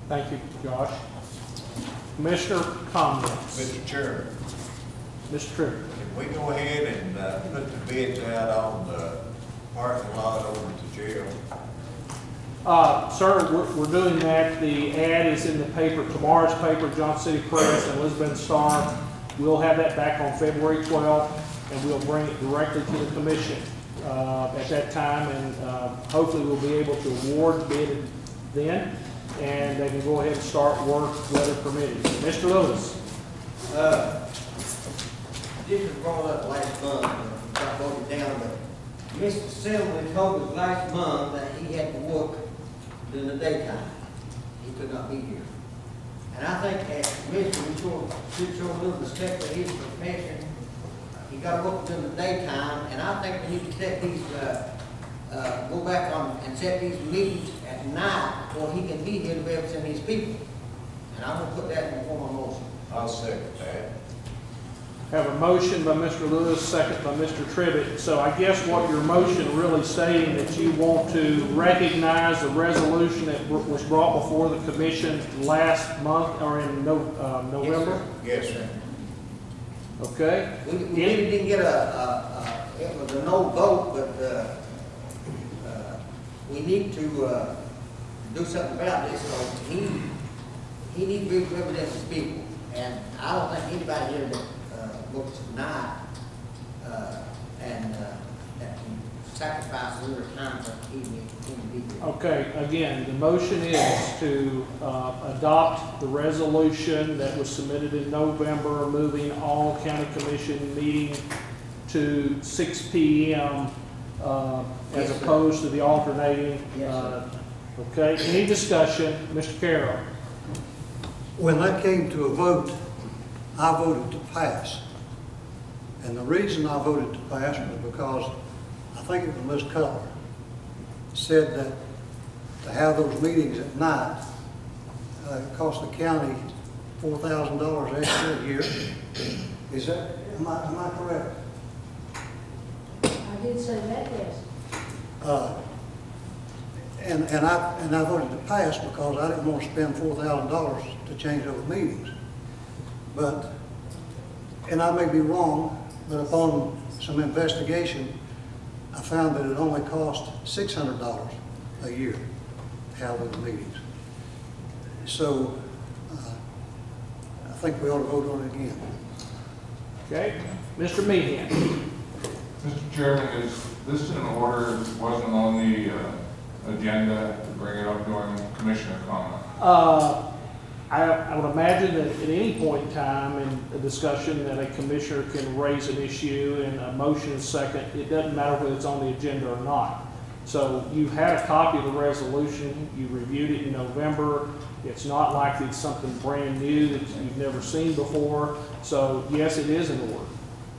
Thank you, Josh. Commissioner comments? Mr. Chairman, Mr. Tripp. can we go ahead and put the bids out on the parking lot over at the jail? Sir, we're doing that. The ad is in the paper, tomorrow's paper, Johnson City Press and Elizabeth Star. We'll have that back on February 12th, and we'll bring it directly to the commission at that time, and hopefully we'll be able to award bid then, and they can go ahead and start work, weather permitting. Mr. Lewis. This was brought up last month, got voted down, but Mr. Selman told us last month that he had to work during the daytime. He could not be here. And I think as commissioner, we should show a little respect for his profession. He got to work during the daytime, and I think we need to set these, go back on and set these meetings at night before he can be here to represent his people. And I'm going to put that in the form of motion. I'll second that. Have a motion by Mr. Lewis, second by Mr. Trivett. So I guess what your motion really stating that you want to recognize the resolution that was brought before the commission last month or in November? Yes, sir. Okay. We really didn't get it was a no vote, but we need to do something about this. So he needs to represent his people, and I don't think anybody here that works tonight and that can sacrifice a little time for him to be here. Okay, again, the motion is to adopt the resolution that was submitted in November, moving all county commission meeting to 6 p.m. As opposed to the alternating. Yes, sir. Okay, any discussion? Mr. Carroll. When that came to a vote, I voted to pass. And the reason I voted to pass was because I think it was Ms. Cutler said that to have those meetings at night cost the county $4,000 extra a year. Is that, am I correct? I did say that, yes. And I voted to pass because I didn't want to spend $4,000 to change those meetings. But, and I may be wrong, but upon some investigation, I found that it only cost $600 a year to have those meetings. So I think we ought to vote on it again. Okay, Mr. Meehan. Mr. Chairman, is this in order, wasn't on the agenda to bring it up during commissioner comment? I would imagine that at any point in time in a discussion that a commissioner can raise an issue and a motion is second. It doesn't matter whether it's on the agenda or not. So you had a copy of the resolution. You reviewed it in November. It's not like it's something brand new that you've never seen before. So yes, it is in order.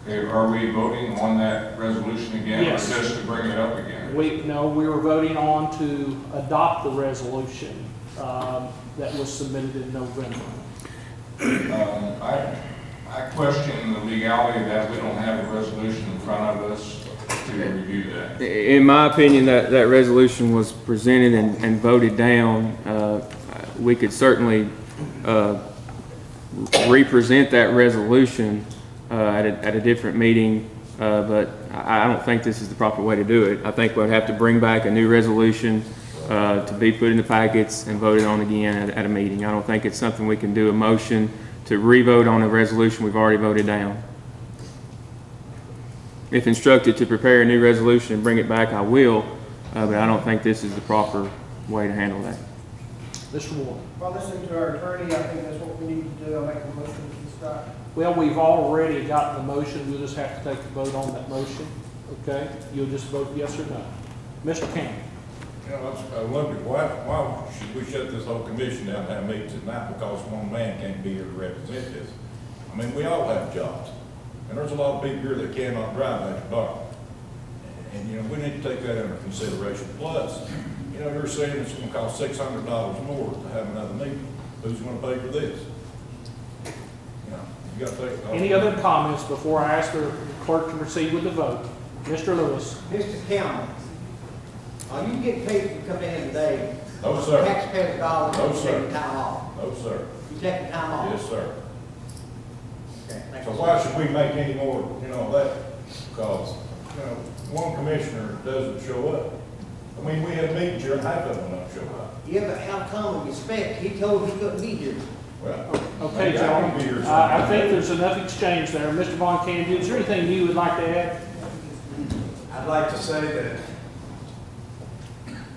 Okay, are we voting on that resolution again? Yes. Or just to bring it up again? We were voting on to adopt the resolution that was submitted in November. I question the legality that we don't have a resolution in front of us to review that. In my opinion, that resolution was presented and voted down. We could certainly represent that resolution at a different meeting, but I don't think this is the proper way to do it. I think we'd have to bring back a new resolution to be put in the packets and voted on again at a meeting. I don't think it's something we can do a motion to re-vote on a resolution we've already voted down. If instructed to prepare a new resolution and bring it back, I will, but I don't think this is the proper way to handle that. Mr. Moore? Well, listening to our attorney, I think that's what we need to do. I'll make a motion to start. Well, we've already gotten the motion. We'll just have to take the vote on that motion. Okay? You'll just vote yes or no. Mr. Campbell? You know, I wondered, why should we shut this whole commission down and have meetings at night because one man can't be here to represent this? I mean, we all have jobs, and there's a lot of people here that cannot drive after dark. And, you know, we need to take that under consideration. Plus, you know, you're saying it's gonna cost $600 more to have another meeting. Who's gonna pay for this? You know, you gotta take. Any other comments before I ask the clerk to proceed with the vote? Mr. Lewis? Mr. Campbell, are you getting paid to come in today? No, sir. Taxpayers' dollars, No, you sir. taking time off? No, sir. You taking time off? Yes, sir. Okay, thank So you. why should we make any more, you know, that? Because, you know, one commissioner doesn't show up. I mean, we have meetings here, half of them don't show up. Yeah, but how come we expect, he told he couldn't be here. Well, Okay, maybe I can be here gentlemen, sometime. I think there's enough exchange there. Mr. Von Candy, is there anything you would like to add? I'd like to say that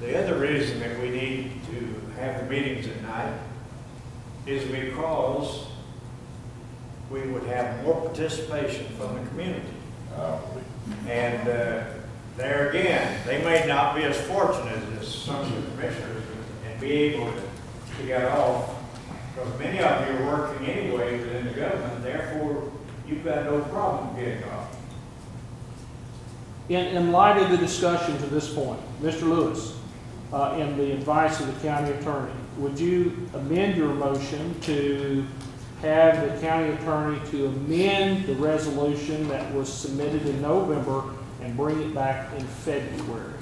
the other reason that we need to have the meetings at night is because we would have more participation from the community. And there again, they may not be as fortunate as some of the commissioners and be able to get off, because many of you are working anyway within the government, therefore you've got no problem getting off. In light of the discussion to this point, Mr. Lewis, and the advice of the county attorney, would you amend your motion to have the county attorney to amend the resolution that was submitted in November and bring it back in February?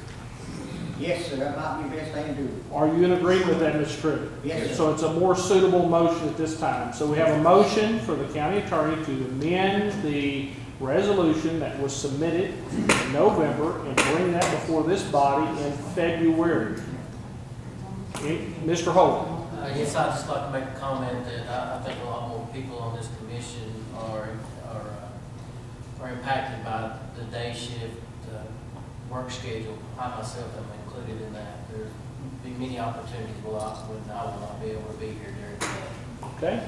Yes, sir, that might be the best thing to do. Are you in agreement with that, Ms. True? Yes, sir. So it's a more suitable motion at this time. So we have a motion for the county attorney to amend the resolution that was submitted in November and bring that before this body in February. Mr. Holt? Yes, I'd just like to make a comment that I think a lot more people on this commission are impacted by the day shift work schedule. I myself am included in that. There's be many opportunities when I will not be able to be here during the day. Okay.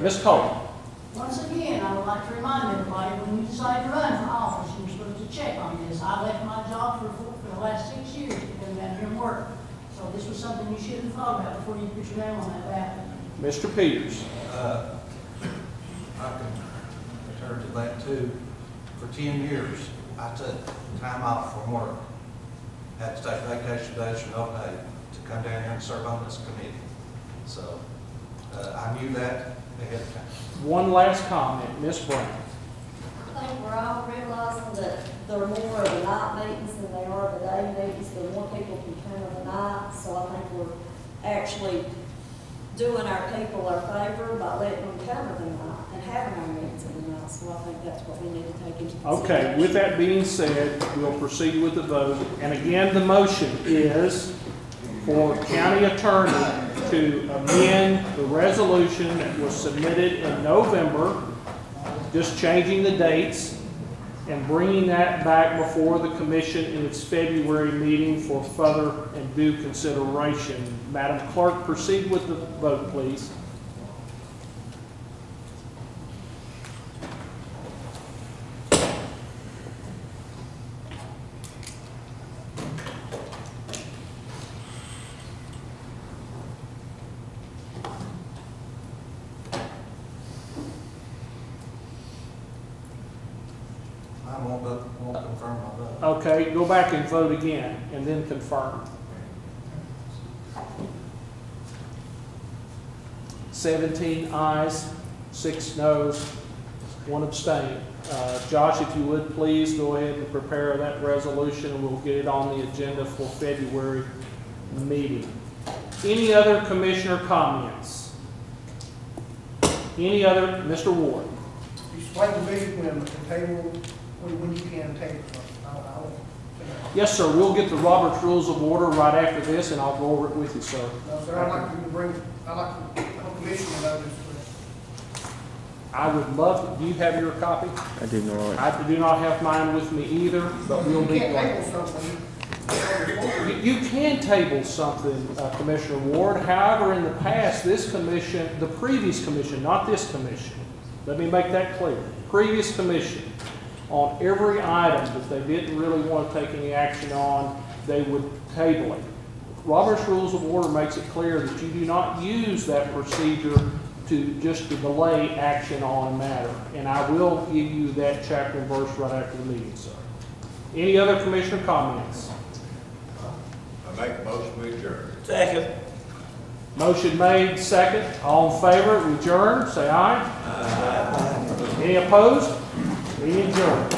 Ms. Cole? Once again, I would like to remind everybody, when you decide to run for office, you're supposed to check on this. I left my job for the last 6 years to come down here and work. So this was something you should have thought about before you put your name on that ballot. Mr. Peters? I can return to that too. For 10 years, I took time off from work. Had to take vacation days for no pay to come down here and serve on this committee. So I knew that ahead of time. One last comment, Ms. Brown. I think we're all realizing that there are more of the night meetings than there are the day meetings. The more people can come in the night, so I think we're actually doing our people our favor by letting them come in the night and having our meetings in the night. So I think that's what we need to take into consideration. Okay, with that being said, we'll proceed with the vote. And again, the motion is for county attorney to amend the resolution that was submitted in November, just changing the dates and bringing that back before the commission in its February meeting for further and due consideration. Madam Clerk, proceed with the vote, please. Okay, go back and vote again, and then confirm. 17 ayes, 6 noes, 1 abstain. Josh, if you would please go ahead and prepare that resolution, and we'll get it on the agenda for February meeting. Any other commissioner comments? Any other, Mr. Ward? Explain to me when the table, when you can table something. Yes, sir, we'll get the Robert's Rules of Order right after this, and I'll go over it with you, sir. No, sir, I'd like you to bring, I'd like the whole commission to know this. I would love, do you have your copy? I do not. I do not have mine with me either, but we'll You need can't one. table something. You can table something, Commissioner Ward. However, in the past, this commission, the previous commission, not this commission, let me make that clear. Previous commission, on every item that they didn't really want to take any action on, they would table it. Robert's Rules of Order makes it clear that you do not use that procedure to just to delay action on a matter. And I will give you that chapter and verse right after the meeting, sir. Any other commissioner comments? I make a motion we adjourn. Second. Motion made, second. All in favor, we adjourn, say aye. Any opposed? We adjourn.